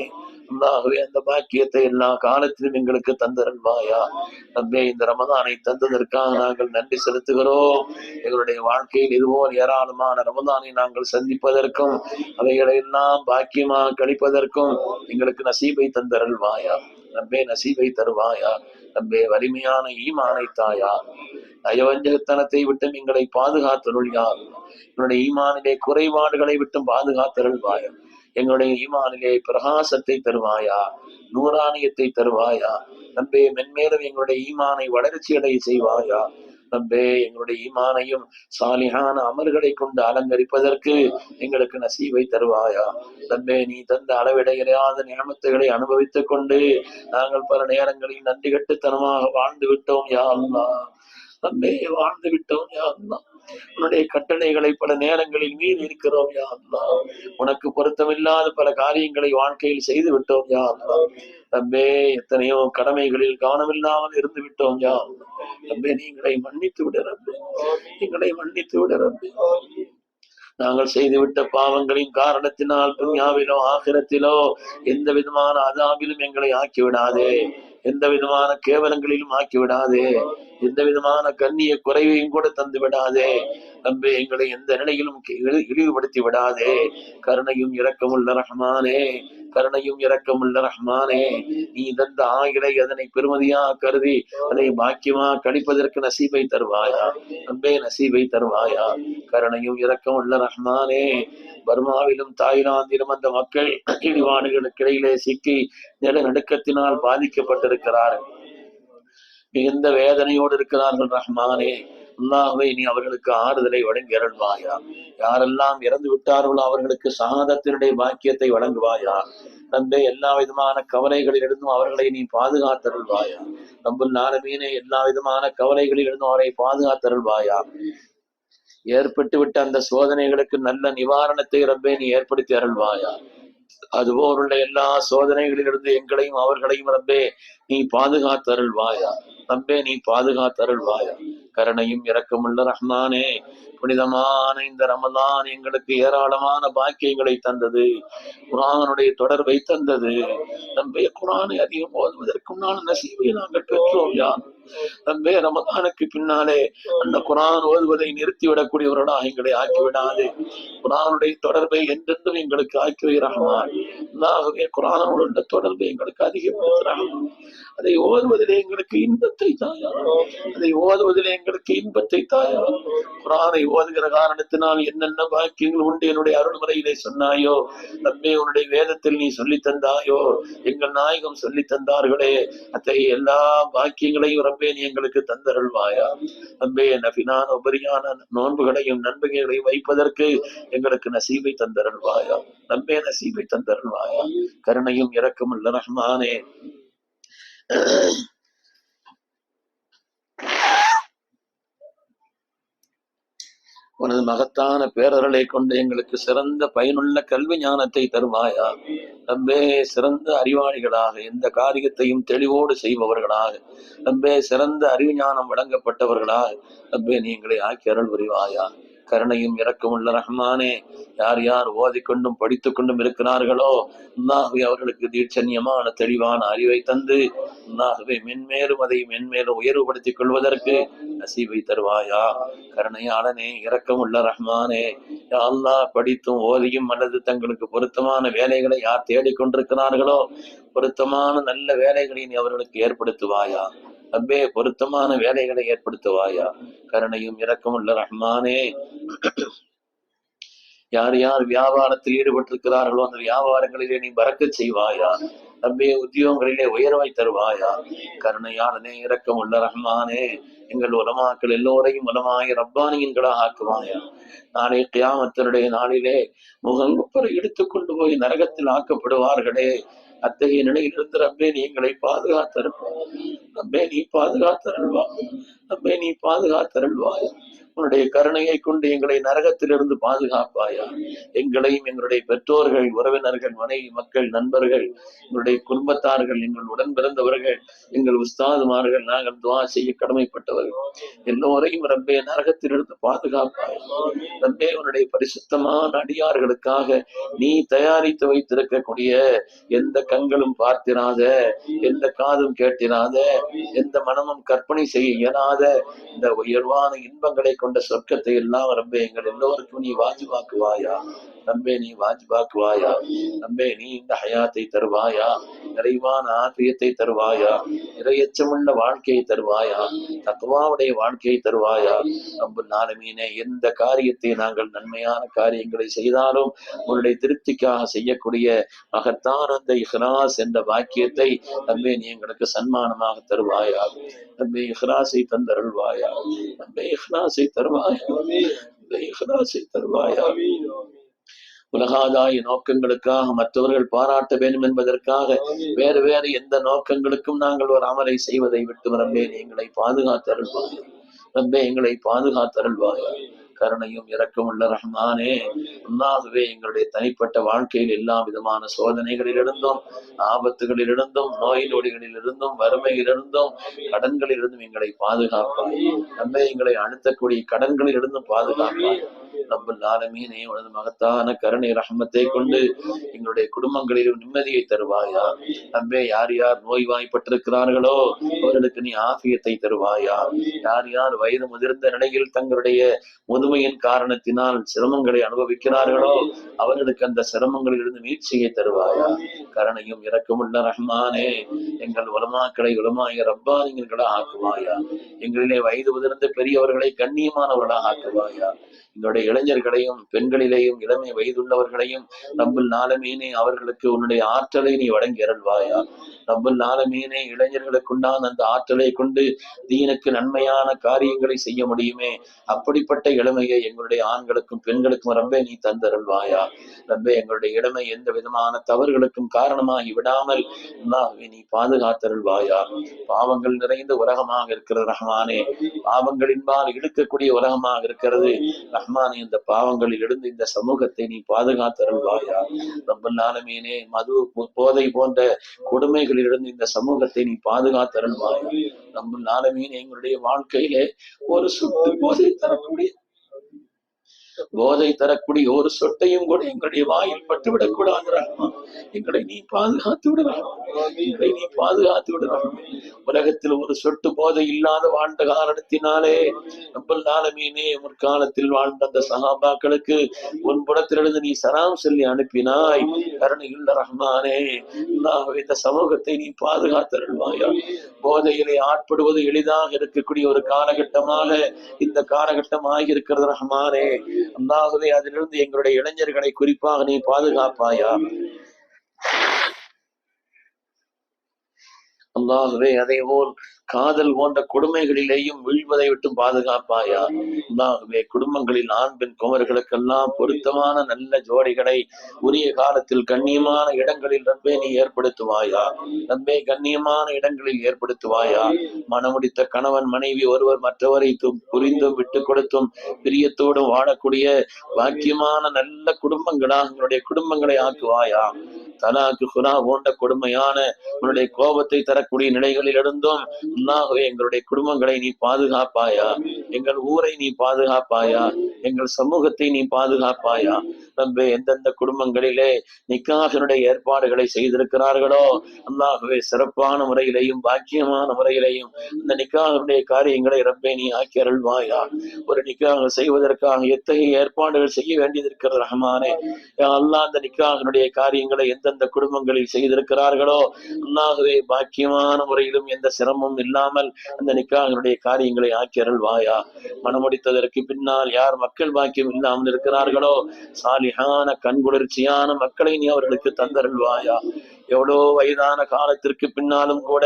அல்லாஹ்வே, அந்த பாக்கியத்தை எல்லா காலத்திலும் எங்களுக்கு தந்தருள்வாயா. ரப்பே, இந்த ரமதானை தந்ததற்காக நாங்கள் நன்றி செலுத்துகிறோம். எங்களுடைய வாழ்க்கையில் இதுபோல் ஏராளமான ரமதானை நாங்கள் சந்திப்பதற்கும் அவைகளை எல்லாம் பாக்கியமாக கழிப்பதற்கும் எங்களுக்கு நசீபை தந்தருள்வாயா. ரப்பே, நசீபை தருவாயா. ரப்பே, வலிமையான ஈமானை தாயா. நயவஞ்சகத்தனத்தை விட்டும் எங்களை பாதுகாத்தருள்யா. எங்களுடைய ஈமானிலே குறைபாடுகளை விட்டும் பாதுகாத்தருள்வாயா. எங்களுடைய ஈமானிலே பிரகாசத்தை தருவாயா, நூறானியத்தை தருவாயா. ரப்பே, மென்மேலும் எங்களுடைய ஈமானை வளர்ச்சி அடைய செய்வாயா. ரப்பே, எங்களுடைய ஈமானையும் சாலிஹான அமல்களை கொண்டு அலங்கரிப்பதற்கு எங்களுக்கு நசீவை தருவாயா. ரப்பே, நீ தந்த அளவிடையில்லாத நியமத்துகளை அனுபவித்துக் கொண்டு நாங்கள் பல நேரங்களில் நன்றி கட்டுத்தனமாக வாழ்ந்து விட்டோம் யா அல்லாஹ். ரப்பே, வாழ்ந்து விட்டோம் யா அல்லாஹ். உன்னுடைய கட்டளைகளை பல நேரங்களில் மீறி இருக்கிறோம் யா அல்லாஹ். உனக்கு பொருத்தமில்லாத பல காரியங்களை வாழ்க்கையில் செய்து விட்டோம் யா அல்லாஹ். ரப்பே, எத்தனையோ கடமைகளில் கவனமில்லாமல் இருந்து விட்டோம் யா அல்லாஹ். ரப்பே, நீங்களை மன்னித்து விட ரப்பே, நீங்களை மன்னித்து விட ரப்பே. நாங்கள் செய்துவிட்ட பாவங்களின் காரணத்தினால் துன்யாவிலோ ஆகிரத்திலோ எந்த விதமான அதாபிலும் எங்களை ஆக்கிவிடாதே, எந்த விதமான கேவலங்களிலும் ஆக்கிவிடாதே, எந்த விதமான கண்ணிய குறைவையும் கூட தந்து விடாதே. ரப்பே, எங்களை எந்த நிலையிலும் இழிவுபடுத்தி விடாதே. கருணையும் இரக்கமுள்ள ரஹ்மானே, கருணையும் இரக்கமுள்ள ரஹ்மானே, நீ தந்த ஆகிலை அதனை பெருமதியா கருதி அதை பாக்கியமா கழிப்பதற்கு நசீபை தருவாயா. ரப்பே, நசீபை தருவாயா. கருணையும் இரக்கமுள்ள ரஹ்மானே, பர்மாவிலும் தாய்லாந்திலும் அந்த மக்கள் இடிபாடுகளுக்கு இடையிலே சிக்கி நிலநடுக்கத்தினால் பாதிக்கப்பட்டிருக்கிறார்கள், மிகுந்த வேதனையோடு இருக்கிறார்கள் ரஹ்மானே. அல்லாஹ்வே, நீ அவர்களுக்கு ஆறுதலை வழங்கி அருள்வாயா. யாரெல்லாம் இறந்து விட்டார்களோ அவர்களுக்கு ஷஹாதத்தினுடைய பாக்கியத்தை வழங்குவாயா. ரப்பே, எல்லா விதமான கவலைகளிலிருந்தும் அவர்களை நீ பாதுகாத்தருள்வாயா. ரப்புல் ஆலமீனே, எல்லா விதமான கவலைகளிலிருந்தும் அவரை பாதுகாத்தருள்வாயா. ஏற்பட்டு விட்ட அந்த சோதனைகளுக்கு நல்ல நிவாரணத்தை ரப்பே நீ ஏற்படுத்தி அருள்வாயா. அதுபோலுள்ள எல்லா சோதனைகளிலிருந்து எங்களையும் அவர்களையும் ரப்பே நீ பாதுகாத்தருள்வாயா. ரப்பே, நீ பாதுகாத்தருள்வாயா. கருணையும் இரக்கமுள்ள ரஹ்மானே, புனிதமான இந்த ரமலான் எங்களுக்கு ஏராளமான பாக்கியங்களை தந்தது, குர்ஆனுடைய தொடர்பை தந்தது. ரப்பே, குர்ஆனை அதிகம் ஓதுவதற்கு நசீபை நாங்கள் பெற்றோம் யா ரப்பே. ரமலானுக்கு பின்னாலே அந்த குர்ஆன் ஓதுவதை நிறுத்திவிடக்கூடியவர்களாக எங்களை ஆக்கிவிடாது. குர்ஆனுடைய தொடர்பை என்றென்றும் எங்களுக்கு ஆக்கி வை ரஹ்மான். அல்லாஹ்வே குர்ஆனோடு உள்ள தொடர்பை எங்களுக்கு அதிகப்படுத்துகிறாங்க. அதை ஓதுவதிலே எங்களுக்கு இன்பத்தை தாயா, அதை ஓதுவதிலே எங்களுக்கு இன்பத்தை தாயா. குர்ஆனை ஓதுகிற காரணத்தினால் என்னென்ன பாக்கியங்கள் உண்டு என்னுடைய அருள்முறையிலே சொன்னாயோ, ரப்பே உன்னுடைய வேதத்தில் நீ சொல்லி தந்தாயோ, எங்கள் நாயகம் சொல்லி தந்தார்களே, அத்தகைய எல்லா பாக்கியங்களையும் ரப்பே நீ எங்களுக்கு தந்தருள்வாயா. ரப்பே நபிலான உபரியான நோன்புகளையும் நண்பர்களையும் வைப்பதற்கு எங்களுக்கு நசீபை தந்தருள்வாயா. ரப்பே நசீபை தந்தருள்வாயா. கருணையும் இரக்கமுள்ள ரஹ்மானே, உனது மகத்தான பேரருளை கொண்டு எங்களுக்கு சிறந்த பயனுள்ள கல்வி ஞானத்தை தருவாயா. ரப்பே சிறந்த அறிவாளிகளாக எந்த காரியத்தையும் தெளிவோடு செய்பவர்களாக, ரப்பே சிறந்த அறிவு ஞானம் வழங்கப்பட்டவர்களாக ரப்பே நீங்களை ஆக்கி அருள் புரிவாயா. கருணையும் இரக்கமுள்ள ரஹ்மானே, யார் யார் ஓதிக்கொண்டும் படித்துக் கொண்டும் இருக்கிறார்களோ அல்லாஹ்வே அவர்களுக்கு தீட்சண்யமான தெளிவான அறிவை தந்து அல்லாஹ்வே மென்மேலும் அதை மென்மேலும் உயர்வுபடுத்திக் கொள்வதற்கு நசீபை தருவாயா. கருணையாளனே, இரக்கமுள்ள ரஹ்மானே, யா அல்லாஹ் படித்தும் ஓதியும் அல்லது தங்களுக்கு பொருத்தமான வேலைகளை யார் தேடிக்கொண்டிருக்கிறார்களோ பொருத்தமான நல்ல வேலைகளை நீ அவர்களுக்கு ஏற்படுத்துவாயா. ரப்பே பொருத்தமான வேலைகளை ஏற்படுத்துவாயா. கருணையும் இரக்கமுள்ள ரஹ்மானே, யார் யார் வியாபாரத்தில் ஈடுபட்டிருக்கிறார்களோ அந்த வியாபாரங்களிலே நீ பறக்கச் செய்வாயா. ரப்பே உத்தியோகங்களிலே உயர்வை தருவாயா. கருணையாளனே, இரக்கமுள்ள ரஹ்மானே, எங்கள் உலமாக்கள் எல்லோரையும் உலமாய் ரப்பானியன்களாக ஆக்குவாயா. நாளை கியாமத்தினுடைய நாளிலே முகங்குப்புற எடுத்துக்கொண்டு போய் நரகத்தில் ஆக்கப்படுவார்களே, அத்தகைய நிலையிலிருந்து ரப்பே நீ எங்களை பாதுகாத்தருள்வா. ரப்பே நீ பாதுகாத்தருள்வா. ரப்பே நீ பாதுகாத்தருள்வாயா. உன்னுடைய கருணையை கொண்டு எங்களை நரகத்திலிருந்து பாதுகாப்பாயா. எங்களையும் எங்களுடைய பெற்றோர்கள், உறவினர்கள், மனைவி, மக்கள், நண்பர்கள், எங்களுடைய குடும்பத்தார்கள், எங்கள் உடன் பிறந்தவர்கள், எங்கள் உஸ்தாதுமார்கள், நாங்கள் துவா செய்ய கடமைப்பட்டவர்கள் எல்லோரையும் ரப்பே நரகத்திலிருந்து பாதுகாப்பாயா. ரப்பே உன்னுடைய பரிசுத்தமான அடியார்களுக்காக நீ தயாரித்து வைத்திருக்கக்கூடிய எந்த கண்களும் பார்த்திராத, எந்த காதும் கேட்டிராத, எந்த மனமும் கற்பனை செய்ய இயலாத இந்த உயர்வான இன்பங்களை கொண்ட சொர்க்கத்தை எல்லாம் ரப்பே எங்கள் எல்லோருக்கும் நீ வாஜிபாக்குவாயா. ரப்பே நீ வாஜிபாக்குவாயா. ரப்பே நீ இந்த ஹயாத்தை தருவாயா. நிறைவான ஆபியத்தை தருவாயா. இறையச்சமுள்ள வாழ்க்கையை தருவாயா. தக்வாவுடைய வாழ்க்கையை தருவாயா. ரப்புல் ஆலமீனே, எந்த காரியத்தை நாங்கள் நன்மையான காரியங்களை செய்தாலும் உன்னுடைய திருப்திக்காக செய்யக்கூடிய மகத்தான அந்த இஹ்லாஸ் என்ற வாக்கியத்தை ரப்பே நீ எங்களுக்கு சன்மானமாக தருவாயா. ரப்பே இஹ்லாஸை தந்தருள்வாயா. ரப்பே இஹ்லாஸை தருவாயா. ரப்பே இஹ்லாஸை தருவாயா. உலகாதாய நோக்கங்களுக்காக மற்றவர்கள் பாராட்ட வேண்டும் என்பதற்காக வேறு வேறு எந்த நோக்கங்களுக்கும் நாங்கள் ஒரு அமலை செய்வதை விட்டு ரப்பே எங்களை பாதுகாத்தருள்வாயா. ரப்பே எங்களை பாதுகாத்தருள்வாயா. கருணையும் இரக்கமுள்ள ரஹ்மானே, அல்லாஹ்வே எங்களுடைய தனிப்பட்ட வாழ்க்கையில் எல்லா விதமான சோதனைகளிலிருந்தும், ஆபத்துகளிலிருந்தும், நோய் நொடிகளிலிருந்தும், வறுமையிலிருந்தும், கடன்களிலிருந்தும் எங்களை பாதுகாப்பாய். ரப்பே எங்களை அழுத்தக்கூடிய கடன்களிலிருந்தும் பாதுகாப்பாய். ரப்புல் ஆலமீனே, உனது மகத்தான கருணை ரஹ்மத்தை கொண்டு எங்களுடைய குடும்பங்களிலும் நிம்மதியை தருவாயா. ரப்பே யார் யார் நோய்வாய்ப்பட்டிருக்கிறார்களோ அவர்களுக்கு நீ ஆஃபியத்தை தருவாயா. யார் யார் வயது முதிர்ந்த நிலையில் தங்களுடைய முதுமையின் காரணத்தினால் சிரமங்களை அனுபவிக்கிறார்களோ அவர்களுக்கு அந்த சிரமங்களில் இருந்து மீட்சியை தருவாயா. கருணையும் இரக்கமுள்ள ரஹ்மானே, எங்கள் உலமாக்களை உலமாய ரப்பானியர்களாக ஆக்குவாயா. எங்களிலே வயது முதிர்ந்த பெரியவர்களை கண்ணியமானவர்களாக ஆக்குவாயா. எங்களுடைய இளைஞர்களையும் பெண்களிலேயும் இளமை வயதுள்ளவர்களையும் ரப்புல் ஆலமீனே அவர்களுக்கு உன்னுடைய ஆற்றலை நீ வழங்கி அருள்வாயா. ரப்புல் ஆலமீனே, இளைஞர்களுக்குண்டான அந்த ஆற்றலை கொண்டு தீனுக்கு நன்மையான காரியங்களை செய்ய முடியுமே, அப்படிப்பட்ட இளமையை எங்களுடைய ஆண்களுக்கும் பெண்களுக்கும் ரப்பே நீ தந்தருள்வாயா. ரப்பே எங்களுடைய இளமை எந்த விதமான தவறுகளுக்கும் காரணமாகி விடாமல் நீ பாதுகாத்தருள்வாயா. பாவங்கள் நிறைந்த உலகமாக இருக்கிறது ரஹ்மானே, பாவங்களின்பால் இழுக்கக்கூடிய உலகமாக இருக்கிறது ரஹ்மானே. இந்த பாவங்களில் இருந்து இந்த சமூகத்தை நீ பாதுகாத்தருள்வாயா. ரப்பல் ஆலமீனே, மது போதை போன்ற கொடுமைகளிலிருந்து இந்த சமூகத்தை நீ பாதுகாத்தருள்வாயா. ரப்பல் ஆலமீனே, எங்களுடைய வாழ்க்கையிலே ஒரு சுட்டு போதை தரக்கூடிய போதை தரக்கூடிய ஒரு சொட்டையும் கூட எங்களுடைய வாயில் பட்டுவிடக் கூடாது ரஹ்மான். எங்களை நீ பாதுகாத்து விடு ரஹ்மான். எங்களை நீ பாதுகாத்து விடு ரஹ்மான். உலகத்தில் ஒரு சொட்டு போதை இல்லாத வாழ்ந்த காரணத்தினாலே ரப்பல் ஆலமீனே முற்காலத்தில் வாழ்ந்த அந்த சஹாபாக்களுக்கு உன் புறத்திலிருந்து நீ சலாம் சொல்லி அனுப்பினாய். கருணையுள்ள ரஹ்மானே, அல்லாஹ்வே இந்த சமூகத்தை நீ பாதுகாத்தருள்வாயா. போதையிலே ஆட்படுவது எளிதாக இருக்கக்கூடிய ஒரு காலகட்டமாக இந்த காலகட்டம் ஆகியிருக்கிறது ரஹ்மானே. அல்லாஹ்வே அதிலிருந்து எங்களுடைய இளைஞர்களை குறிப்பாக நீ பாதுகாப்பாயா. அல்லாஹ்வே அதே போல் காதல் போன்ற கொடுமைகளிலேயும் வீழ்வதை விட்டு பாதுகாப்பாயா. அல்லாஹ்வே குடும்பங்களில் ஆண் பெண் குமர்களுக்கெல்லாம் பொருத்தமான நல்ல ஜோடிகளை உரிய காலத்தில் கண்ணியமான இடங்களில் ரப்பே நீ ஏற்படுத்துவாயா. ரப்பே கண்ணியமான இடங்களில் ஏற்படுத்துவாயா. மனமுடித்த கணவன் மனைவி ஒருவர் மற்றவரை புரிந்தும் விட்டு கொடுத்தும் பிரியத்தோடும் வாழக்கூடிய பாக்கியமான நல்ல குடும்பங்களாக எங்களுடைய குடும்பங்களை ஆக்குவாயா. தலாக்கு குலா போன்ற கொடுமையான உன்னுடைய கோபத்தை தரக்கூடிய நிலைகளில் இருந்தும் அல்லாஹ்வே எங்களுடைய குடும்பங்களை நீ பாதுகாப்பாயா. எங்கள் ஊரை நீ பாதுகாப்பாயா. எங்கள் சமூகத்தை நீ பாதுகாப்பாயா. ரப்பே எந்தெந்த குடும்பங்களிலே நிக்காஹினுடைய ஏற்பாடுகளை செய்திருக்கிறார்களோ அல்லாஹ்வே சிறப்பான முறையிலையும் பாக்கியமான முறையிலையும் அந்த நிக்காஹினுடைய காரியங்களை ரப்பே நீ ஆக்கி அருள்வாயா. ஒரு நிக்காஹ் செய்வதற்காக எத்தகைய ஏற்பாடுகள் செய்ய வேண்டியதிருக்கிறது ரஹ்மானே. அல்லாஹ் அந்த நிக்காஹினுடைய காரியங்களை எந்தெந்த குடும்பங்களில் செய்திருக்கிறார்களோ அல்லாஹ்வே பாக்கியமான முறையிலும் எந்த சிரமமும் இல்லாமல் அந்த நிக்காஹினுடைய காரியங்களை ஆக்கி அருள்வாயா. மனமுடித்ததற்கு பின்னால் யார் மக்கள் பாக்கியம் இல்லாமல் இருக்கிறார்களோ சாலிஹான கண்குளிர்ச்சியான மக்களை நீ அவர்களுக்கு தந்தருள்வாயா. எவ்வளோ வயதான காலத்திற்கு பின்னாலும் கூட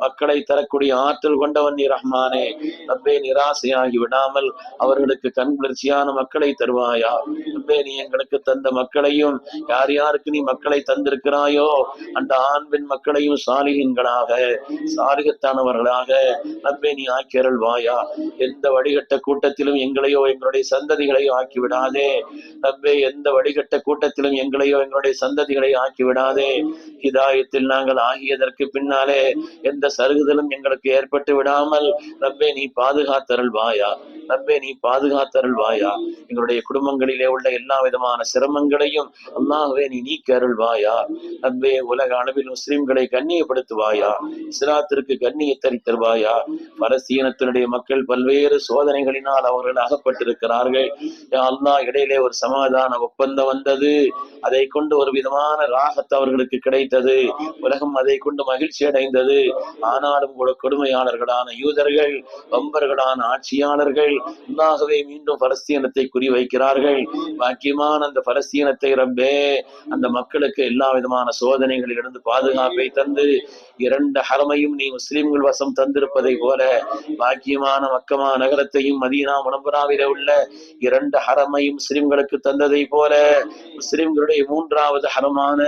மக்களை தரக்கூடிய ஆற்றல் கொண்டவன் நீ ரஹ்மானே. ரப்பே நிராசையாகி விடாமல் அவர்களுக்கு கண்குளிர்ச்சியான மக்களை தருவாயா. ரப்பே நீ எங்களுக்கு தந்த மக்களையும் யார் யாருக்கு நீ மக்களை தந்திருக்கிறாயோ அந்த ஆண் பெண் மக்களையும் சாலிகங்களாக சாலிகத்தானவர்களாக ரப்பே நீ ஆக்கி அருள்வாயா. எந்த வழிகட்ட கூட்டத்திலும் எங்களையோ எங்களுடைய சந்ததிகளையோ ஆக்கி விடாதே. ரப்பே எந்த வழிகட்ட கூட்டத்திலும் எங்களையோ எங்களுடைய சந்ததிகளை ஆக்கி விடாதே. ஹிதாயத்தில் நாங்கள் ஆகியதற்கு பின்னாலே எந்த சருகுதலும் எங்களுக்கு ஏற்பட்டு விடாமல் ரப்பே நீ பாதுகாத்தருள்வாயா. ரப்பே நீ பாதுகாத்தருள்வாயா. எங்களுடைய குடும்பங்களிலே உள்ள எல்லா விதமான சிரமங்களையும் அல்லாஹ்வே நீ நீக்கி அருள்வாயா. ரப்பே உலக அளவில் முஸ்லிம்களை கண்ணியப்படுத்துவாயா. இஸ்லாத்திற்கு கண்ணியத்தை தருவாயா. பலஸ்தீனத்தினுடைய மக்கள் பல்வேறு சோதனைகளினால் அவர்கள் அகப்பட்டிருக்கிறார்கள். அல்லாஹ் இடையிலே ஒரு சமாதான ஒப்பந்தம் வந்தது. அதை கொண்டு ஒரு விதமான ராகத் அவர்களுக்கு கிடைத்தது. உலகம் அதை கொண்டு மகிழ்ச்சி அடைந்தது. ஆனாலும் கூட கொடுமையாளர்களான யூதர்கள் வம்பர்களான ஆட்சியாளர்கள் அல்லாஹ்வே மீண்டும் பலஸ்தீனத்தை குறிவைக்கிறார்கள். பாக்கியமான அந்த பலஸ்தீனத்தை ரப்பே அந்த மக்களுக்கு எல்லா விதமான சோதனைகளில் இருந்து பாதுகாப்பை தந்து இரண்டு ஹரமையும் நீ முஸ்லிம்கள் வசம் தந்திருப்பதை போல பாக்கியமான மக்கமா நகரத்தையும் மதீனா முனவராவிலே உள்ள இரண்டு ஹரமையும் முஸ்லிம்களுக்கு தந்ததை போல முஸ்லிம்களுடைய மூன்றாவது ஹரமான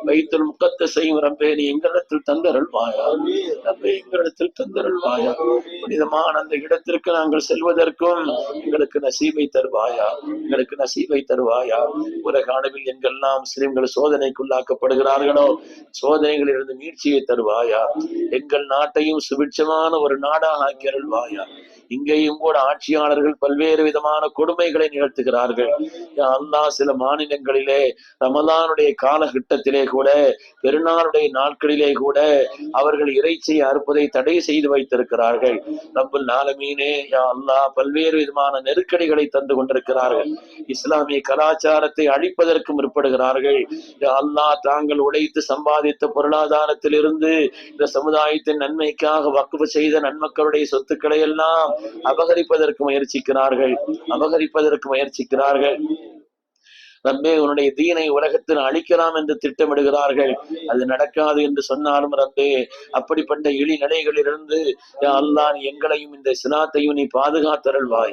பைத்துல் முகத்தஸையும் ரப்பே நீ எங்களிடத்தில் தந்தருள்வாயா. ரப்பே எங்களிடத்தில் தந்தருள்வாயா. புனிதமான அந்த இடத்திற்கு நாங்கள் செல்வதற்கும் எங்களுக்கு நசீபை தருவாயா. எங்களுக்கு நசீபை தருவாயா. உலக அளவில் எங்கெல்லாம் முஸ்லிம்கள் சோதனைக்குள்ளாக்கப்படுகிறார்களோ சோதனைகளில் இருந்து மீட்சியை தருவாயா. எங்கள் நாட்டையும் சுபிட்சமான ஒரு நாடாக ஆக்கி அருள்வாயா. இங்கேயும் கூட ஆட்சியாளர்கள் பல்வேறு விதமான கொடுமைகளை நிகழ்த்துகிறார்கள். அல்லாஹ் சில மாநிலங்களிலே ரமலானுடைய காலகட்டத்திலே கூட பெருநாளுடைய நாட்களிலே கூட அவர்கள் இறைச்சியை அறுப்பதை தடை செய்து வைத்திருக்கிறார்கள். ரப்பல் ஆலமீனே யா அல்லாஹ் பல்வேறு விதமான நெருக்கடிகளை தந்து கொண்டிருக்கிறார்கள். இஸ்லாமிய கலாச்சாரத்தை அழிப்பதற்கு முற்படுகிறார்கள். யா அல்லாஹ் தாங்கள் உழைத்து சம்பாதித்த பொருளாதாரத்திலிருந்து இந்த சமுதாயத்தின் நன்மைக்காக வக்ஃப் செய்த நன்மக்களுடைய சொத்துக்களை எல்லாம் அபகரிப்பதற்கு முயற்சிக்கிறார்கள். ரப்பே உன்னுடைய தீனை உலகத்தில் அழிக்கலாம் என்று திட்டமிடுகிறார்கள். அது நடக்காது என்று சொன்னாலும் ரப்பே அப்படிப்பட்ட இழிநிலைகளிலிருந்து அல்லாஹ் எங்களையும் இந்த இஸ்லாத்தையும் நீ பாதுகாத்தருள்வாய்.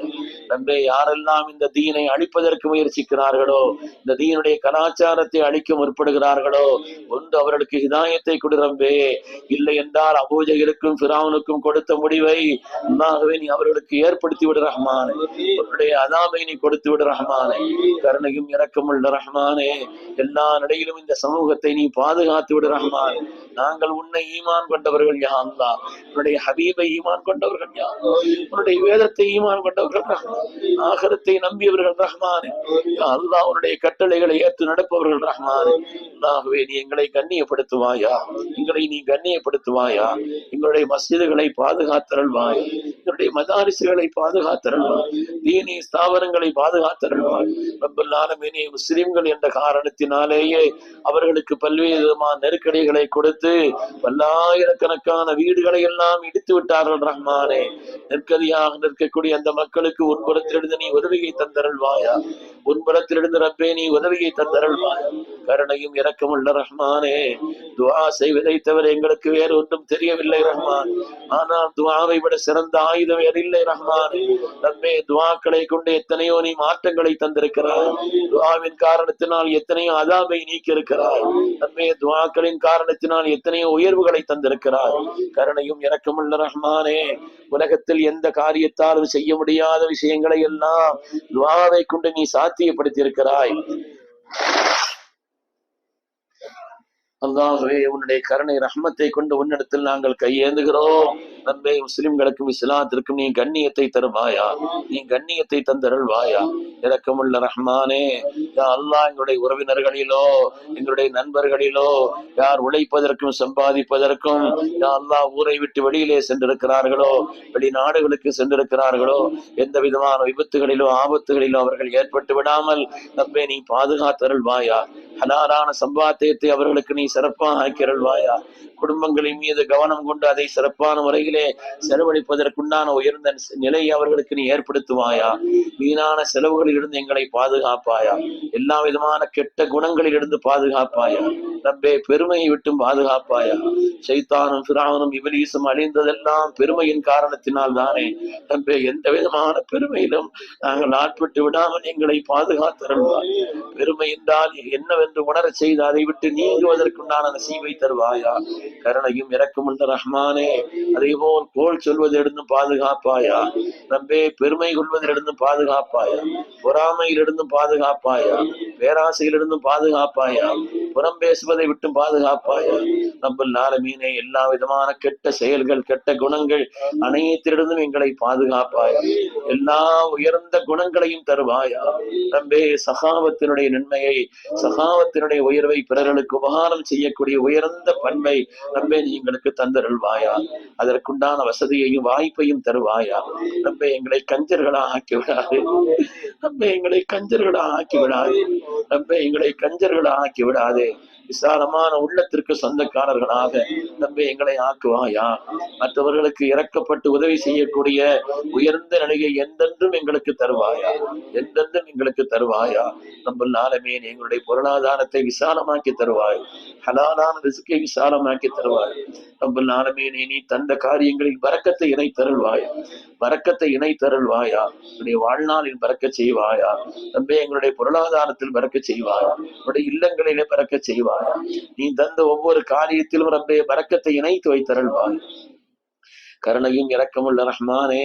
ரப்பே யாரெல்லாம் இந்த தீனை அழிப்பதற்கு முயற்சிக்கிறார்களோ இந்த தீனுடைய கலாச்சாரத்தை அழிக்க முற்படுகிறார்களோ ஒன்று அவர்களுக்கு ஹிதாயத்தை கொடு ரப்பே. இல்லை என்றால் அபூஜைகளுக்கும் ஃபிரௌனுக்கும் கொடுத்த முடிவை அல்லாஹ்வே நீ அவர்களுக்கு ஏற்படுத்தி விடு ரஹ்மானே. உன்னுடைய அதாபை நீ கொடுத்து விடு ரஹ்மானே. கருணையும் இரக்கமுள்ள ரஹ்மானே, எல்லா நிலையிலும் இந்த சமூகத்தை நீ பாதுகாத்து விடு ரஹ்மான். நாங்கள் உன்னை ஈமான் கொண்டவர்கள் யா அல்லாஹ், உன்னுடைய ஹபீபை ஈமான் கொண்டவர்கள் யா அல்லாஹ், உன்னுடைய வேதத்தை ஈமான் கொண்டவர்கள் ரஹ்மான், ஆகிரத்தை நம்பியவர்கள் ரஹ்மானே யா அல்லாஹ், உன்னுடைய கட்டளைகளை ஏற்று நடப்பவர்கள் ரஹ்மானே. அல்லாஹ்வே, நீ எங்களை கண்ணியப்படுத்துவாயா, எங்களை நீ கண்ணியப்படுத்துவாயா, எங்களுடைய மஸ்ஜிதுகளை பாதுகாத்தருள்வாய், எங்களுடைய மதாரிசுகளை பாதுகாத்தருள்வாய், தீனி ஸ்தாபனங்களை பாதுகாத்தருள்வாய். ரப்பல் ஆலமீனே, முஸ்லிம்கள் என்ற காரணத்தினாலேயே அவர்களுக்கு பல்வேறு விதமான நெருக்கடிகளை கொடுத்து பல்லாயிரக்கணக்கான வீடுகளை எல்லாம் இடித்து விட்டார்கள் ரஹ்மானே. நெருக்கடியாக நிற்கக்கூடிய அந்த மக்களுக்கு உன்புறத்திலிருந்து நீ உதவியை தந்தருள்வாயா, உன்புறத்திலிருந்து ரப்பே நீ உதவியை தந்தருள்வாயா. கருணையும் இரக்கமுள்ள ரஹ்மானே, துஆ செய்வதை தவிர எங்களுக்கு வேறு ஒன்றும் தெரியவில்லை ரஹ்மான். ஆனால் துஆவை விட சிறந்த ஆயுதம் வேறு இல்லை ரஹ்மான். ரப்பே, துஆக்களை கொண்டு எத்தனையோ நீ மாற்றங்களை தந்திருக்கிறாய், துஆவின் காரணத்தினால் எத்தனையோ அதாபை நீக்கி இருக்கிறாய். ரப்பே, துஆக்களின் காரணத்தினால் எத்தனையோ உயர்வுகளை தந்திருக்கிறாய். கருணையும் இரக்கமுள்ள ரஹ்மானே, உலகத்தில் எந்த காரியத்தாலும் செய்ய முடியாத விஷயங்களை எல்லாம் துஆவை கொண்டு நீ சாத்தியப்படுத்தி இருக்கிறாய். அல்லாஹ்வே, உன்னுடைய கருணை ரஹ்மத்தை கொண்டு உன்னிடத்தில் நாங்கள் கையேந்துகிறோம். ரப்பே, முஸ்லிம்களுக்கும் இஸ்லாத்திற்கும் நீ கண்ணியத்தை தருவாயா, நீ கண்ணியத்தை தந்தருள்வாயா. இரக்கமுள்ள ரஹ்மானே, யா அல்லாஹ், எங்களுடைய உறவினர்களிலோ எங்களுடைய நண்பர்களிலோ யார் உழைப்பதற்கும் சம்பாதிப்பதற்கும் யா அல்லாஹ் ஊரை விட்டு வெளியிலே சென்றிருக்கிறார்களோ, வெளிநாடுகளுக்கு சென்றிருக்கிறார்களோ, எந்த விதமான விபத்துகளிலோ ஆபத்துகளிலோ அவர்கள் ஏற்பட்டு விடாமல் ரப்பே நீ பாதுகாத்தருள்வாயா. ஹலாலான சம்பாத்தியத்தை அவர்களுக்கு நீ சிறப்பாக ஆக்கியருள்வாயா. குடும்பங்களின் மீது கவனம் கொண்டு அதை சிறப்பான முறையிலே செலவழிப்பதற்குண்டான உயர்ந்த நிலையை அவர்களுக்கு நீ ஏற்படுத்துவாயா. வீணான செலவுகளில் இருந்து எங்களை பாதுகாப்பாயா, எல்லா விதமான கெட்ட குணங்களில் இருந்து பாதுகாப்பாயா. ரப்பே, பெருமையை விட்டும் பாதுகாப்பாயா. ஷைத்தானும் ஃபிரௌனும் இப்லீஸும் அழிந்ததெல்லாம் பெருமையின் காரணத்தினால் தானே. ரப்பே, எந்த விதமான பெருமையிலும் நாங்கள் ஆட்பட்டு விடாமல் எங்களை பாதுகாத்தருள்வாய். பெருமை என்றால் என்னவென்று உணரச் செய்து அதை விட்டு நீங்குவதற்குண்டான நசீபை தருவாயா. கருணையும் இரக்கமுள்ள ரஹ்மானே, அதே போல் கோல் சொல்வதிலிருந்து பாதுகாப்பாயா. ரப்பே, பெருமை கொள்வதிலிருந்து பாதுகாப்பாயா, பொறாமையிலிருந்து பாதுகாப்பாயா, பேராசையிலிருந்து பாதுகாப்பாயா, புறம் பேசுவதை விட்டு பாதுகாப்பாயா. ரப்பல் ஆலமீனே, எல்லா விதமான கெட்ட செயல்கள் கெட்ட குணங்கள் அனைத்திலிருந்தும் எங்களை பாதுகாப்பாயா. எல்லா உயர்ந்த குணங்களையும் தருவாயா. ரப்பே, சகாவத்தினுடைய நன்மையை, சகாவத்தினுடைய உயர்வை, பிறர்களுக்கு உபகாரம் செய்யக்கூடிய உயர்ந்த பண்பை ரப்பே நீ எங்களுக்கு தந்தருள்வாயா. அதற்குண்டான வசதியையும் வாய்ப்பையும் தருவாயா. ரப்பே, எங்களை கஞ்சர்களாக ஆக்கி விடாது. ரப்பே, எங்களை கஞ்சர்களாக ஆக்கி விடாது. ரப்பே, எங்களை கஞ்சர்களாக ஆக்கி விடாதே. விசாலமான உள்ளத்திற்கு சொந்தக்காரர்களாக ரப்பே எங்களை ஆக்குவாயா. மற்றவர்களுக்கு இறக்கப்பட்டு உதவி செய்யக்கூடிய உயர்ந்த நிலையை எந்தென்றும் எங்களுக்கு தருவாயா, எந்தென்றும் எங்களுக்கு தருவாயா. ரப்பல் ஆலமீன், எங்களுடைய பொருளாதாரத்தை விசாலமாக்கி தருவாய், ஹலாலான ரிஸ்கை விசாலமாக்கி தருவாய். ரப்பல் ஆலமீன், நீ தந்த காரியங்களில் பரக்கத்தை இணை தருள்வாய், பரக்கத்தை இணை தருள்வாயா. என்னுடைய வாழ்நாளில் பறக்க செய்வாயா. ரப்பே, எங்களுடைய பொருளாதாரத்தில் பறக்க செய்வாயா, உடைய இல்லங்களிலே பறக்க செய்வாயா. நீ தந்த ஒவ்வொரு காரியத்திலும் ரப்பே பரக்கத்தை இணைத்து வைத்தருள்வாய். கருணையும் இரக்கமுள்ள ரஹ்மானே,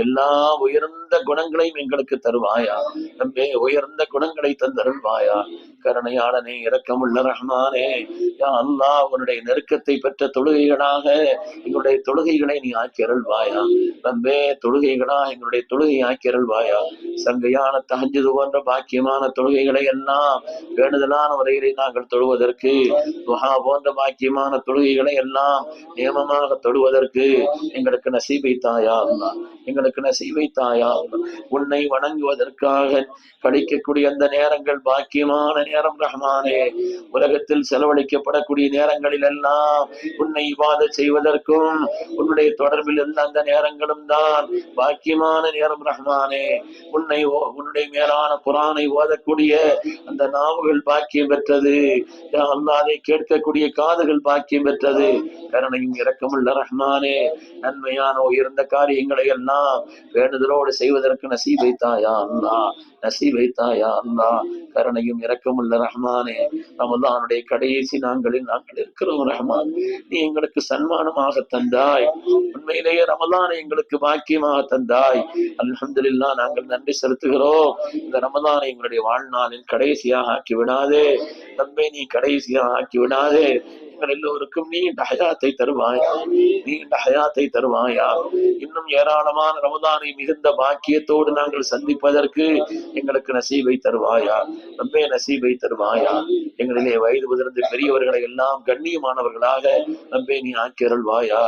எல்லா உயர்ந்த குணங்களையும் எங்களுக்கு தருவாயா. ரப்பே, உயர்ந்த குணங்களை தந்தருள்வாயா. கருணையாளனே, இரக்கமுள்ள ரஹ்மானே, யா அல்லாஹ், உன்னுடைய நெருக்கத்தை பெற்ற தொழுகைகளாக எங்களுடைய தொழுகைகளை நீ ஆக்கி அருள்வாயா. ரப்பே, தொழுகைகளா எங்களுடைய தொழுகை ஆக்கி அருள்வாயா. சங்கையான தஹஜ்ஜுத் போன்ற பாக்கியமான தொழுகைகளை எல்லாம் வேண்டுதலான முறையிலே நாங்கள் தொழுவதற்கு, துஹா போன்ற பாக்கியமான தொழுகைகளை எல்லாம் நியமமாக தொழுவதற்கு எங்களுக்கு நசீபை தாயா அல்லாஹ், எங்களுக்கு நசீபை தாயா அல்லாஹ். உன்னை வணங்குவதற்காக கழிக்கக்கூடிய அந்த நேரங்கள் பாக்கியமான நேரம் ரஹ்மானே. உலகத்தில் செலவழிக்கப்படக்கூடிய நேரங்களில் எல்லாம் உன்னை இபாதத் செய்வதற்கும் உன்னுடைய தொடர்பில் இருந்த அந்த நேரங்களும் தான் பாக்கியமான நேரம் ரஹ்மானே. உன்னுடைய மேலான குர்ஆனை ஓதக்கூடிய அந்த நாவுகள் பாக்கியம் பெற்றது. யா அல்லாஹ், அதை கேட்கக்கூடிய காதுகள் பாக்கியம் பெற்றது. கருணையும் இரக்கமுள்ள ரஹ்மானே, நன்மையான உயர்ந்த காரியங்களை எல்லாம் வேண்டுதலோடு செய்வது செய்வதற்கு நசீபை தாயா அல்லா, நசீபை தாயா அல்லா. கருணையும் இரக்கமுள்ள ரஹ்மானே, ரமலானுடைய கடைசி நாட்களில் நாங்கள் இருக்கிறோம் ரஹ்மான். நீ எங்களுக்கு சன்மானமாக தந்தாய், உண்மையிலேயே ரமலானை எங்களுக்கு பாக்கியமாக தந்தாய். அல்ஹம்துலில்லாஹ், நாங்கள் நன்றி செலுத்துகிறோம். இந்த ரமலானை எங்களுடைய வாழ்நாளில் கடைசியாக ஆக்கி விடாதே ரப்பே, நீ கடைசியாக ஆக்கி விடாதே. எங்கள் எல்லோருக்கும் நீண்ட ஹயாத்தை தருவாயா, நீண்ட ஹயாத்தை தருவாயா. இன்னும் ஏராளமான ரமலானை மிகுந்த பாக்கியத்தோடு நாங்கள் சந்திப்பதற்கு எங்களுக்கு நசீபை தருவாயா ரப்பே, நசீபை தருவாயா. எங்களிலே வயது முதிர்ந்து பெரியவர்களை எல்லாம் கண்ணியமானவர்களாக ரப்பே நீ ஆக்கி அருள்வாயா.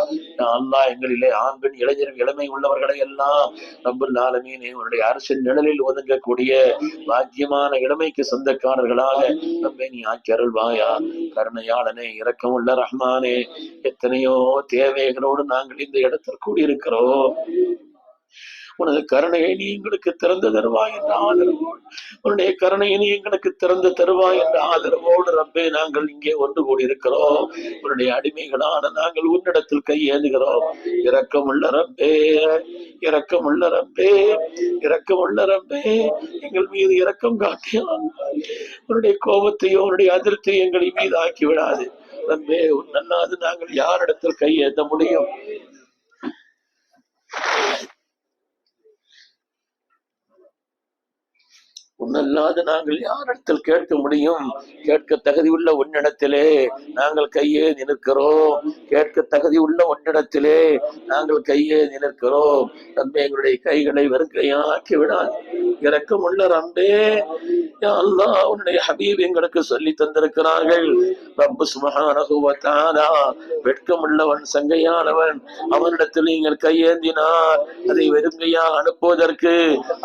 அல்லாஹ், எங்களிலே ஆண் பெண் இளைஞர்கள் இளமை உள்ளவர்களை எல்லாம் ரப்பல் ஆலமீன் உன்னுடைய அரசின் நிழலில் ஒதுங்கக்கூடிய பாக்கியமான இளமைக்கு சொந்தக்காரர்களாக ரப்பே நீ ஆக்கி அருள்வாயா. கருணையாளனே, இரக்கமுள்ள ரஹ்மானே, எத்தனையோ தேவைகளோடு நாங்கள் இந்த இடத்தில் கூடியிருக்கிறோம். உனது கருணையை நீ எங்களுக்கு திறந்து தருவாய் என்ற ஆதரவோடு, உன்னுடைய கருணையை நீ எங்களுக்கு திறந்து தருவாய் என்ற ஆதரவோடு ரப்பே நாங்கள் இங்கே ஒன்று கூடியிருக்கிறோம். உன்னுடைய அடிமைகளான நாங்கள் உன்னிடத்தில் கையேந்துகிறோம். இரக்கமுள்ள ரப்பே, இரக்கமுள்ள ரப்பே, இரக்கமுள்ள ரப்பே, எங்கள் மீது இரக்கம் காட்டியான். உன்னுடைய கோபத்தையோ உன்னுடைய அதிருப்தியை எங்களை மீது ஆக்கி விடாது ரப்பே. உன்னல்லாது நாங்கள் யாரிடத்தில் கையேந்த முடியும்? உன்னல்லாது நாங்கள் யாரிடத்தில் கேட்க முடியும்? கேட்க தகுதி உள்ள உன்னிடத்திலே நாங்கள் கையே நிற்கிறோம். கேட்க தகுதி உள்ள உன்னிடத்திலே நாங்கள் கையே நிற்கிறோம். ரப்பே, எங்களுடைய கைகளை வெறுக்கையாக்கி விடாது. இரக்கமுள்ள ரப்பே, யா அல்லாஹ், உன்னுடைய ஹபீப் எங்களுக்கு சொல்லி தந்திருக்கிறார்கள். ரப்பு சுப்ஹானஹு வ தஆலா வெட்கமுள்ளவன், சங்கையானவன். அவனிடத்தில் நீங்கள் கையேந்தினார் அதை வெறுங்கையாக அனுப்புவதற்கு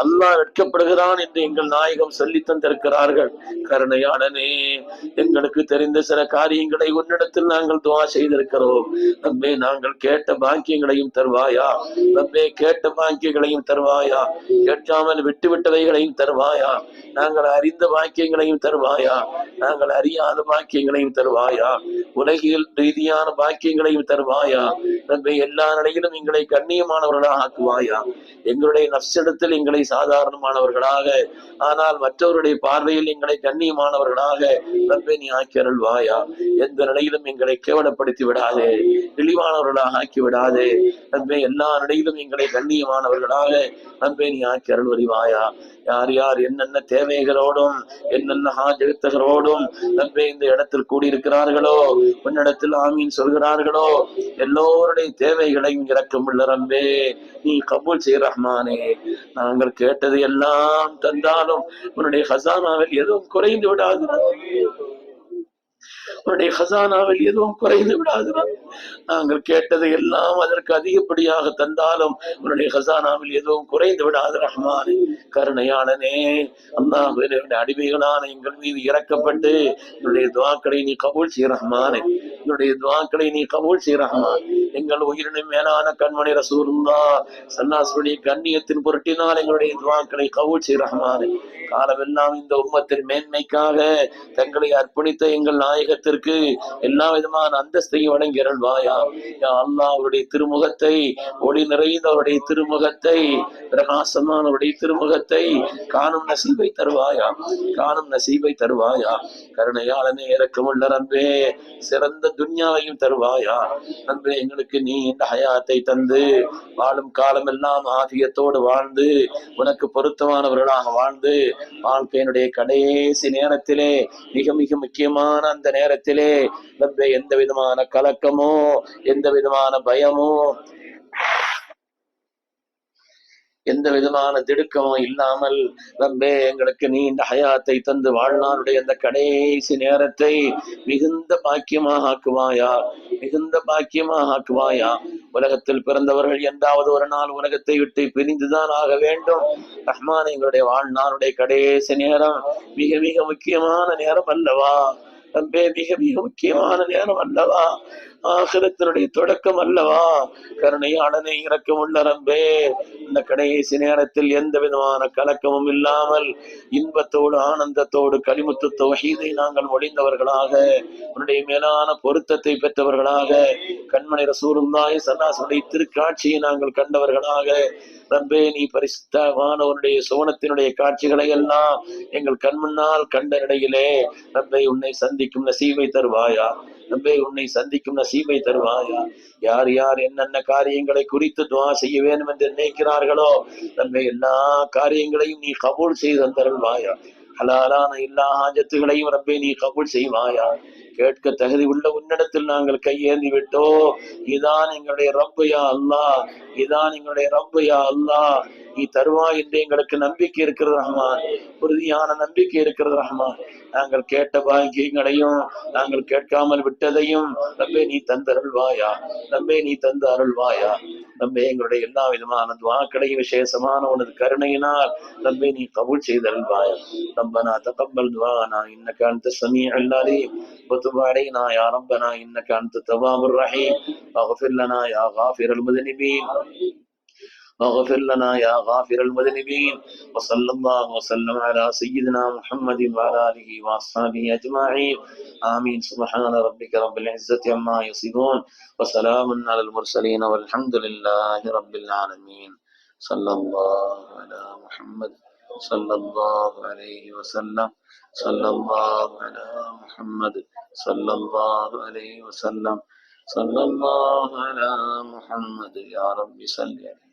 அல்லாஹ் வெட்கப்படுகிறான் என்று எங்கள் நாயகம் சொல்லி தந்திருக்கிறார்கள். கருணையாளனே, எங்களுக்கு தெரிந்த சில காரியங்களை உன்னிடத்தில் நாங்கள் துஆ செய்திருக்கிறோம். ரப்பே, நாங்கள் கேட்ட பாக்கியங்களையும் தருவாயா ரப்பே, கேட்ட பாக்கியங்களையும் தருவாயா. கேட்காமல் விட்டுவிட்டவைகளையும் தருவாயா. நாங்கள் அறிந்த பாக்கியங்களையும் தருவாயா, நாங்கள் அறியாத பாக்கியங்களையும் தருவாயா. உலகில் ரீதியான பாக்கியங்களையும் தருவாயா ரப்பே. எல்லா நிலையிலும் எங்களை கண்ணியமானவர்களாக ஆக்குவாயா. எங்களுடைய நஃப்ஸிடத்தில் எங்களை சாதாரணமானவர்களாக, ஆனால் மற்றவருடைய பார்வையில் எங்களை கண்ணியமானவர்களாக ரப்பே நீ ஆக்கி அருள்வாயா. எந்த நிலையிலும் எங்களை கேவலப்படுத்தி விடாதே, இழிவானவர்களாக ஆக்கி விடாதே ரப்பே. எல்லா நிலையிலும் எங்களை கண்ணியமானவர்களாக ரப்பே நீ ஆக்கி அருள் புரிவாயா. யார் யார் என்னென்ன தேவைகளோடும் என்னென்ன ஹாஜத்துகளோடும் ரப்பே இந்த இடத்தில் கூடியிருக்கிறார்களோ, உன்னிடத்தில் ஆமீன் சொல்கிறார்களோ, எல்லோருடைய தேவைகளையும் இரக்கமுள்ள ரப்பே நீ கபூல் செய் ரஹ்மானே. நாங்கள் கேட்டது எல்லாம் தந்தாலும் உன்னுடைய ஹசானாவில் எதுவும் குறைந்து விடாது. உன்னுடைய ஹசானாவில் எதுவும் குறைந்து விடாது. நாங்கள் கேட்டது எல்லாம் அதற்கு அதிகப்படியாக தந்தாலும் உன்னுடைய ஹசானாவில் எதுவும் குறைந்து விடாது ரஹ்மானே. கருணையாளனே, அல்லாஹ்வுடைய அடிமைகளான எங்கள் மீது இறக்கப்பட்டு என்னுடைய துஆக்களை நீ கபூல் செய் ரஹ்மானே. என்னுடைய துஆக்களை நீ கபூல் செய் ரஹ்மான். எங்கள் உயிரினும் மேலான கண்மணி ரசூலுல்லாஹ் ஸல்லல்லாஹு அலைஹி கண்ணியத்தின் பொருட்டினால் எங்களுடைய துஆக்களை கபூல் செய் ரஹ்மானே. காலமெல்லாம் இந்த உம்மத்தின் மேன்மைக்காக தங்களை அர்ப்பணித்த எங்கள் நாயகத்திற்கு எல்லா விதமான அந்தஸ்தையும் வழங்கி அருள்வாயா. யா அல்லாஹ், அவருடைய திருமுகத்தை, ஒளி நிறைந்தவருடைய திருமுகத்தை, பிரகாசமானவருடைய திருமுகத்தை காணும் நசீபை தருவாயா, காணும் நசீபை தருவாயா. கருணையாளனே, இரக்கமுள்ள ரப்பே, சிறந்த துன்யாவையும் தருவாயா ரப்பே. எங்களுக்கு நீ இந்த ஹயாத்தை தந்து வாழும் காலம் எல்லாம் ஆஃபியத்தோடு வாழ்ந்து உனக்கு பொருத்தமானவர்களாக வாழ்ந்து வாழ்க்கையினுடைய கடைசி நேரத்திலே, மிக மிக முக்கியமான அந்த நேரத்திலே ரப்பே, எந்த விதமான கலக்கமோ எந்த விதமான பயமோ எந்த விதமான திடுக்கமும் இல்லாமல் ரப்பே எங்களுக்கு நீ இந்த ஹயாத்தை தந்து வாழ்நாளுடைய அந்த கடைசி நேரத்தை மிகுந்த பாக்கியமாக ஆக்குவாயா, மிகுந்த பாக்கியமாக ஆக்குவாயா. உலகத்தில் பிறந்தவர்கள் என்றாவது ஒரு நாள் உலகத்தை விட்டு பிரிந்துதான் ஆக வேண்டும் ரஹ்மான். எங்களுடைய வாழ்நாளுடைய கடைசி நேரம் மிக மிக முக்கியமான நேரம் அல்லவா ரப்பே, மிக மிக முக்கியமான நேரம் அல்லவா. ஆகிரத்தினுடைய தொடக்கம் அல்லவா. கருணையாளனை இரக்கமுள்ள ரப்பே, இந்த கடைசி நேரத்தில் எந்த விதமான கலக்கமும் இல்லாமல் இன்பத்தோடு ஆனந்தத்தோடு கலிமுத்து தௌஹீதை நாங்கள் ஒளிந்தவர்களாக, உன்னுடைய மேலான பொருத்தத்தை பெற்றவர்களாக, கண்மணி ரசூலுல்லாஹி ஸல்லல்லாஹு அலைஹி வஸல்லம் திருக்காட்சியை நாங்கள் கண்டவர்களாக, ரப்பே நீ பரிசுத்தமானவனுடைய சுவனத்தினுடைய காட்சிகளை எல்லாம் எங்கள் கண்முன்னால் கண்ட நிலையிலே ரப்பே உன்னை சந்திக்கும் நசீபை தருவாயா. ரப்பே உன்னை சந்திக்கும் நசீபை தருவாயா. யார் யார் என்னென்ன காரியங்களை குறித்து துஆ செய்ய வேண்டும் என்று நினைக்கிறார்களோ ரப்பே எல்லா காரியங்களையும் நீ கபூல் செய்து தந்தருள்வாயா. ஹலாலான எல்லா ஆஜத்துகளையும் ரப்பே நீ கபூல் செய்வாயா. கேட்க தகுதி உள்ள உன்னிடத்தில் நாங்கள் கையேந்தி விட்டோ. இதான் எங்களுடைய ரப்பு யா அல்லாஹ், இதான் எங்களுடைய ரப்பு யா அல்லாஹ். நீ தருவாய் என்று எங்களுக்கு நம்பிக்கை இருக்கிறது ரஹ்மான், உறுதியான நம்பிக்கை இருக்கிறது ரஹ்மான். நாங்கள் கேட்ட பாக்கியங்களையும் நாங்கள் கேட்காமல் விட்டதையும் ரப்பே நீ தந்து அருள்வாயா. ரப்பே நீ தந்து அருள்வாயா. ரப்பே எங்களுடைய எல்லா விதமான துஆக்களையும் விசேஷமான உனது கருணையினால் ரப்பே நீ கபூல் செய்து அருள்வாயா. ரப்பனா தகப்பல் துஆனா இன்னக அன்த ஸமீஉல் அலீம் وتب علينا يا ربنا إنك أنت التواب الرحيم واغفر لنا يا غافر المذنبين واغفر لنا يا غافر المذنبين وصلى الله وسلم على سيدنا محمد وعلى آله وأصحابه أجمعين آمين. سبحان ربك رب العزة عما يصفون وسلام على المرسلين والحمد لله رب العالمين. صلى الله على محمد صلى الله عليه وسلم صلى الله على محمد صلى الله عليه وسلم صلى الله على محمد. يا رب صل عليه.